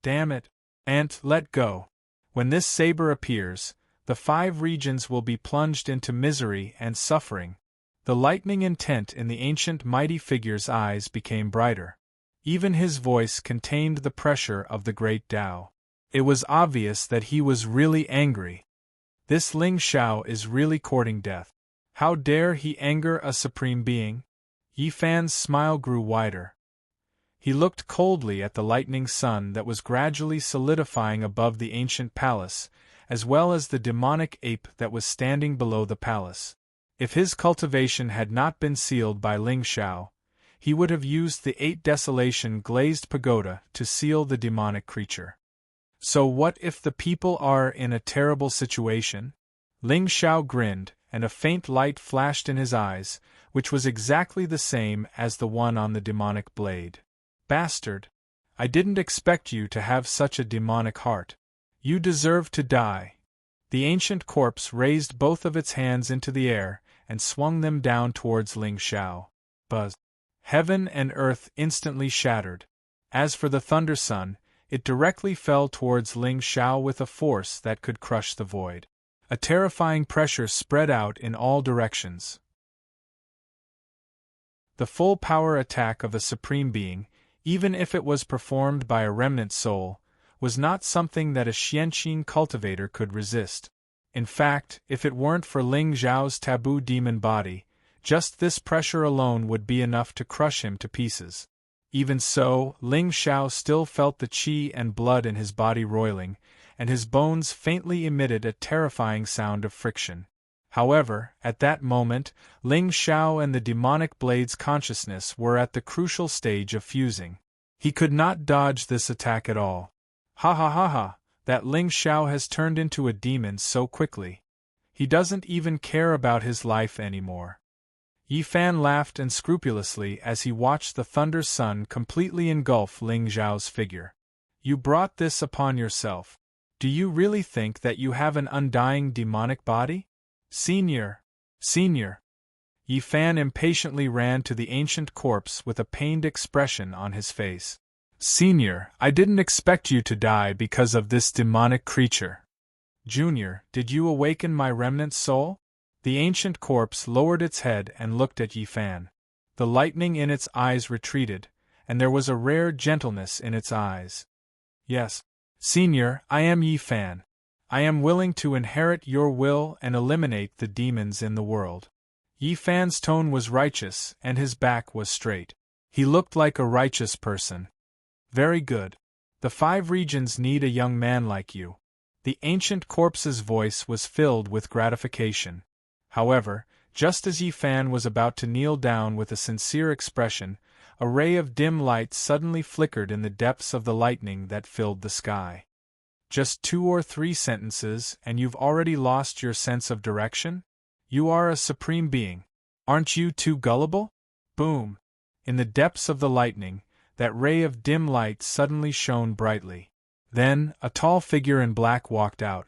Damn it! Aunt, let go! When this saber appears, the 5 regions will be plunged into misery and suffering. The lightning intent in the ancient mighty figure's eyes became brighter. Even his voice contained the pressure of the great Tao. It was obvious that he was really angry. This Ling Xiao is really courting death. How dare he anger a supreme being? Yi Fan's smile grew wider. He looked coldly at the lightning sun that was gradually solidifying above the ancient palace, as well as the demonic ape that was standing below the palace. If his cultivation had not been sealed by Ling Xiao, he would have used the 8 desolation glazed pagoda to seal the demonic creature. So what if the people are in a terrible situation? Ling Xiao grinned, and a faint light flashed in his eyes, which was exactly the same as the one on the demonic blade. Bastard! I didn't expect you to have such a demonic heart. You deserve to die. The ancient corpse raised both of its hands into the air and swung them down towards Ling Xiao. Buzz! Heaven and earth instantly shattered. As for the Thunder Sun, it directly fell towards Ling Xiao with a force that could crush the void. A terrifying pressure spread out in all directions. The full power attack of a supreme being, even if it was performed by a remnant soul, was not something that a Xianqin cultivator could resist. In fact, if it weren't for Ling Xiao's taboo demon body, just this pressure alone would be enough to crush him to pieces. Even so, Ling Xiao still felt the qi and blood in his body roiling, and his bones faintly emitted a terrifying sound of friction. However, at that moment, Ling Xiao and the demonic blade's consciousness were at the crucial stage of fusing. He could not dodge this attack at all. Ha ha ha ha, that Ling Xiao has turned into a demon so quickly. He doesn't even care about his life anymore. Yi Fan laughed unscrupulously as he watched the Thunder Sun completely engulf Ling Xiao's figure. You brought this upon yourself. Do you really think that you have an undying demonic body? Senior! Senior! Yi Fan impatiently ran to the ancient corpse with a pained expression on his face. Senior, I didn't expect you to die because of this demonic creature. Junior, did you awaken my remnant soul? The ancient corpse lowered its head and looked at Yi Fan. The lightning in its eyes retreated, and there was a rare gentleness in its eyes. Yes, Senior, I am Yi Fan. I am willing to inherit your will and eliminate the demons in the world. Yi Fan's tone was righteous, and his back was straight. He looked like a righteous person. Very good. The 5 regions need a young man like you. The ancient corpse's voice was filled with gratification. However, just as Yi Fan was about to kneel down with a sincere expression, a ray of dim light suddenly flickered in the depths of the lightning that filled the sky. Just 2 or 3 sentences, and you've already lost your sense of direction? You are a supreme being. Aren't you too gullible? Boom! In the depths of the lightning, that ray of dim light suddenly shone brightly. Then, a tall figure in black walked out.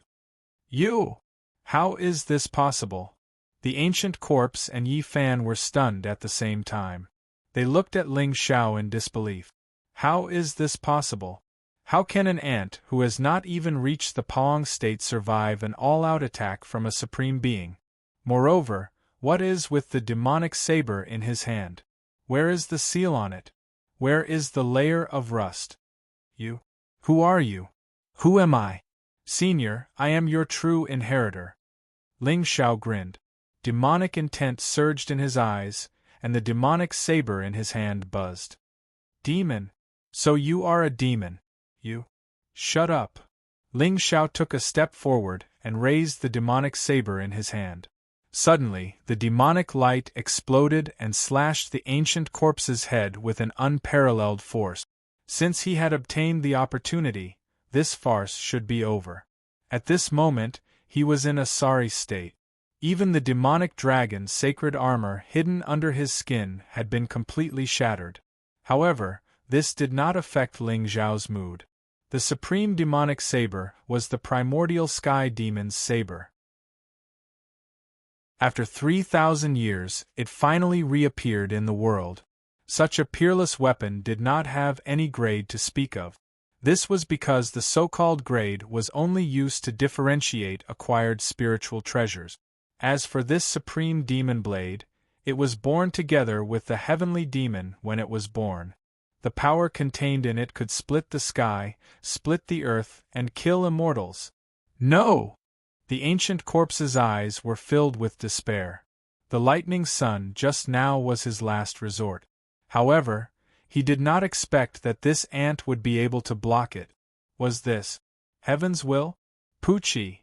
You! How is this possible? The ancient corpse and Yi Fan were stunned at the same time. They looked at Ling Xiao in disbelief. How is this possible? How can an ant who has not even reached the Paong state survive an all-out attack from a supreme being? Moreover, what is with the demonic saber in his hand? Where is the seal on it? Where is the layer of rust? You? Who are you? Who am I? Senior, I am your true inheritor. Ling Xiao grinned. Demonic intent surged in his eyes, and the demonic saber in his hand buzzed. Demon? So you are a demon. You? Shut up. Ling Xiao took a step forward and raised the demonic saber in his hand. Suddenly, the demonic light exploded and slashed the ancient corpse's head with an unparalleled force. Since he had obtained the opportunity, this farce should be over. At this moment, he was in a sorry state. Even the demonic dragon's sacred armor hidden under his skin had been completely shattered. However, this did not affect Ling Xiao's mood. The supreme demonic saber was the primordial sky demon's saber. After 3,000 years, it finally reappeared in the world. Such a peerless weapon did not have any grade to speak of. This was because the so-called grade was only used to differentiate acquired spiritual treasures. As for this supreme demon blade, it was born together with the heavenly demon when it was born. The power contained in it could split the sky, split the earth, and kill immortals. No! The ancient corpse's eyes were filled with despair. The lightning sun just now was his last resort. However, he did not expect that this ant would be able to block it. Was this heaven's will? Poochie!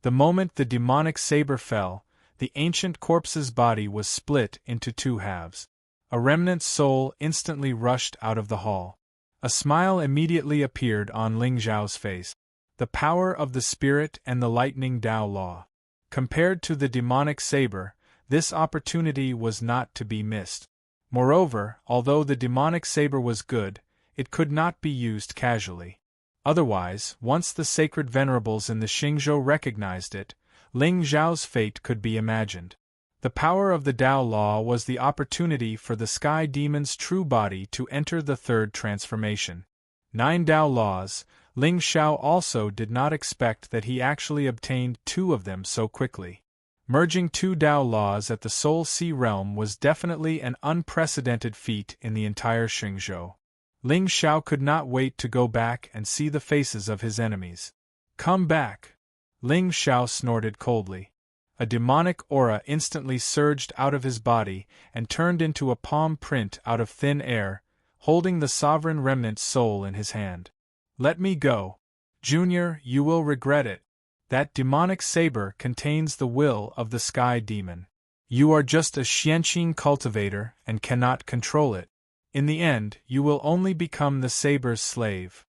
The moment the demonic saber fell, the ancient corpse's body was split into 2 halves. A remnant soul instantly rushed out of the hall. A smile immediately appeared on Ling Xiao's face. The power of the spirit and the lightning Tao law. Compared to the demonic saber, this opportunity was not to be missed. Moreover, although the demonic saber was good, it could not be used casually. Otherwise, once the sacred venerables in the Xingzhou recognized it, Ling Xiao's fate could be imagined. The power of the Tao law was the opportunity for the sky demon's true body to enter the 3rd transformation. 9 Tao laws. Ling Xiao also did not expect that he actually obtained 2 of them so quickly. Merging 2 Tao laws at the Soul Sea realm was definitely an unprecedented feat in the entire Xingzhou. Ling Xiao could not wait to go back and see the faces of his enemies. Come back! Ling Xiao snorted coldly. A demonic aura instantly surged out of his body and turned into a palm print out of thin air, holding the sovereign remnant soul in his hand. "Let me go. Junior, you will regret it. That demonic saber contains the will of the sky demon. You are just a Xianqing cultivator and cannot control it. In the end, you will only become the saber's slave."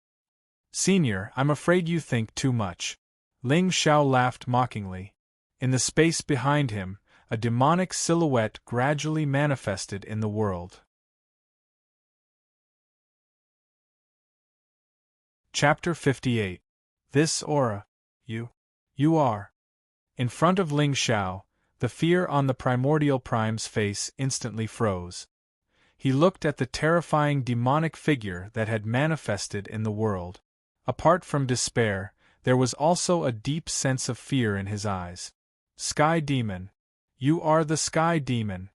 "Senior, I'm afraid you think too much." Ling Xiao laughed mockingly. In the space behind him, a demonic silhouette gradually manifested in the world. Chapter 58. This aura. You are. In front of Ling Xiao, the fear on the primordial prime's face instantly froze. He looked at the terrifying demonic figure that had manifested in the world. Apart from despair, there was also a deep sense of fear in his eyes. "Sky Demon. You are the Sky Demon.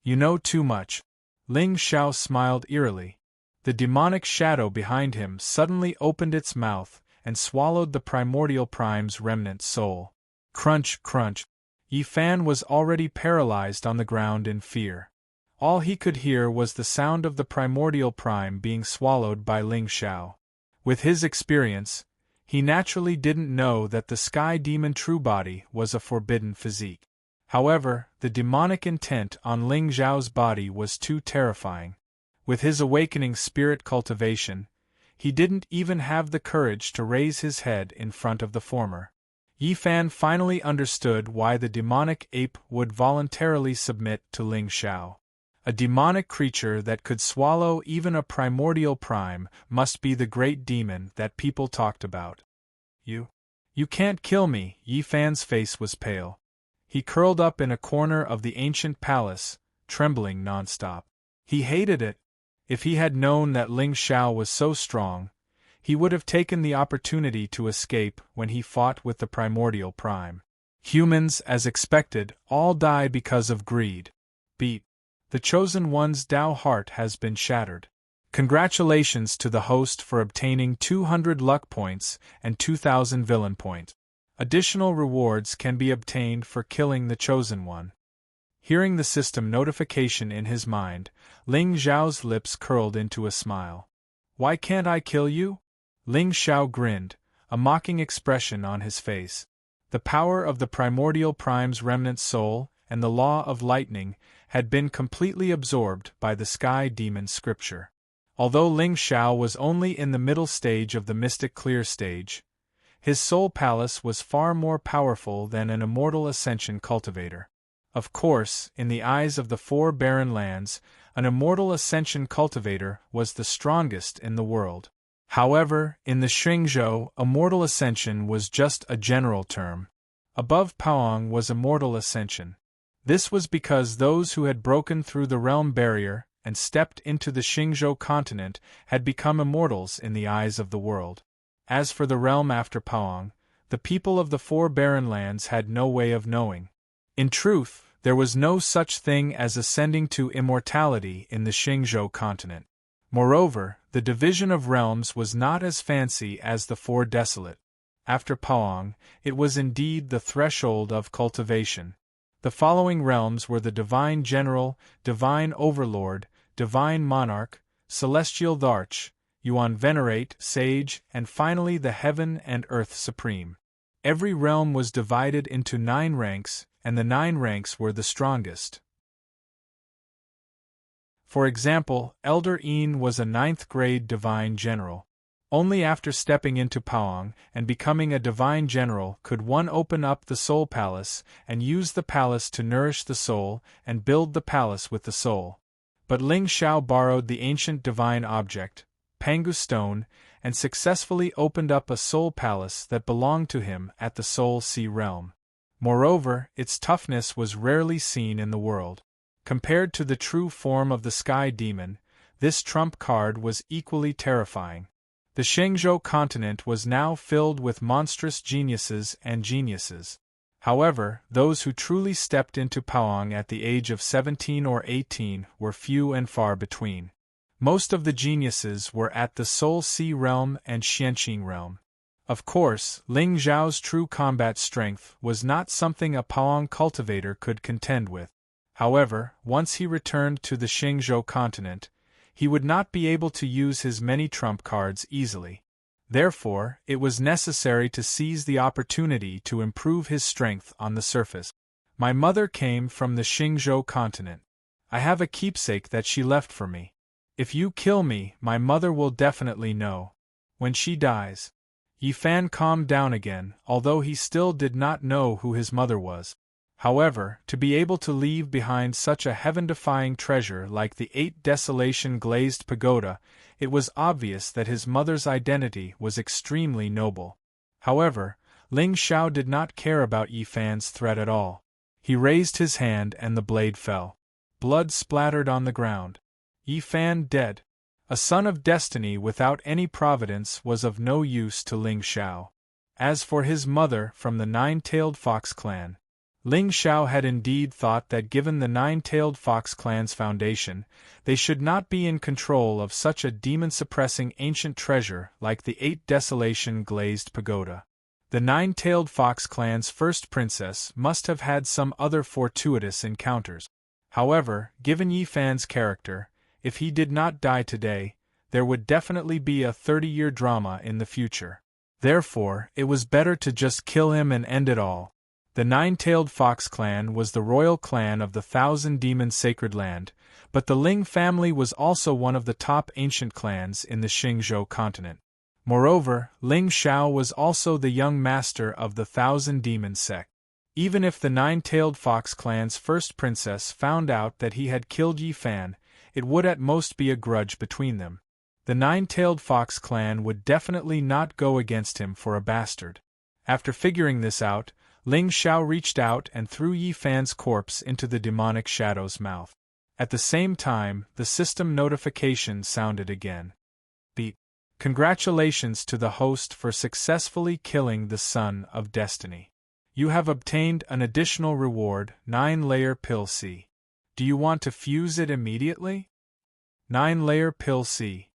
You know too much." Ling Xiao smiled eerily. The demonic shadow behind him suddenly opened its mouth and swallowed the primordial prime's remnant soul. Crunch, crunch. Yi Fan was already paralyzed on the ground in fear. All he could hear was the sound of the primordial prime being swallowed by Ling Xiao. With his experience, he naturally didn't know that the Sky Demon true body was a forbidden physique. However, the demonic intent on Ling Xiao's body was too terrifying. With his awakening spirit cultivation, he didn't even have the courage to raise his head in front of the former. Yi Fan finally understood why the demonic ape would voluntarily submit to Ling Xiao. A demonic creature that could swallow even a primordial prime must be the great demon that people talked about. You can't kill me." Yi Fan's face was pale. He curled up in a corner of the ancient palace, trembling nonstop. He hated it. If he had known that Ling Xiao was so strong, he would have taken the opportunity to escape when he fought with the primordial prime. Humans, as expected, all die because of greed. Beat. The Chosen One's Tao heart has been shattered. Congratulations to the host for obtaining 200 luck points and 2,000 villain points. Additional rewards can be obtained for killing the Chosen One. Hearing the system notification in his mind, Ling Xiao's lips curled into a smile. "Why can't I kill you?" Ling Xiao grinned, a mocking expression on his face. The power of the primordial prime's remnant soul and the law of lightning had been completely absorbed by the Sky Demon scripture. Although Ling Xiao was only in the middle stage of the mystic clear stage, his soul palace was far more powerful than an immortal ascension cultivator. Of course, in the eyes of the four barren lands, an immortal ascension cultivator was the strongest in the world. However, in the Xingzhou, immortal ascension was just a general term. Above Paong was immortal ascension. This was because those who had broken through the realm barrier and stepped into the Xingzhou continent had become immortals in the eyes of the world. As for the realm after Paong, the people of the four barren lands had no way of knowing. In truth, there was no such thing as ascending to immortality in the Xingzhou continent. Moreover, the division of realms was not as fancy as the Four Desolate. After Paong, it was indeed the threshold of cultivation. The following realms were the Divine General, Divine Overlord, Divine Monarch, Celestial Tharch, Yuan Venerate, Sage, and finally the Heaven and Earth Supreme. Every realm was divided into 9 ranks, and the 9 ranks were the strongest. For example, Elder Een was a 9th-grade Divine General. Only after stepping into Paong and becoming a Divine General could one open up the Soul Palace and use the palace to nourish the soul and build the palace with the soul. But Ling Xiao borrowed the ancient divine object, Pangu Stone, and successfully opened up a soul palace that belonged to him at the Soul Sea realm. Moreover, its toughness was rarely seen in the world. Compared to the true form of the Sky Demon, this trump card was equally terrifying. The Xingzhou continent was now filled with monstrous geniuses and geniuses. However, those who truly stepped into Paong at the age of 17 or 18 were few and far between. Most of the geniuses were at the Soul Sea realm and Xianqing realm. Of course, Ling Xiao's true combat strength was not something a Paong cultivator could contend with. However, once he returned to the Xingzhou continent, he would not be able to use his many trump cards easily. Therefore, it was necessary to seize the opportunity to improve his strength on the surface. My mother came from the Xingzhou continent. I have a keepsake that she left for me. If you kill me, my mother will definitely know. When she dies. Yi Fan calmed down again, although he still did not know who his mother was. However, to be able to leave behind such a heaven-defying treasure like the 8 desolation glazed pagoda, it was obvious that his mother's identity was extremely noble. However, Ling Xiao did not care about Yi Fan's threat at all. He raised his hand and the blade fell. Blood splattered on the ground. Yi Fan dead. A son of destiny without any providence was of no use to Ling Xiao. As for his mother from the Nine-Tailed Fox clan, Ling Xiao had indeed thought that given the Nine-Tailed Fox clan's foundation, they should not be in control of such a demon-suppressing ancient treasure like the 8 desolation glazed pagoda. The Nine-Tailed Fox clan's first princess must have had some other fortuitous encounters. However, given Yi Fan's character, if he did not die today, there would definitely be a 30-year drama in the future. Therefore, it was better to just kill him and end it all. The Nine-Tailed Fox clan was the royal clan of the Thousand Demon Sacred Land, but the Ling family was also one of the top ancient clans in the Xingzhou continent. Moreover, Ling Xiao was also the young master of the Thousand Demon sect. Even if the Nine-Tailed Fox clan's first princess found out that he had killed Yi Fan, it would at most be a grudge between them. The Nine-Tailed Fox clan would definitely not go against him for a bastard. After figuring this out, Ling Xiao reached out and threw Yi Fan's corpse into the demonic shadow's mouth. At the same time, the system notification sounded again. Beep. Congratulations to the host for successfully killing the Son of Destiny. You have obtained an additional reward, 9-layer pill C. Do you want to fuse it immediately? 9-layer pill C.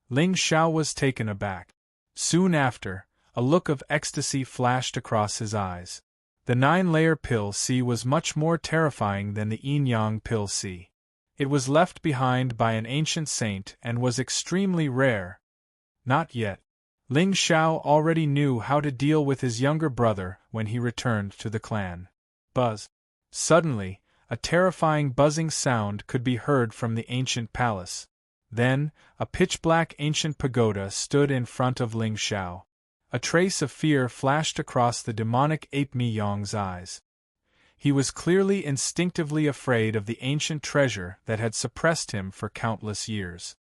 Ling Xiao was taken aback. Soon after, a look of ecstasy flashed across his eyes. The 9-layer pill C was much more terrifying than the yin-yang pill C. It was left behind by an ancient saint and was extremely rare. Not yet. Ling Xiao already knew how to deal with his younger brother when he returned to the clan. Buzz. Suddenly, a terrifying buzzing sound could be heard from the ancient palace. Then, a pitch-black ancient pagoda stood in front of Ling Xiao. A trace of fear flashed across the demonic ape Mi Yong's eyes. He was clearly instinctively afraid of the ancient treasure that had suppressed him for countless years.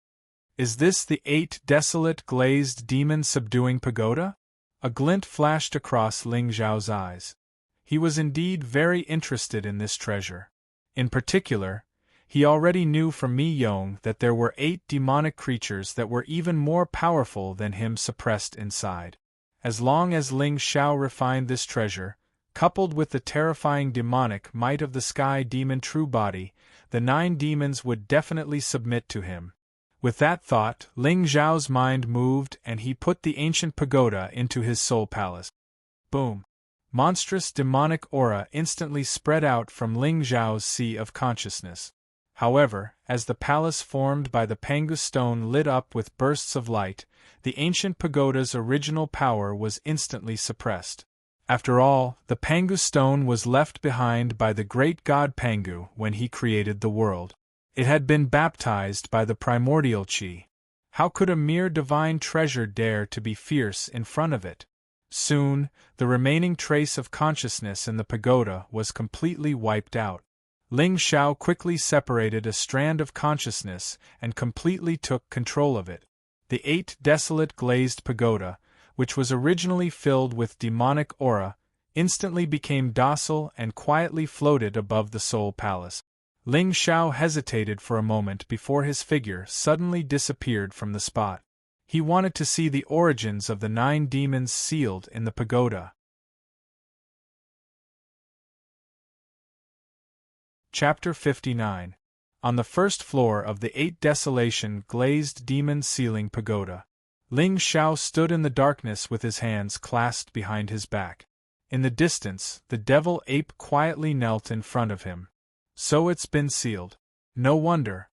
Is this the 8 desolate glazed demon-subduing pagoda? A glint flashed across Ling Xiao's eyes. He was indeed very interested in this treasure. In particular, he already knew from Mi Yong that there were 8 demonic creatures that were even more powerful than him suppressed inside. As long as Ling Xiao refined this treasure, coupled with the terrifying demonic might of the sky demon true body, the 9 demons would definitely submit to him. With that thought, Ling Xiao's mind moved and he put the ancient pagoda into his soul palace. Boom! Monstrous demonic aura instantly spread out from Ling Xiao's sea of consciousness. However, as the palace formed by the Pangu stone lit up with bursts of light, the ancient pagoda's original power was instantly suppressed. After all, the Pangu stone was left behind by the great god Pangu when he created the world. It had been baptized by the primordial Qi. How could a mere divine treasure dare to be fierce in front of it? Soon, the remaining trace of consciousness in the pagoda was completely wiped out. Ling Xiao quickly separated a strand of consciousness and completely took control of it. The 8 desolate glazed pagoda, which was originally filled with demonic aura, instantly became docile and quietly floated above the Soul Palace. Ling Xiao hesitated for a moment before his figure suddenly disappeared from the spot. He wanted to see the origins of the 9 demons sealed in the pagoda. Chapter 59. On the first floor of the 8 desolation glazed demon sealing pagoda, Ling Xiao stood in the darkness with his hands clasped behind his back. In the distance, the devil ape quietly knelt in front of him. So it's been sealed. No wonder.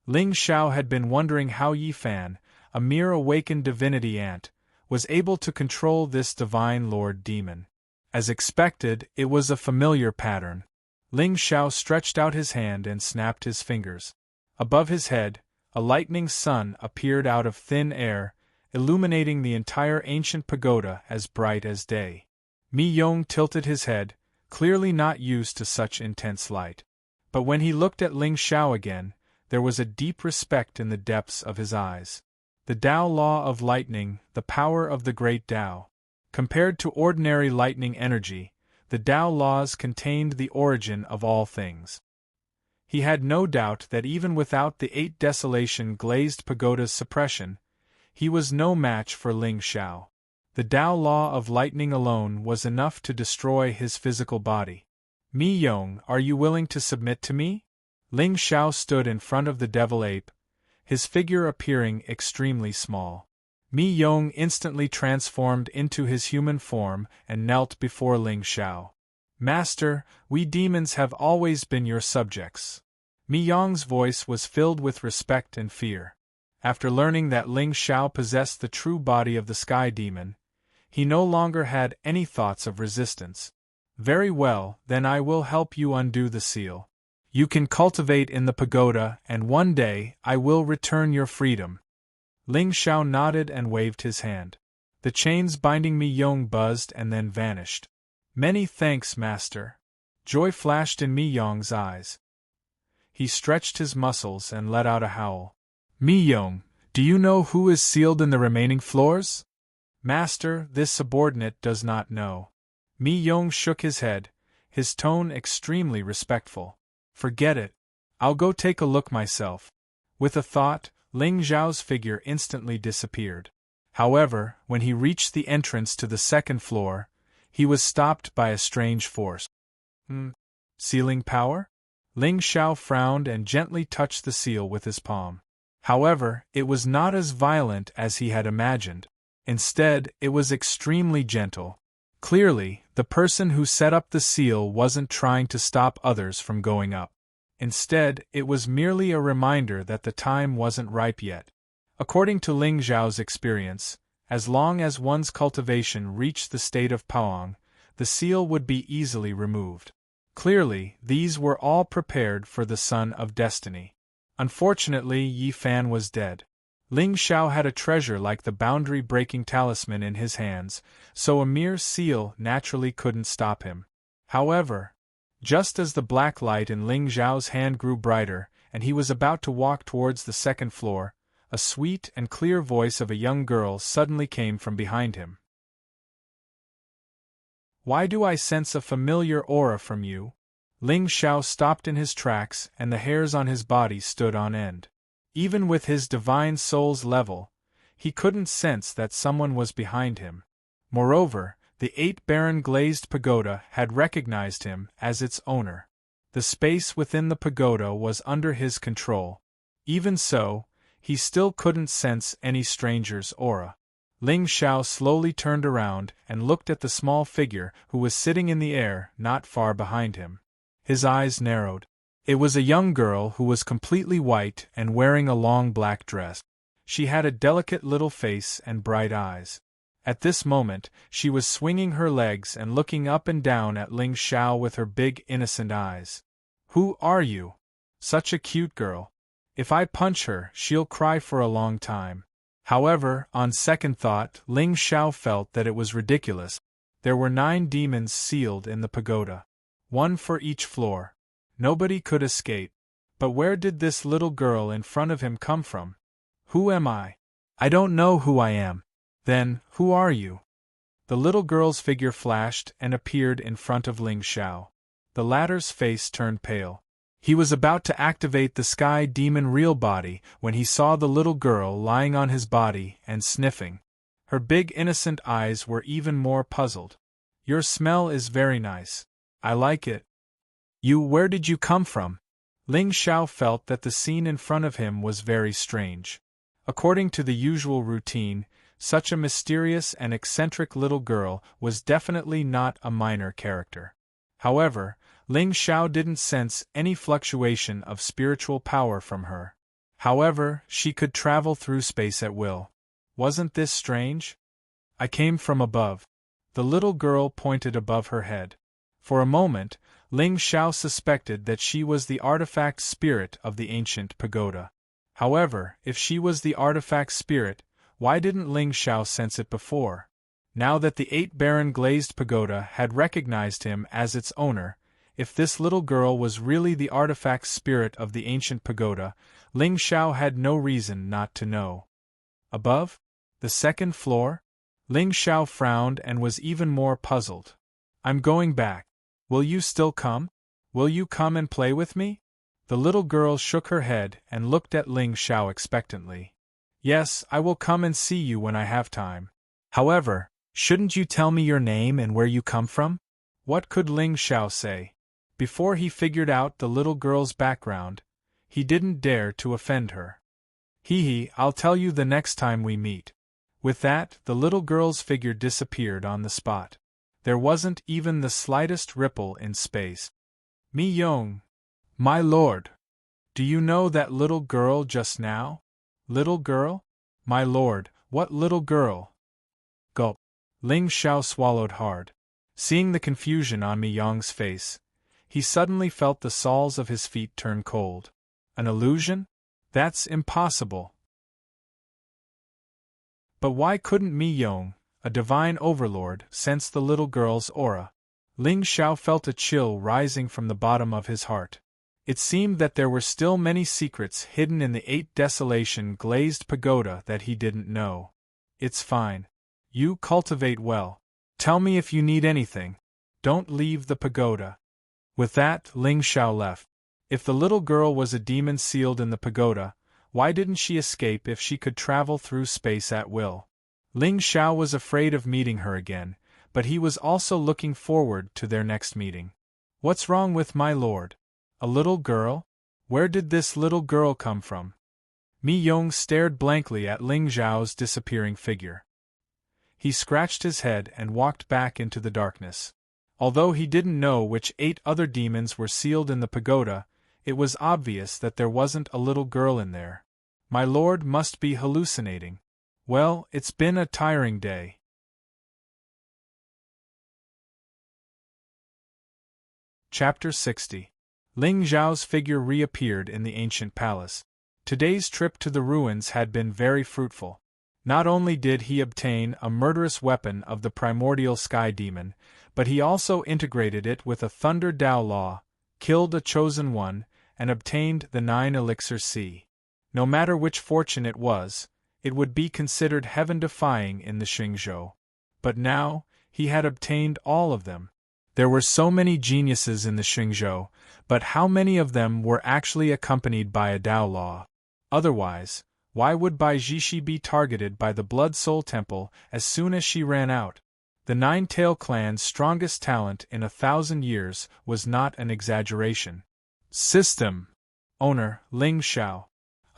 Ling Xiao had been wondering how Yi Fan, a mere awakened divinity ant, was able to control this divine lord demon. As expected, it was a familiar pattern. Ling Xiao stretched out his hand and snapped his fingers. Above his head, a lightning sun appeared out of thin air, illuminating the entire ancient pagoda as bright as day. Mi Yong tilted his head, clearly not used to such intense light. But when he looked at Ling Xiao again, there was a deep respect in the depths of his eyes. The Tao law of lightning, the power of the great Tao. Compared to ordinary lightning energy, the Tao laws contained the origin of all things. He had no doubt that even without the 8 desolation glazed pagoda's suppression, he was no match for Ling Xiao. The Tao law of lightning alone was enough to destroy his physical body. Mi Yong, are you willing to submit to me? Ling Xiao stood in front of the devil ape, his figure appearing extremely small. Mi Yong instantly transformed into his human form and knelt before Ling Xiao. Master, we demons have always been your subjects. Mi Yong's voice was filled with respect and fear. After learning that Ling Xiao possessed the true body of the sky demon, he no longer had any thoughts of resistance. Very well, then I will help you undo the seal. You can cultivate in the pagoda, and one day I will return your freedom. Ling Xiao nodded and waved his hand. The chains binding Mi Yong buzzed and then vanished. Many thanks, master. Joy flashed in Mi Yong's eyes. He stretched his muscles and let out a howl. Mi Yong, do you know who is sealed in the remaining floors? Master, this subordinate does not know. Mi Yong shook his head, his tone extremely respectful. Forget it. I'll go take a look myself. With a thought, Ling Xiao's figure instantly disappeared. However, when he reached the entrance to the second floor, he was stopped by a strange force. Sealing power? Ling Xiao frowned and gently touched the seal with his palm. However, it was not as violent as he had imagined. Instead, it was extremely gentle. Clearly, the person who set up the seal wasn't trying to stop others from going up. Instead, it was merely a reminder that the time wasn't ripe yet. According to Ling Xiao's experience, as long as one's cultivation reached the state of Paong, the seal would be easily removed. Clearly, these were all prepared for the Son of Destiny. Unfortunately, Yi Fan was dead. Ling Xiao had a treasure like the boundary-breaking talisman in his hands, so a mere seal naturally couldn't stop him. However, just as the black light in Ling Xiao's hand grew brighter, and he was about to walk towards the second floor, a sweet and clear voice of a young girl suddenly came from behind him. Why do I sense a familiar aura from you? Ling Xiao stopped in his tracks and the hairs on his body stood on end. Even with his divine soul's level, he couldn't sense that someone was behind him. Moreover, the 8 barren glazed pagoda had recognized him as its owner. The space within the pagoda was under his control. Even so, he still couldn't sense any stranger's aura. Ling Xiao slowly turned around and looked at the small figure who was sitting in the air not far behind him. His eyes narrowed. It was a young girl who was completely white and wearing a long black dress. She had a delicate little face and bright eyes. At this moment, she was swinging her legs and looking up and down at Ling Xiao with her big innocent eyes. Who are you? Such a cute girl. If I punch her, she'll cry for a long time. However, on second thought, Ling Xiao felt that it was ridiculous. There were 9 demons sealed in the pagoda. 1 for each floor. Nobody could escape. But where did this little girl in front of him come from? Who am I? I don't know who I am. Then, who are you? The little girl's figure flashed and appeared in front of Ling Xiao. The latter's face turned pale. He was about to activate the sky demon real body when he saw the little girl lying on his body and sniffing. Her big innocent eyes were even more puzzled. Your smell is very nice. I like it. Where did you come from? Ling Xiao felt that the scene in front of him was very strange. According to the usual routine, such a mysterious and eccentric little girl was definitely not a minor character. However, Ling Xiao didn't sense any fluctuation of spiritual power from her. However, she could travel through space at will. Wasn't this strange? I came from above. The little girl pointed above her head. For a moment, Ling Xiao suspected that she was the artifact spirit of the ancient pagoda. However, if she was the artifact spirit, why didn't Ling Xiao sense it before? Now that the 8-baron glazed pagoda had recognized him as its owner, if this little girl was really the artifact spirit of the ancient pagoda, Ling Xiao had no reason not to know. Above? The second floor? Ling Xiao frowned and was even more puzzled. I'm going back. Will you still come? Will you come and play with me? The little girl shook her head and looked at Ling Xiao expectantly. Yes, I will come and see you when I have time. However, shouldn't you tell me your name and where you come from? What could Ling Xiao say? Before he figured out the little girl's background, he didn't dare to offend her. I'll tell you the next time we meet. With that, the little girl's figure disappeared on the spot. There wasn't even the slightest ripple in space. Mi Yong. My lord. Do you know that little girl just now? Little girl? My lord, what little girl? Gulp. Ling Xiao swallowed hard. Seeing the confusion on Mi Yong's face, he suddenly felt the soles of his feet turn cold. An illusion? That's impossible. But why couldn't Mi Yong, a divine overlord, sense the little girl's aura? Ling Xiao felt a chill rising from the bottom of his heart. It seemed that there were still many secrets hidden in the 8 desolation glazed pagoda that he didn't know. It's fine. You cultivate well. Tell me if you need anything. Don't leave the pagoda. With that, Ling Xiao left. If the little girl was a demon sealed in the pagoda, why didn't she escape if she could travel through space at will? Ling Xiao was afraid of meeting her again, but he was also looking forward to their next meeting. What's wrong with my lord? A little girl? Where did this little girl come from? Mi Yong stared blankly at Ling Xiao's disappearing figure. He scratched his head and walked back into the darkness. Although he didn't know which 8 other demons were sealed in the pagoda, it was obvious that there wasn't a little girl in there. My lord must be hallucinating. Well, it's been a tiring day. Chapter 60. Ling Xiao's figure reappeared in the ancient palace. Today's trip to the ruins had been very fruitful. Not only did he obtain a murderous weapon of the primordial sky demon, but he also integrated it with a thunder Dao law, killed a chosen one, and obtained the 9 elixir C. No matter which fortune it would be considered heaven-defying in the Xingzhou. But now, he had obtained all of them. There were so many geniuses in the Xingzhou, but how many of them were actually accompanied by a Dao law? Otherwise, why would Bai Jishi be targeted by the Blood Soul Temple as soon as she ran out? The Nine-Tail clan's strongest talent in 1,000 years was not an exaggeration. System. Owner, Ling Xiao.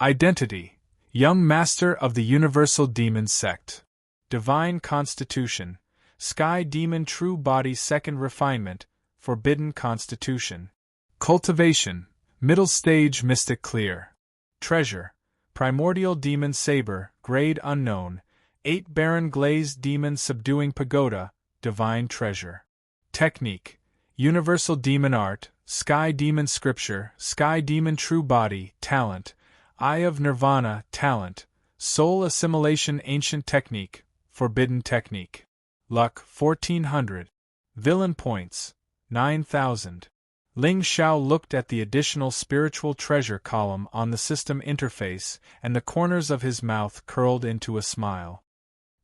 Identity. Young Master of the Universal Demon Sect. Divine Constitution. Sky Demon True Body Second Refinement, Forbidden Constitution. Cultivation. Middle Stage Mystic Clear. Treasure. Primordial Demon Saber, Grade Unknown. 8 Baron Glazed Demon Subduing Pagoda, Divine Treasure. Technique. Universal Demon Art, Sky Demon Scripture, Sky Demon True Body, Talent. Eye of Nirvana, Talent. Soul Assimilation Ancient Technique, Forbidden Technique. Luck, 1400. Villain Points, 9000. Ling Xiao looked at the additional spiritual treasure column on the system interface, and the corners of his mouth curled into a smile.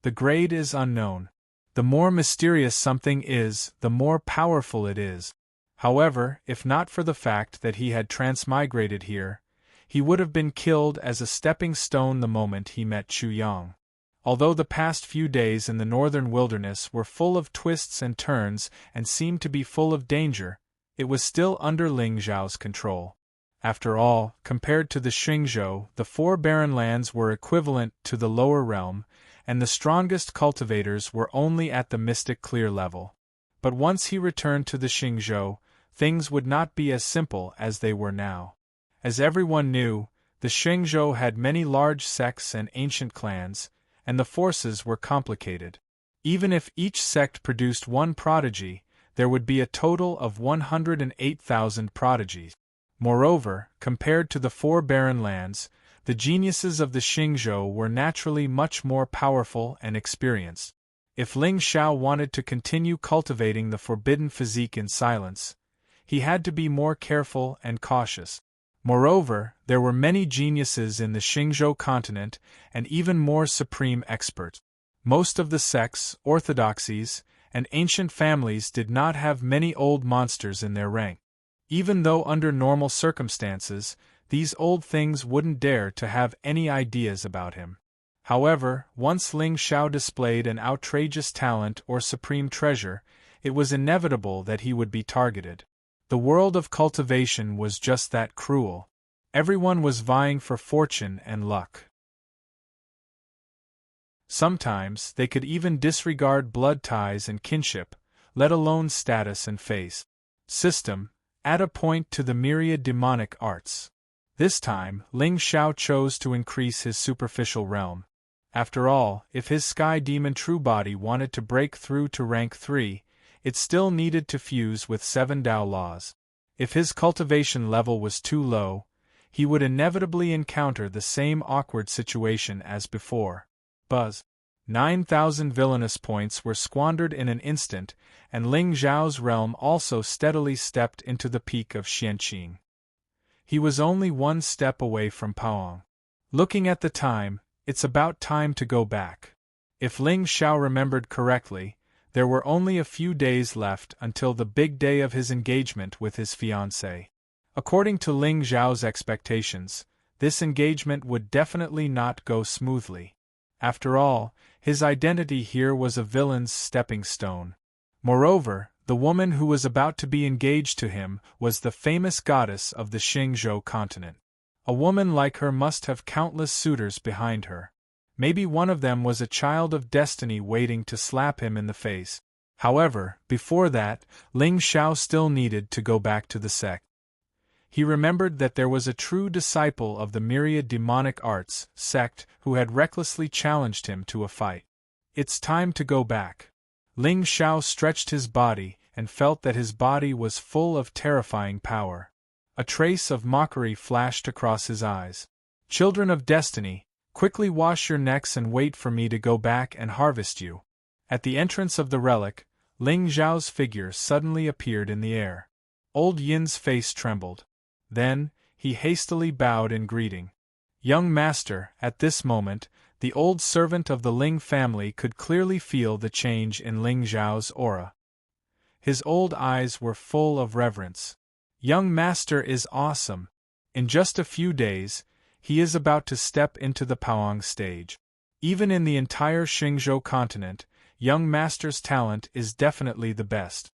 The grade is unknown. The more mysterious something is, the more powerful it is. However, if not for the fact that he had transmigrated here, he would have been killed as a stepping stone the moment he met Chu Yang. Although the past few days in the northern wilderness were full of twists and turns and seemed to be full of danger, it was still under Ling Xiao's control. After all, compared to the Xingzhou, the 4 barren lands were equivalent to the lower realm, and the strongest cultivators were only at the mystic clear level. But once he returned to the Xingzhou, things would not be as simple as they were now. As everyone knew, The Shengzhou had many large sects and ancient clans, and the forces were complicated. Even if each sect produced one prodigy, there would be a total of 108,000 prodigies. Moreover, compared to the four barren lands, the geniuses of the Xingzhou were naturally much more powerful and experienced. If Ling Xiao wanted to continue cultivating the forbidden physique in silence, he had to be more careful and cautious. Moreover, there were many geniuses in the Xingzhou continent and even more supreme experts. Most of the sects, orthodoxies, and ancient families did not have many old monsters in their rank. Even though under normal circumstances, these old things wouldn't dare to have any ideas about him. However, once Ling Xiao displayed an outrageous talent or supreme treasure, it was inevitable that he would be targeted. The world of cultivation was just that cruel. Everyone was vying for fortune and luck. Sometimes they could even disregard blood ties and kinship, let alone status and face. System, add a point to the myriad demonic arts. This time, Ling Xiao chose to increase his superficial realm. After all, if his sky demon true body wanted to break through to rank 3, it still needed to fuse with 7 Tao laws. If his cultivation level was too low, he would inevitably encounter the same awkward situation as before. Buzz. 9,000 villainous points were squandered in an instant, and Ling Xiao's realm also steadily stepped into the peak of Xianqing. He was only one step away from Paong. Looking at the time, it's about time to go back. If Ling Xiao remembered correctly, there were only a few days left until the big day of his engagement with his fiancée. According to Ling Xiao's expectations, this engagement would definitely not go smoothly. After all, his identity here was a villain's stepping stone. Moreover, the woman who was about to be engaged to him was the famous goddess of the Xingzhou continent. A woman like her must have countless suitors behind her. Maybe one of them was a child of destiny waiting to slap him in the face. However, before that, Ling Xiao still needed to go back to the sect. He remembered that there was a true disciple of the myriad demonic arts sect who had recklessly challenged him to a fight. It's time to go back. Ling Xiao stretched his body and felt that his body was full of terrifying power. A trace of mockery flashed across his eyes. Children of destiny, quickly wash your necks and wait for me to go back and harvest you. At the entrance of the relic, Ling Xiao's figure suddenly appeared in the air. Old Yin's face trembled. Then, he hastily bowed in greeting. Young master, at this moment, the old servant of the Ling family could clearly feel the change in Ling Xiao's aura. His old eyes were full of reverence. Young master is awesome. In just a few days, he is about to step into the Paong stage. Even in the entire Xingzhou continent, young master's talent is definitely the best.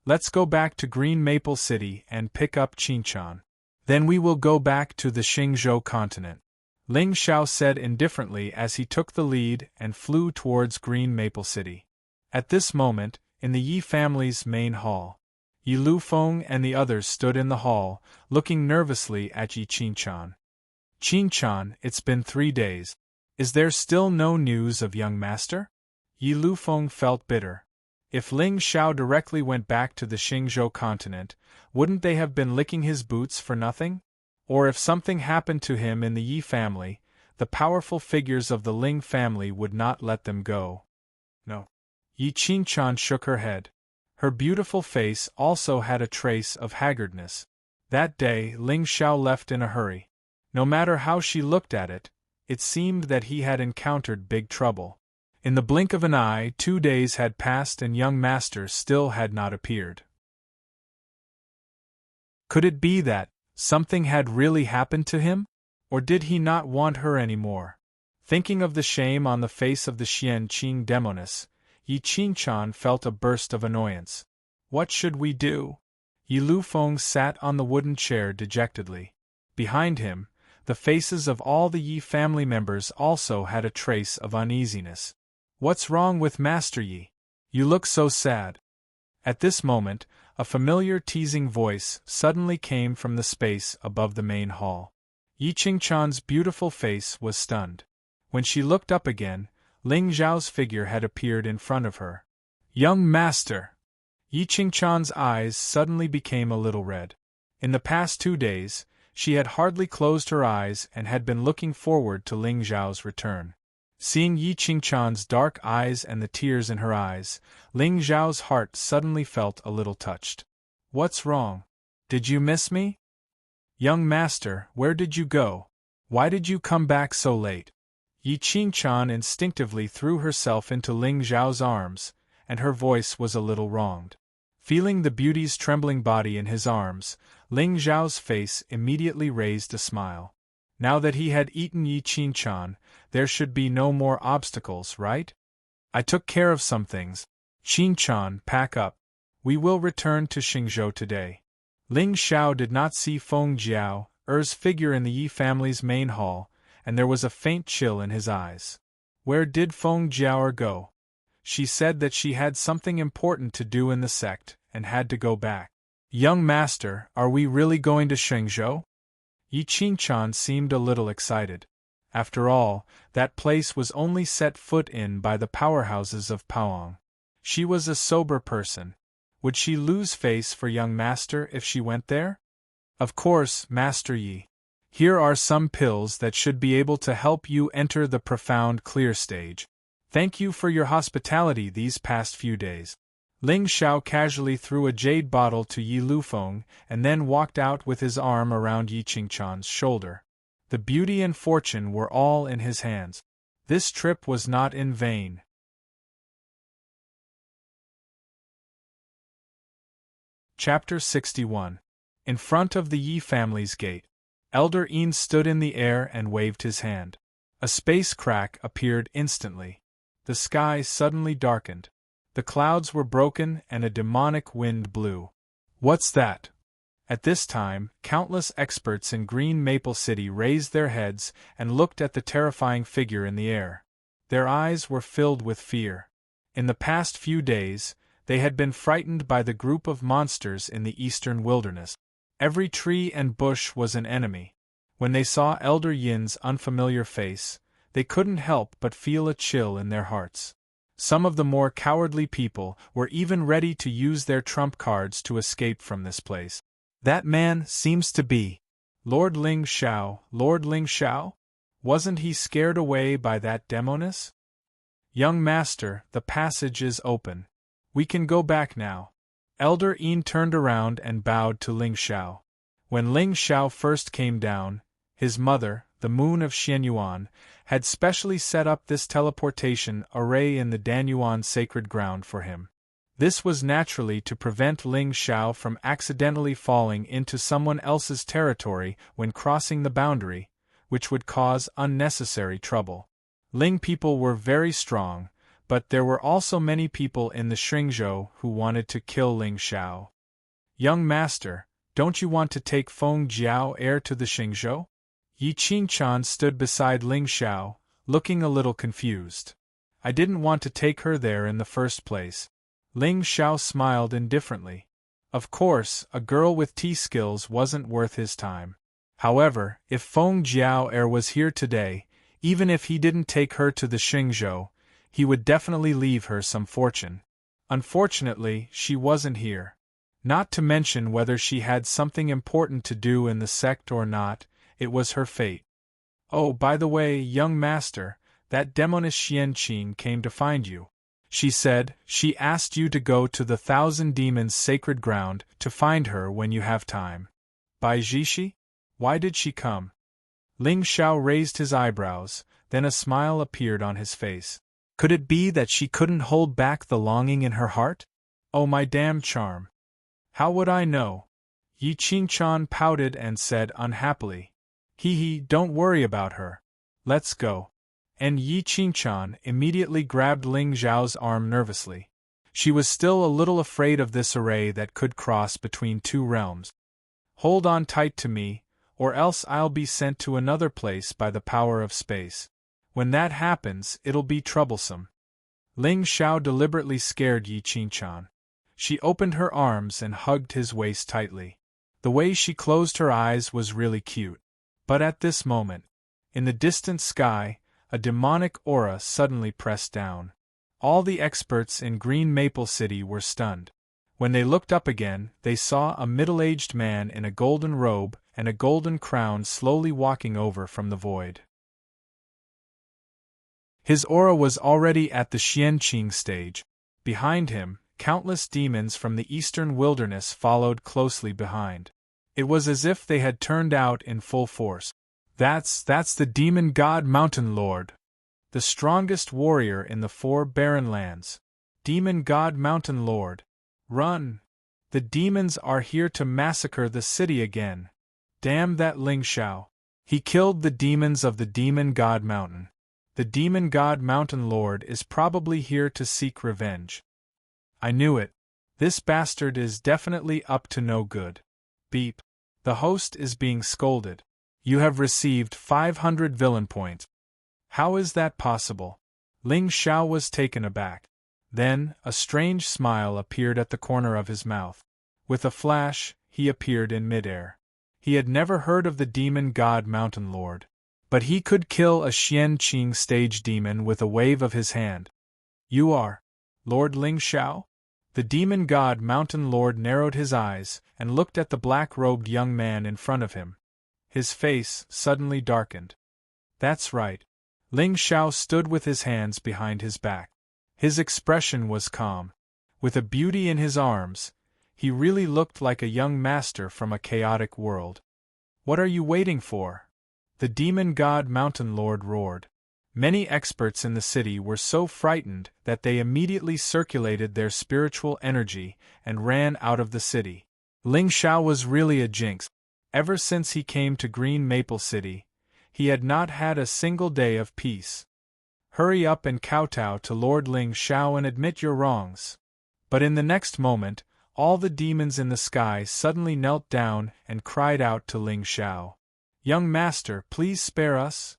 Let's go back to Green Maple City and pick up Qinchan. Then we will go back to the Xingzhou continent. Ling Xiao said indifferently as he took the lead and flew towards Green Maple City. At this moment, in the Yi family's main hall, Yi Lufeng and the others stood in the hall, looking nervously at Yi Qinchan. Qinchan, it's been 3 days. Is there still no news of young master? Yi Lufeng felt bitter. If Ling Xiao directly went back to the Xingzhou continent, wouldn't they have been licking his boots for nothing? Or if something happened to him in the Yi family, the powerful figures of the Ling family would not let them go. No. Yi Qinchan shook her head. Her beautiful face also had a trace of haggardness. That day, Ling Xiao left in a hurry. No matter how she looked at it, it seemed that he had encountered big trouble. In the blink of an eye, 2 days had passed and young master still had not appeared. Could it be that something had really happened to him? Or did he not want her anymore? Thinking of the shame on the face of the Xianqing demoness, Yi Qinchan felt a burst of annoyance. What should we do? Yi Lufeng sat on the wooden chair dejectedly. Behind him, the faces of all the Yi family members also had a trace of uneasiness. What's wrong with Master Yi? You look so sad. At this moment, a familiar teasing voice suddenly came from the space above the main hall. Yi Qingchan's beautiful face was stunned. When she looked up again, Ling Zhao's figure had appeared in front of her. Young master! Yi Qingchan's eyes suddenly became a little red. In the past 2 days, she had hardly closed her eyes and had been looking forward to Ling Zhao's return. Seeing Yi Qingchan's dark eyes and the tears in her eyes, Ling Zhao's heart suddenly felt a little touched. What's wrong? Did you miss me? Young master, where did you go? Why did you come back so late? Yi Qingchan instinctively threw herself into Ling Zhao's arms, and her voice was a little wronged. Feeling the beauty's trembling body in his arms, Ling Zhao's face immediately raised a smile. Now that he had eaten Yi Qingchan, there should be no more obstacles, right? I took care of some things. Qingchan, pack up. We will return to Xingzhou today. Ling Xiao did not see Feng Jiao's figure in the Yi family's main hall, and there was a faint chill in his eyes. Where did Feng Jiao go? She said that she had something important to do in the sect, and had to go back. Young master, are we really going to Xingzhou? Yi Qingchan seemed a little excited. After all, that place was only set foot in by the powerhouses of Paong. She was a sober person. Would she lose face for young master if she went there? Of course, Master Yi. Here are some pills that should be able to help you enter the profound clear stage. Thank you for your hospitality these past few days. Ling Xiao casually threw a jade bottle to Yi Lufeng and then walked out with his arm around Yi Qingchan's shoulder. The beauty and fortune were all in his hands. This trip was not in vain. Chapter 61. In front of the Yi family's gate, Elder Yin stood in the air and waved his hand. A space crack appeared instantly. The sky suddenly darkened. The clouds were broken and a demonic wind blew. What's that? At this time, countless experts in Green Maple City raised their heads and looked at the terrifying figure in the air. Their eyes were filled with fear. In the past few days, they had been frightened by the group of monsters in the eastern wilderness. Every tree and bush was an enemy. When they saw Elder Yin's unfamiliar face, they couldn't help but feel a chill in their hearts. Some of the more cowardly people were even ready to use their trump cards to escape from this place. That man seems to be Lord Ling Xiao. Lord Ling Xiao? Wasn't he scared away by that demoness? Young master, the passage is open. We can go back now. Elder Yin turned around and bowed to Ling Xiao. When Ling Xiao first came down, his mother, the moon of Xianyuan, had specially set up this teleportation array in the Danyuan sacred ground for him. This was naturally to prevent Ling Xiao from accidentally falling into someone else's territory when crossing the boundary, which would cause unnecessary trouble. Ling people were very strong, but there were also many people in the Xingzhou who wanted to kill Ling Xiao. Young master, don't you want to take Feng Jiao heir to the Xingzhou? Yi Qingchan stood beside Ling Xiao, looking a little confused. I didn't want to take her there in the first place. Ling Xiao smiled indifferently. Of course, a girl with tea skills wasn't worth his time. However, if Feng Jiao heir was here today, even if he didn't take her to the Xingzhou, he would definitely leave her some fortune. Unfortunately, she wasn't here. Not to mention whether she had something important to do in the sect or not, it was her fate. Oh, by the way, young master, that demoness Xianqing came to find you. She said she asked you to go to the Thousand Demons' sacred ground to find her when you have time. Bai Jishi? Why did she come? Ling Xiao raised his eyebrows, then a smile appeared on his face. Could it be that she couldn't hold back the longing in her heart? Oh, my damn charm! How would I know? Yi Qingchan pouted and said unhappily. Hee, don't worry about her. Let's go. And Yi Qingchan immediately grabbed Ling Zhao's arm nervously. She was still a little afraid of this array that could cross between two realms. Hold on tight to me, or else I'll be sent to another place by the power of space. When that happens, it'll be troublesome. Ling Xiao deliberately scared Yi Qingchan. She opened her arms and hugged his waist tightly. The way she closed her eyes was really cute. But at this moment, in the distant sky, a demonic aura suddenly pressed down. All the experts in Green Maple City were stunned. When they looked up again, they saw a middle-aged man in a golden robe and a golden crown slowly walking over from the void. His aura was already at the Xianqing stage. Behind him, countless demons from the eastern wilderness followed closely behind. It was as if they had turned out in full force. That's the demon god Mountain Lord. The strongest warrior in the 4 barren lands. Demon god Mountain Lord. Run! The demons are here to massacre the city again. Damn that Ling Xiao. He killed the demons of the demon god mountain. The demon god Mountain Lord is probably here to seek revenge. I knew it. This bastard is definitely up to no good. Beep. The host is being scolded. You have received 500 villain points. How is that possible? Ling Xiao was taken aback. Then, a strange smile appeared at the corner of his mouth. With a flash, he appeared in midair. He had never heard of the demon god Mountain Lord. But he could kill a Xianqing stage demon with a wave of his hand. You are Lord Ling Xiao? The demon god Mountain Lord narrowed his eyes and looked at the black-robed young man in front of him. His face suddenly darkened. That's right. Ling Xiao stood with his hands behind his back. His expression was calm. With a beauty in his arms, he really looked like a young master from a chaotic world. What are you waiting for? The demon god Mountain Lord roared. Many experts in the city were so frightened that they immediately circulated their spiritual energy and ran out of the city. Ling Xiao was really a jinx. Ever since he came to Green Maple City, he had not had a single day of peace. Hurry up and kowtow to Lord Ling Xiao and admit your wrongs. But in the next moment, all the demons in the sky suddenly knelt down and cried out to Ling Xiao. Young master, please spare us?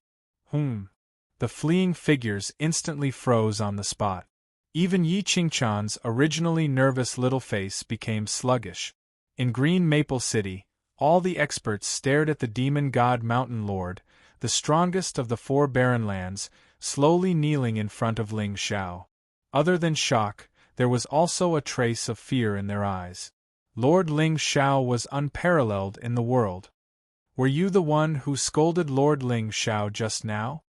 The fleeing figures instantly froze on the spot. Even Yi Qingchan's originally nervous little face became sluggish. In Green Maple City, all the experts stared at the demon god Mountain Lord, the strongest of the 4 barren lands, slowly kneeling in front of Ling Xiao. Other than shock, there was also a trace of fear in their eyes. Lord Ling Xiao was unparalleled in the world. Were you the one who scolded Lord Ling Xiao just now?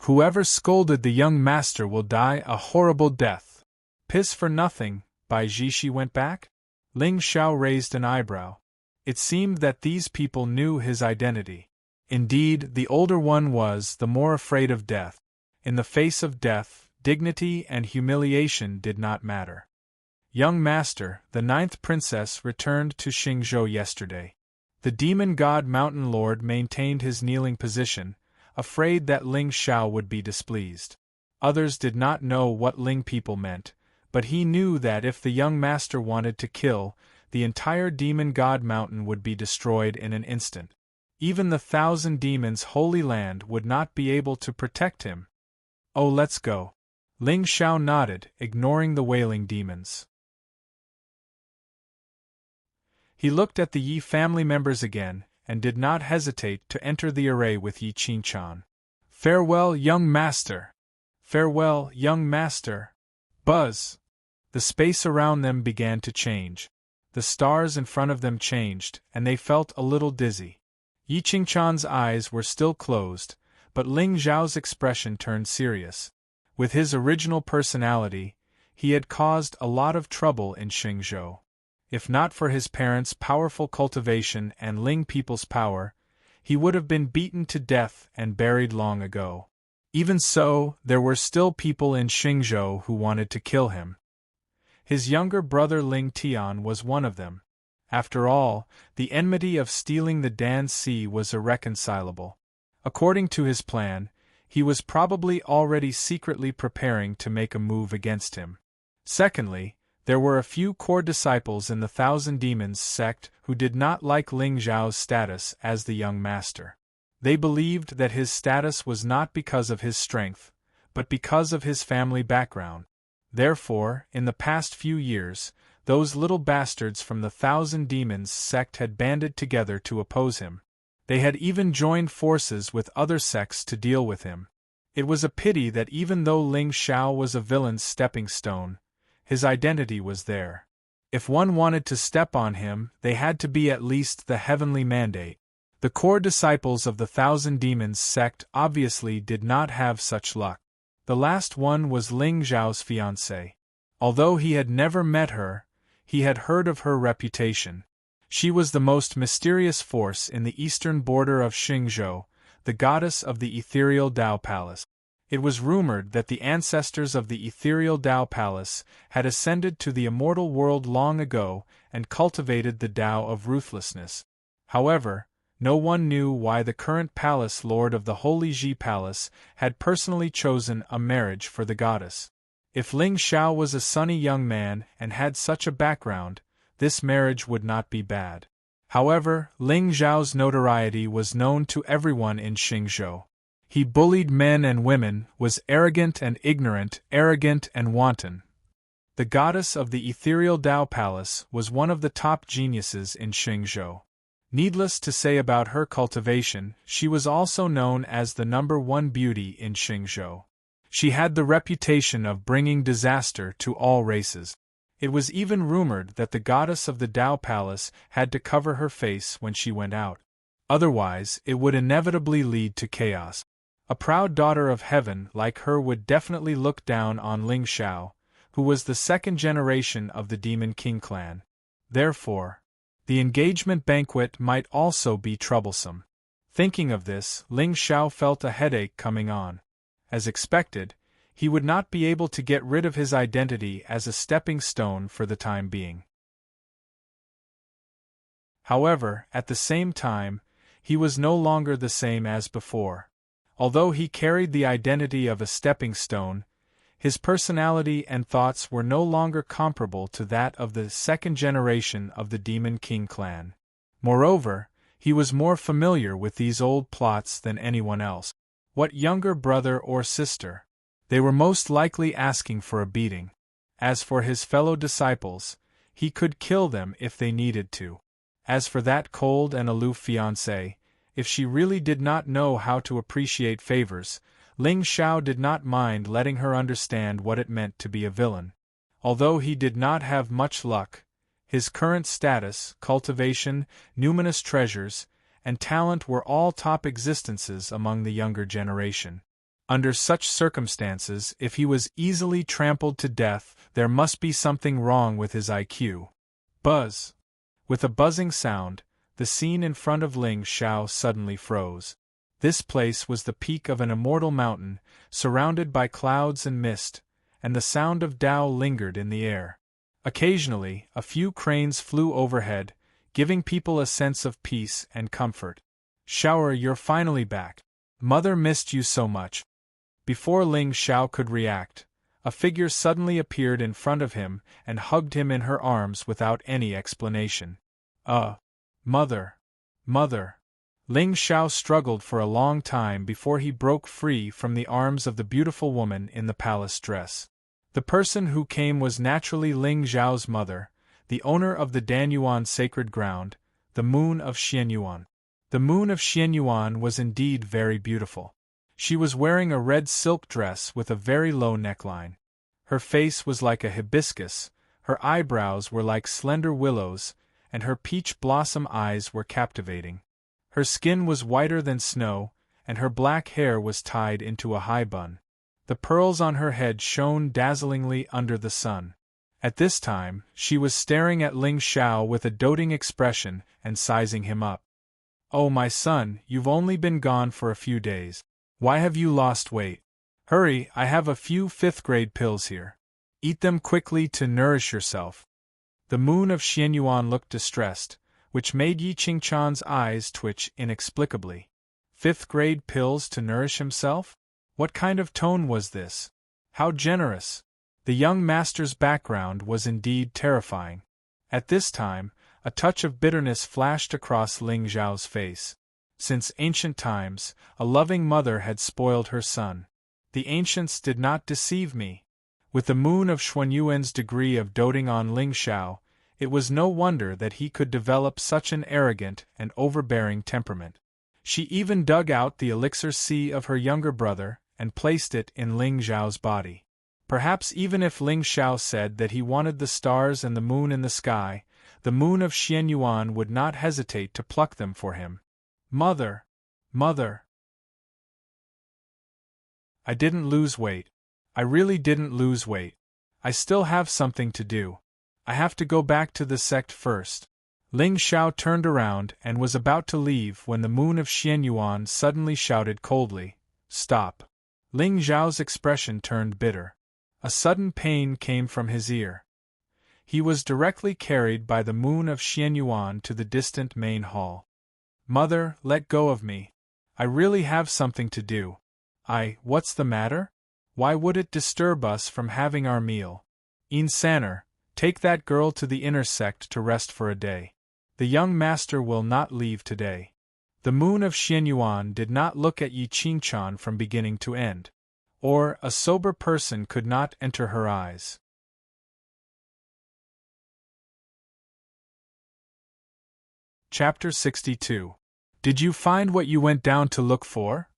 Whoever scolded the young master will die a horrible death. Piss for nothing, Bai Zhishi went back? Ling Xiao raised an eyebrow. It seemed that these people knew his identity. Indeed, the older one was the more afraid of death. In the face of death, dignity and humiliation did not matter. Young master, the 9th princess returned to Xingzhou yesterday. The demon god Mountain Lord maintained his kneeling position, afraid that Ling Xiao would be displeased. Others did not know what Ling people meant, but he knew that if the young master wanted to kill, the entire demon god mountain would be destroyed in an instant. Even the 1,000 demons' holy land would not be able to protect him. Oh, let's go. Ling Xiao nodded, ignoring the wailing demons. He looked at the Yi family members again, and did not hesitate to enter the array with Yi Qingchan. Farewell, young master! Farewell, young master! Buzz! The space around them began to change. The stars in front of them changed, and they felt a little dizzy. Yi Qingchan's eyes were still closed, but Ling Xiao's expression turned serious. With his original personality, he had caused a lot of trouble in Xingzhou. If not for his parents' powerful cultivation and Ling people's power, he would have been beaten to death and buried long ago. Even so, there were still people in Xingzhou who wanted to kill him. His younger brother Ling Tian was one of them. After all, the enmity of stealing the Dan Sea was irreconcilable. According to his plan, he was probably already secretly preparing to make a move against him. Secondly, there were a few core disciples in the 1,000 Demons sect who did not like Ling Xiao's status as the young master. They believed that his status was not because of his strength, but because of his family background. Therefore, in the past few years, those little bastards from the 1,000 Demons sect had banded together to oppose him. They had even joined forces with other sects to deal with him. It was a pity that even though Ling Xiao was a villain's stepping stone, his identity was there. If one wanted to step on him, they had to be at least the heavenly mandate. The core disciples of the Thousand Demons sect obviously did not have such luck. The last one was Ling Xiao's fiancée. Although he had never met her, he had heard of her reputation. She was the most mysterious force in the eastern border of Xingzhou, the goddess of the ethereal Dao Palace. It was rumored that the ancestors of the ethereal Dao Palace had ascended to the immortal world long ago and cultivated the Dao of ruthlessness. However, no one knew why the current palace lord of the Holy Ji Palace had personally chosen a marriage for the goddess. If Ling Xiao was a sunny young man and had such a background, this marriage would not be bad. However, Ling Xiao's notoriety was known to everyone in Xingzhou. He bullied men and women, was arrogant and ignorant, arrogant and wanton. The goddess of the ethereal Dao Palace was one of the top geniuses in Xingzhou. Needless to say about her cultivation, she was also known as the #1 beauty in Xingzhou. She had the reputation of bringing disaster to all races. It was even rumored that the goddess of the Dao Palace had to cover her face when she went out. Otherwise, it would inevitably lead to chaos. A proud daughter of heaven like her would definitely look down on Ling Xiao, who was the second generation of the Demon King clan. Therefore, the engagement banquet might also be troublesome. Thinking of this, Ling Xiao felt a headache coming on. As expected, he would not be able to get rid of his identity as a stepping stone for the time being. However, at the same time, he was no longer the same as before. Although he carried the identity of a stepping stone, his personality and thoughts were no longer comparable to that of the second generation of the Demon King clan. Moreover, he was more familiar with these old plots than anyone else. What younger brother or sister? They were most likely asking for a beating. As for his fellow disciples, he could kill them if they needed to. As for that cold and aloof fiancée, if she really did not know how to appreciate favors, Ling Xiao did not mind letting her understand what it meant to be a villain. Although he did not have much luck, his current status, cultivation, numinous treasures, and talent were all top existences among the younger generation. Under such circumstances, if he was easily trampled to death, there must be something wrong with his IQ. Buzz! With a buzzing sound, the scene in front of Ling Xiao suddenly froze. This place was the peak of an immortal mountain, surrounded by clouds and mist, and the sound of Tao lingered in the air. Occasionally, a few cranes flew overhead, giving people a sense of peace and comfort. "Xiaoer, you're finally back. Mother missed you so much." Before Ling Xiao could react, a figure suddenly appeared in front of him and hugged him in her arms without any explanation. Mother! Mother!" Ling Xiao struggled for a long time before he broke free from the arms of the beautiful woman in the palace dress. The person who came was naturally Ling Xiao's mother, the owner of the Danyuan sacred ground, the Moon of Xianyuan. The Moon of Xianyuan was indeed very beautiful. She was wearing a red silk dress with a very low neckline. Her face was like a hibiscus, her eyebrows were like slender willows, and her peach blossom eyes were captivating. Her skin was whiter than snow, and her black hair was tied into a high bun. The pearls on her head shone dazzlingly under the sun. At this time, she was staring at Ling Xiao with a doting expression and sizing him up. "Oh, my son, you've only been gone for a few days. Why have you lost weight? Hurry, I have a few fifth-grade pills here. Eat them quickly to nourish yourself." The Moon of Xianyuan looked distressed, which made Yi Qingchan's eyes twitch inexplicably. Fifth-grade pills to nourish himself? What kind of tone was this? How generous! The young master's background was indeed terrifying. At this time, a touch of bitterness flashed across Ling Xiao's face. Since ancient times, a loving mother had spoiled her son. The ancients did not deceive me. With the Moon of Xuanyuan's degree of doting on Ling Xiao, it was no wonder that he could develop such an arrogant and overbearing temperament. She even dug out the elixir sea of her younger brother and placed it in Ling Xiao's body. Perhaps even if Ling Xiao said that he wanted the stars and the moon in the sky, the moon of Xianyuan would not hesitate to pluck them for him. Mother! Mother! I didn't lose weight. I really didn't lose weight. I still have something to do. I have to go back to the sect first. Ling Xiao turned around and was about to leave when the moon of Xianyuan suddenly shouted coldly, "Stop!" Ling Xiao's expression turned bitter. A sudden pain came from his ear. He was directly carried by the moon of Xianyuan to the distant main hall. Mother, let go of me. I really have something to do. What's the matter? Why would it disturb us from having our meal? Insaner, take that girl to the inner sect to rest for a day. The young master will not leave today. The moon of Xianyuan did not look at Yi Qingchan from beginning to end. Or, a sober person could not enter her eyes. Chapter 62. Did you find what you went down to look for?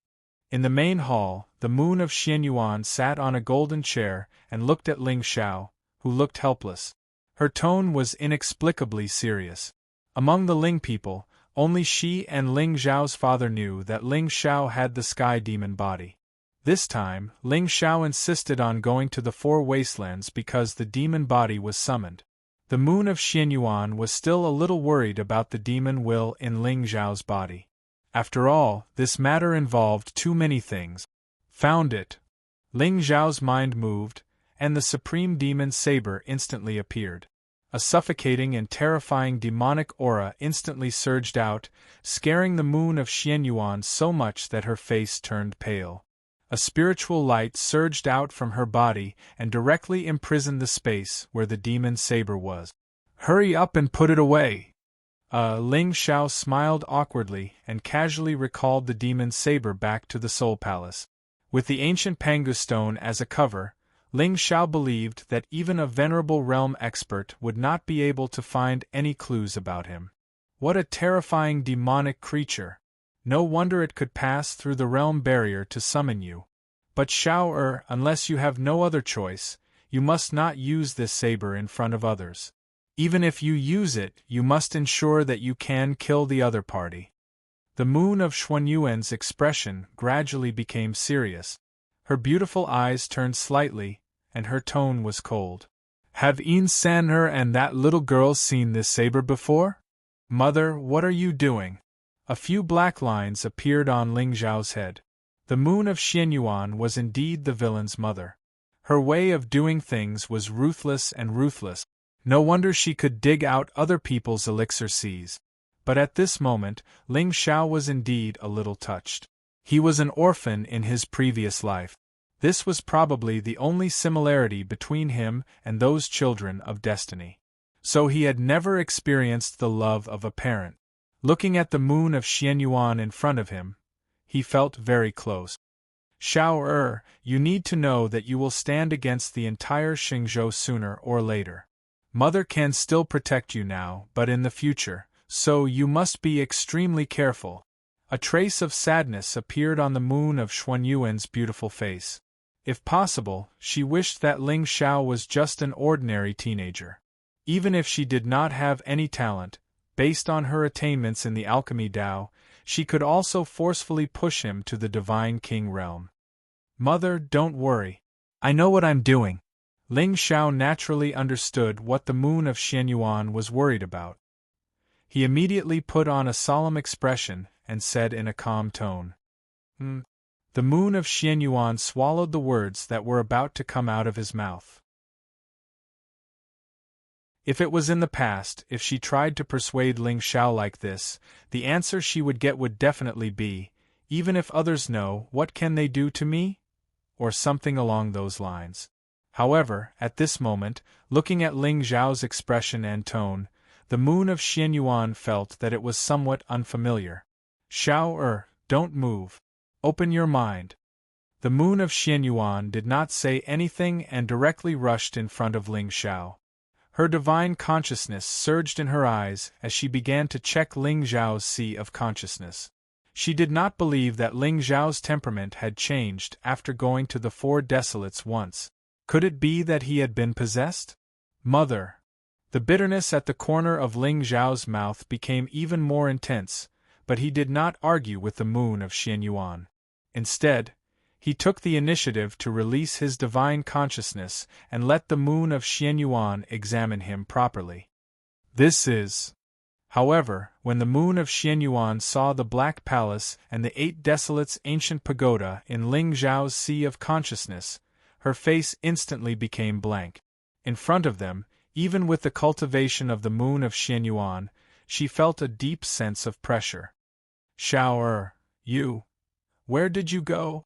In the main hall, the moon of Xianyuan sat on a golden chair and looked at Ling Xiao, who looked helpless. Her tone was inexplicably serious. Among the Ling people, only she and Ling Xiao's father knew that Ling Xiao had the sky demon body. This time, Ling Xiao insisted on going to the Four Wastelands because the demon body was summoned. The moon of Xianyuan was still a little worried about the demon will in Ling Xiao's body. After all, this matter involved too many things. Found it. Ling Xiao's mind moved, and the supreme demon saber instantly appeared. A suffocating and terrifying demonic aura instantly surged out, scaring the moon of Xianyuan so much that her face turned pale. A spiritual light surged out from her body and directly imprisoned the space where the demon saber was. Hurry up and put it away! Ling Xiao smiled awkwardly and casually recalled the demon saber back to the Soul Palace. With the ancient Pangu stone as a cover, Ling Xiao believed that even a venerable realm expert would not be able to find any clues about him. What a terrifying demonic creature! No wonder it could pass through the realm barrier to summon you. But Xiao unless you have no other choice, you must not use this saber in front of others. Even if you use it, you must ensure that you can kill the other party. The moon of Xuanyuan's expression gradually became serious. Her beautiful eyes turned slightly, and her tone was cold. Have Yin Sanher and that little girl seen this saber before? Mother, what are you doing? A few black lines appeared on Ling Xiao's head. The moon of Xianyuan was indeed the villain's mother. Her way of doing things was ruthless and ruthless. No wonder she could dig out other people's elixir seas. But at this moment, Ling Xiao was indeed a little touched. He was an orphan in his previous life. This was probably the only similarity between him and those children of destiny. So he had never experienced the love of a parent. Looking at the moon of Xianyuan in front of him, he felt very close. Xiao you need to know that you will stand against the entire Xingzhou sooner or later. Mother can still protect you now, but in the future, so you must be extremely careful. A trace of sadness appeared on the moon of Xuanyuan's beautiful face. If possible, she wished that Ling Xiao was just an ordinary teenager. Even if she did not have any talent, based on her attainments in the alchemy Tao, she could also forcefully push him to the divine king realm. Mother, don't worry. I know what I'm doing. Ling Xiao naturally understood what the moon of Xianyuan was worried about. He immediately put on a solemn expression and said in a calm tone. The moon of Xianyuan swallowed the words that were about to come out of his mouth. If it was in the past, if she tried to persuade Ling Xiao like this, the answer she would get would definitely be, even if others know, what can they do to me? Or something along those lines. However, at this moment, looking at Ling Xiao's expression and tone, the moon of Xianyuan felt that it was somewhat unfamiliar. Xiao don't move. Open your mind. The moon of Xianyuan did not say anything and directly rushed in front of Ling Xiao. Her divine consciousness surged in her eyes as she began to check Ling Xiao's sea of consciousness. She did not believe that Ling Zhao's temperament had changed after going to the Four Desolates once. Could it be that he had been possessed? Mother! The bitterness at the corner of Ling Zhao's mouth became even more intense, but he did not argue with the moon of Xianyuan. Instead, he took the initiative to release his divine consciousness and let the moon of Xianyuan examine him properly. However, when the moon of Xianyuan saw the Black Palace and the 8 Desolates' ancient pagoda in Ling Zhao's sea of consciousness, her face instantly became blank. In front of them, even with the cultivation of the moon of Xianyuan, she felt a deep sense of pressure. Xiao you. Where did you go?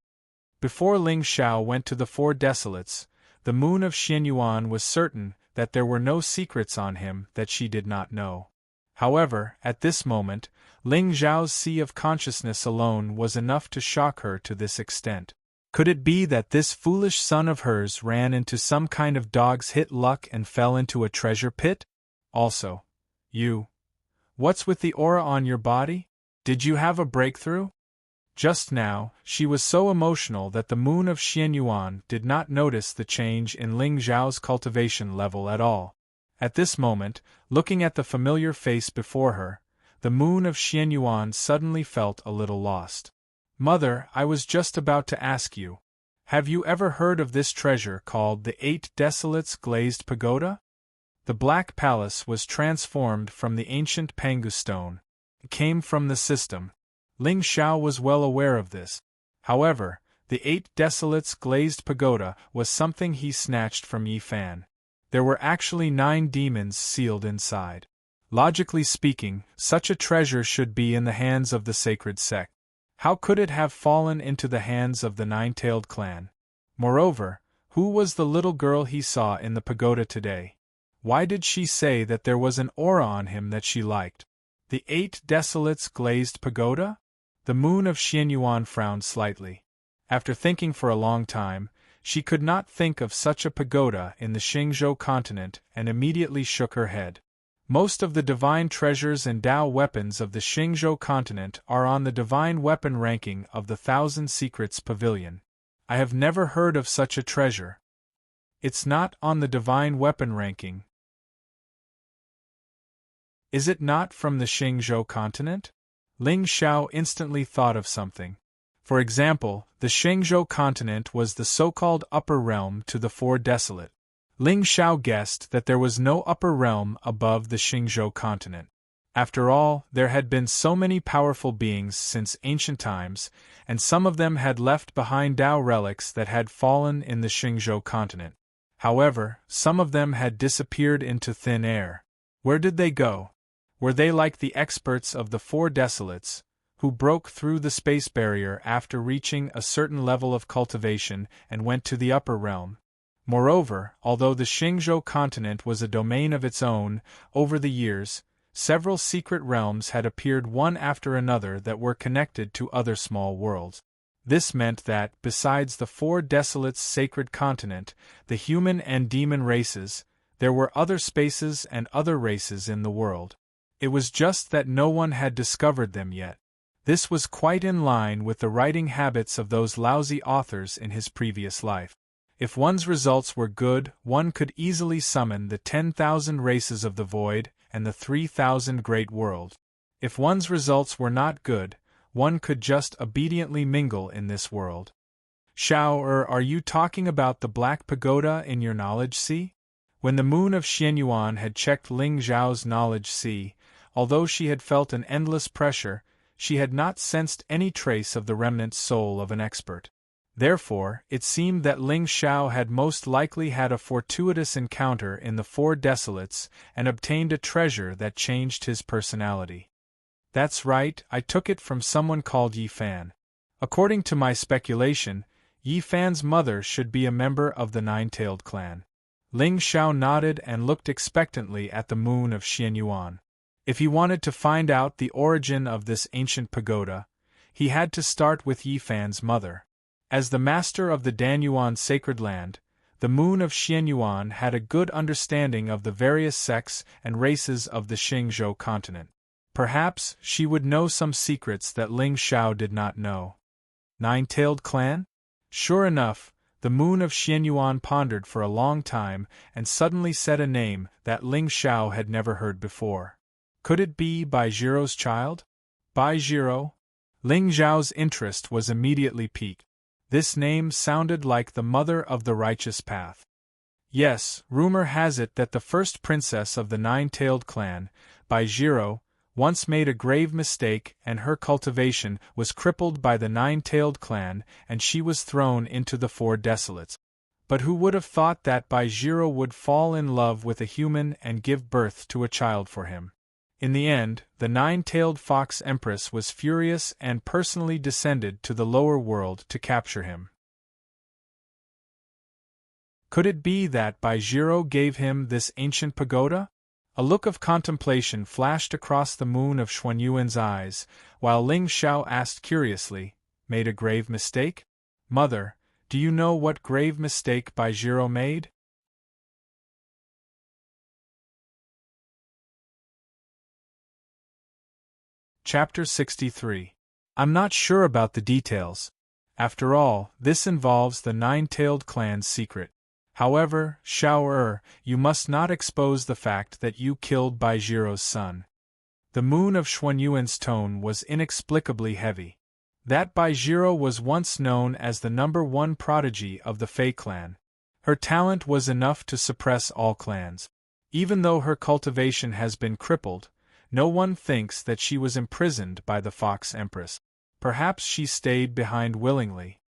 Before Ling Xiao went to the Four Desolates, the moon of Xianyuan was certain that there were no secrets on him that she did not know. However, at this moment, Ling Zhao's sea of consciousness alone was enough to shock her to this extent. Could it be that this foolish son of hers ran into some kind of dog's hit luck and fell into a treasure pit? Also, what's with the aura on your body? Did you have a breakthrough? Just now, she was so emotional that the moon of Xianyuan did not notice the change in Ling Zhao's cultivation level at all. At this moment, looking at the familiar face before her, the moon of Xianyuan suddenly felt a little lost. Mother, I was just about to ask you. Have you ever heard of this treasure called the 8 Desolates Glazed Pagoda? The Black Palace was transformed from the ancient Pangu stone. It came from the system. Ling Xiao was well aware of this. However, the 8 Desolates Glazed Pagoda was something he snatched from Yi Fan. There were actually 9 demons sealed inside. Logically speaking, such a treasure should be in the hands of the sacred sect. How could it have fallen into the hands of the Nine-Tailed clan? Moreover, who was the little girl he saw in the pagoda today? Why did she say that there was an aura on him that she liked? The 8 Desolates Glazed Pagoda? The moon of Xianyuan frowned slightly. After thinking for a long time, she could not think of such a pagoda in the Xingzhou continent and immediately shook her head. Most of the divine treasures and Dao weapons of the Xingzhou continent are on the divine weapon ranking of the Thousand Secrets Pavilion. I have never heard of such a treasure. It's not on the divine weapon ranking. Is it not from the Xingzhou continent? Ling Xiao instantly thought of something. For example, the Xingzhou continent was the so-called upper realm to the Four Desolate. Ling Xiao guessed that there was no upper realm above the Xingzhou continent. After all, there had been so many powerful beings since ancient times, and some of them had left behind Dao relics that had fallen in the Xingzhou continent. However, some of them had disappeared into thin air. Where did they go? Were they like the experts of the Four Desolates, who broke through the space barrier after reaching a certain level of cultivation and went to the upper realm? Moreover, although the Xingzhou continent was a domain of its own, over the years, several secret realms had appeared one after another that were connected to other small worlds. This meant that, besides the Four Desolates' sacred continent, the human and demon races, there were other spaces and other races in the world. It was just that no one had discovered them yet. This was quite in line with the writing habits of those lousy authors in his previous life. If one's results were good, one could easily summon the 10,000 races of the void and the 3,000 great worlds. If one's results were not good, one could just obediently mingle in this world. Xiao, are you talking about the Black Pagoda in your knowledge sea? When the moon of Xianyuan had checked Ling Zhao's knowledge sea, although she had felt an endless pressure, she had not sensed any trace of the remnant soul of an expert. Therefore, it seemed that Ling Xiao had most likely had a fortuitous encounter in the Four Desolates and obtained a treasure that changed his personality. That's right, I took it from someone called Yi Fan. According to my speculation, Yi Fan's mother should be a member of the Nine-Tailed clan. Ling Xiao nodded and looked expectantly at the moon of Xianyuan. If he wanted to find out the origin of this ancient pagoda, he had to start with Yi Fan's mother. As the master of the Danyuan sacred land, the moon of Xianyuan had a good understanding of the various sects and races of the Xingzhou continent. Perhaps she would know some secrets that Ling Xiao did not know. Nine-tailed clan? Sure enough, the moon of Xianyuan pondered for a long time and suddenly said a name that Ling Xiao had never heard before. Could it be Bai Jiro's child? Bai Jiro? Ling Xiao's interest was immediately piqued. This name sounded like the mother of the righteous path. Yes, rumor has it that the first princess of the nine-tailed clan, Bai Jiro, once made a grave mistake and her cultivation was crippled by the nine-tailed clan and she was thrown into the four desolates. But who would have thought that Bai Jiro would fall in love with a human and give birth to a child for him? In the end, the nine-tailed fox empress was furious and personally descended to the lower world to capture him. Could it be that Bai Jiro gave him this ancient pagoda? A look of contemplation flashed across the moon of Xuanyuan's eyes, while Ling Xiao asked curiously, "Made a grave mistake? Mother, do you know what grave mistake Bai Jiro made?" Chapter 63. I'm not sure about the details. After all, this involves the nine-tailed clan's secret. However, Xiao you must not expose the fact that you killed Bai Jiro's son. The moon of Xuanyuan's tone was inexplicably heavy. That Bai Jiro was once known as the #1 prodigy of the Fei clan. Her talent was enough to suppress all clans. Even though her cultivation has been crippled, no one thinks that she was imprisoned by the Fox Empress. Perhaps she stayed behind willingly.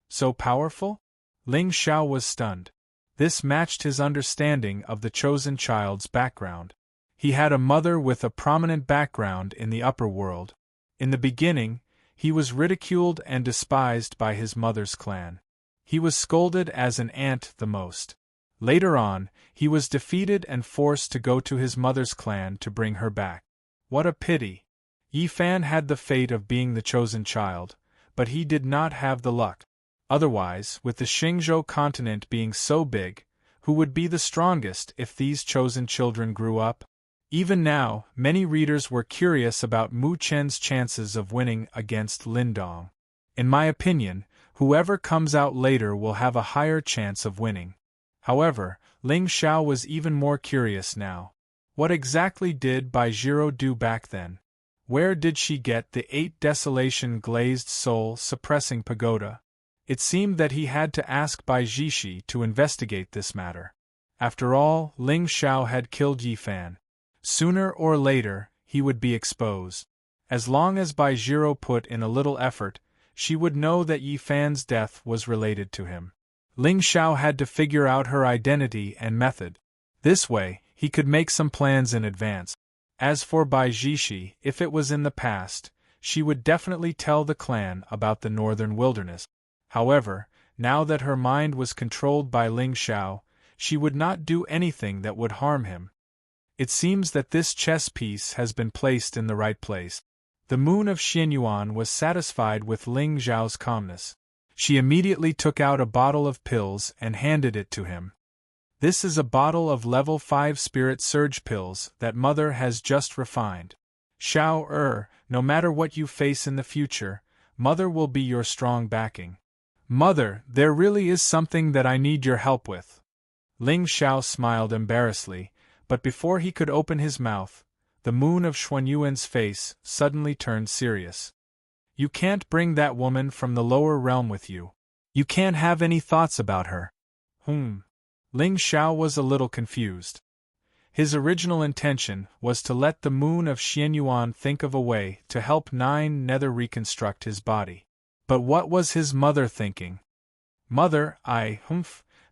So powerful? Ling Xiao was stunned. This matched his understanding of the chosen child's background. He had a mother with a prominent background in the upper world. In the beginning, he was ridiculed and despised by his mother's clan. He was scolded as an ant the most. Later on, he was defeated and forced to go to his mother's clan to bring her back. What a pity! Yi Fan had the fate of being the chosen child, but he did not have the luck. Otherwise, with the Xingzhou continent being so big, who would be the strongest if these chosen children grew up? Even now, many readers were curious about Mu Chen's chances of winning against Lin Dong. In my opinion, whoever comes out later will have a higher chance of winning. However, Ling Xiao was even more curious now. What exactly did Bai Jiro do back then? Where did she get the 8 desolation glazed soul suppressing pagoda? It seemed that he had to ask Bai Jishi to investigate this matter. After all, Ling Xiao had killed Yi Fan. Sooner or later, he would be exposed. As long as Bai Jiro put in a little effort, she would know that Yi Fan's death was related to him. Ling Xiao had to figure out her identity and method. This way, he could make some plans in advance. As for Bai Jishi, if it was in the past, she would definitely tell the clan about the northern wilderness. However, now that her mind was controlled by Ling Xiao, she would not do anything that would harm him. It seems that this chess piece has been placed in the right place. The moon of Xianyuan was satisfied with Ling Xiao's calmness. She immediately took out a bottle of pills and handed it to him. This is a bottle of level 5 spirit surge pills that Mother has just refined. Xiao no matter what you face in the future, Mother will be your strong backing. Mother, there really is something that I need your help with. Ling Xiao smiled embarrassedly, but before he could open his mouth, the moon of Xuanyuan's face suddenly turned serious. You can't bring that woman from the lower realm with you. You can't have any thoughts about her. Ling Xiao was a little confused. His original intention was to let the moon of Xianyuan think of a way to help Nine Nether reconstruct his body. But what was his mother thinking? Mother,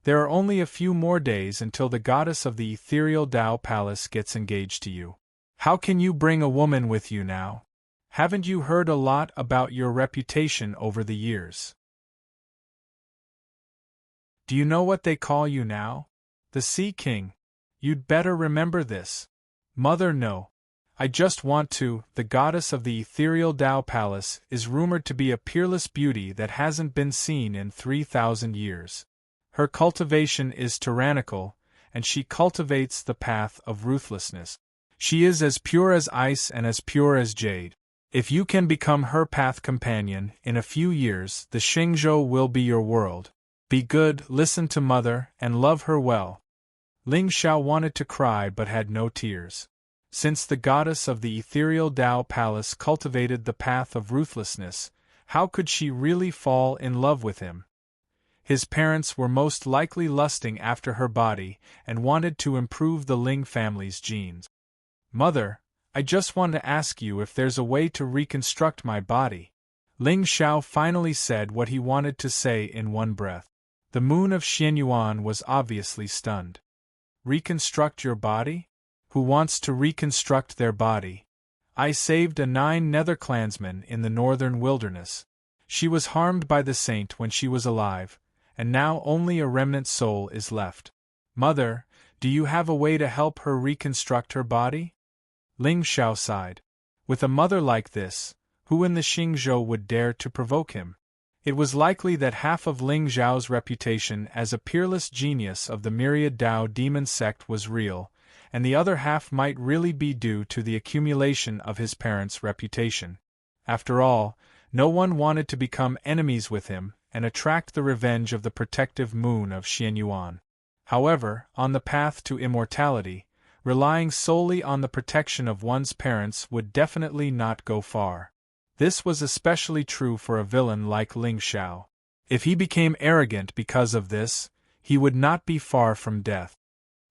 there are only a few more days until the goddess of the ethereal Tao Palace gets engaged to you. How can you bring a woman with you now? Haven't you heard a lot about your reputation over the years? Do you know what they call you now? The Sea King. You'd better remember this. Mother, no. I just want to. The goddess of the ethereal Tao Palace is rumored to be a peerless beauty that hasn't been seen in 3,000 years. Her cultivation is tyrannical, and she cultivates the path of ruthlessness. She is as pure as ice and as pure as jade. If you can become her path companion, in a few years, the Xingzhou will be your world. Be good, listen to mother, and love her well. Ling Xiao wanted to cry but had no tears. Since the goddess of the ethereal Tao Palace cultivated the path of ruthlessness, how could she really fall in love with him? His parents were most likely lusting after her body and wanted to improve the Ling family's genes. Mother, I just want to ask you if there's a way to reconstruct my body. Ling Xiao finally said what he wanted to say in one breath. The moon of Xianyuan was obviously stunned. Reconstruct your body? Who wants to reconstruct their body? I saved a 9 netherclansmen in the northern wilderness. She was harmed by the saint when she was alive, and now only a remnant soul is left. Mother, do you have a way to help her reconstruct her body? Ling Xiao sighed. With a mother like this, who in the Xingzhou would dare to provoke him? It was likely that half of Ling Xiao's reputation as a peerless genius of the myriad Dao demon sect was real, and the other half might really be due to the accumulation of his parents' reputation. After all, no one wanted to become enemies with him and attract the revenge of the protective moon of Xianyuan. However, on the path to immortality, relying solely on the protection of one's parents would definitely not go far. This was especially true for a villain like Ling Xiao. If he became arrogant because of this, he would not be far from death.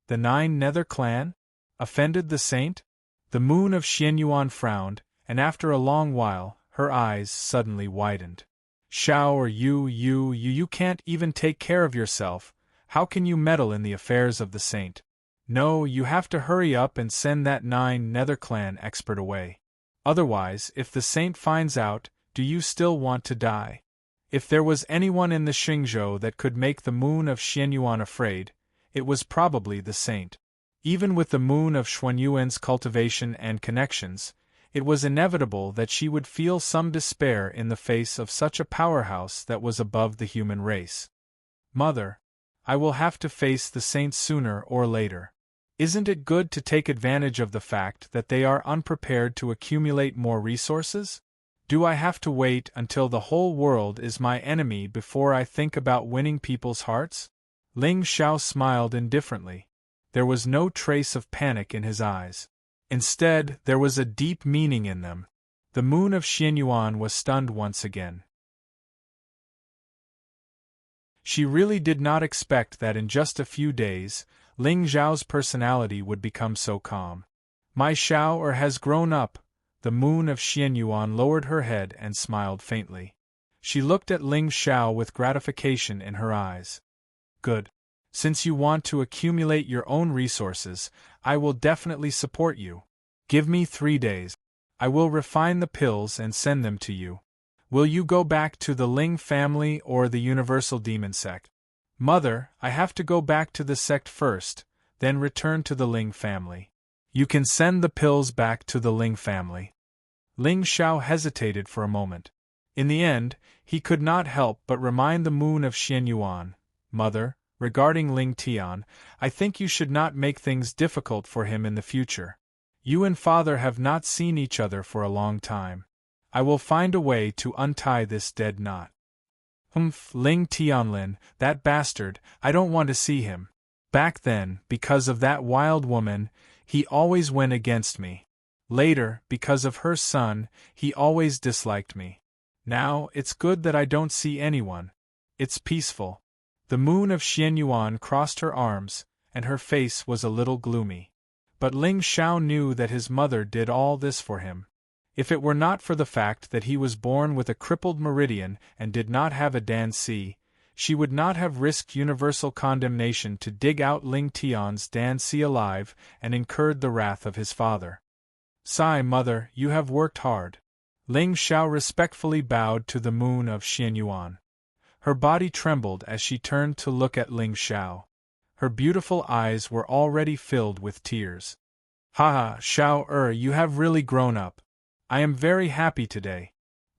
The 9 Nether clan? Offended the saint? The moon of Xianyuan frowned, and after a long while, her eyes suddenly widened. Xiao, you can't even take care of yourself. How can you meddle in the affairs of the saint? No, you have to hurry up and send that 9 Nether clan expert away. Otherwise, if the saint finds out, do you still want to die? If there was anyone in the Xingzhou that could make the moon of Xianyuan afraid, it was probably the saint. Even with the moon of Xuanyuan's cultivation and connections, it was inevitable that she would feel some despair in the face of such a powerhouse that was above the human race. Mother, I will have to face the saints sooner or later. Isn't it good to take advantage of the fact that they are unprepared to accumulate more resources? Do I have to wait until the whole world is my enemy before I think about winning people's hearts? Ling Xiao smiled indifferently. There was no trace of panic in his eyes. Instead, there was a deep meaning in them. The moon of Xianyuan was stunned once again. She really did not expect that in just a few days, Ling Xiao's personality would become so calm. My Xiao has grown up. The moon of Xianyuan lowered her head and smiled faintly. She looked at Ling Xiao with gratification in her eyes. Good. Since you want to accumulate your own resources, I will definitely support you. Give me 3 days. I will refine the pills and send them to you. Will you go back to the Ling family or the Universal Demon Sect? Mother, I have to go back to the sect first, then return to the Ling family. You can send the pills back to the Ling family. Ling Xiao hesitated for a moment. In the end, he could not help but remind the moon of Xianyuan, Mother, regarding Ling Tian, I think you should not make things difficult for him in the future. You and father have not seen each other for a long time. I will find a way to untie this dead knot. Ling Tianlin, that bastard, I don't want to see him. Back then, because of that wild woman, he always went against me. Later, because of her son, he always disliked me. Now, it's good that I don't see anyone. It's peaceful. The moon of Xianyuan crossed her arms, and her face was a little gloomy. But Ling Xiao knew that his mother did all this for him. If it were not for the fact that he was born with a crippled meridian and did not have a Dan Si, she would not have risked universal condemnation to dig out Ling Tian's Dan Si alive and incurred the wrath of his father. Sigh, mother, you have worked hard. Ling Xiao respectfully bowed to the moon of Xianyuan. Her body trembled as she turned to look at Ling Xiao. Her beautiful eyes were already filled with tears. Ha, Xiao you have really grown up. I am very happy today.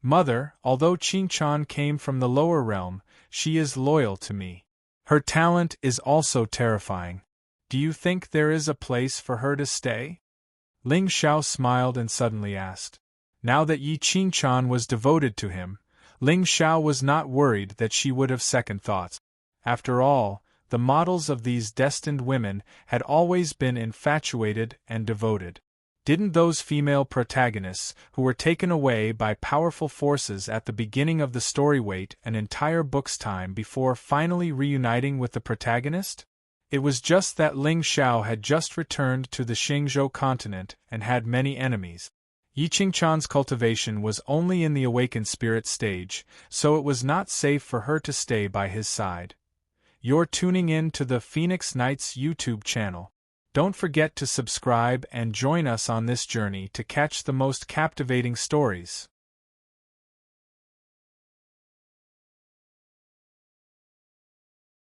Mother, although Qingchan came from the lower realm, she is loyal to me. Her talent is also terrifying. Do you think there is a place for her to stay? Ling Xiao smiled and suddenly asked. Now that Yi Qingchan was devoted to him, Ling Xiao was not worried that she would have second thoughts. After all, the models of these destined women had always been infatuated and devoted. Didn't those female protagonists, who were taken away by powerful forces at the beginning of the story, wait an entire book's time before finally reuniting with the protagonist? It was just that Ling Xiao had just returned to the Xingzhou continent and had many enemies. Yi Qingchan's cultivation was only in the awakened spirit stage, so it was not safe for her to stay by his side. You're tuning in to the Phoenix Nights YouTube channel. Don't forget to subscribe and join us on this journey to catch the most captivating stories.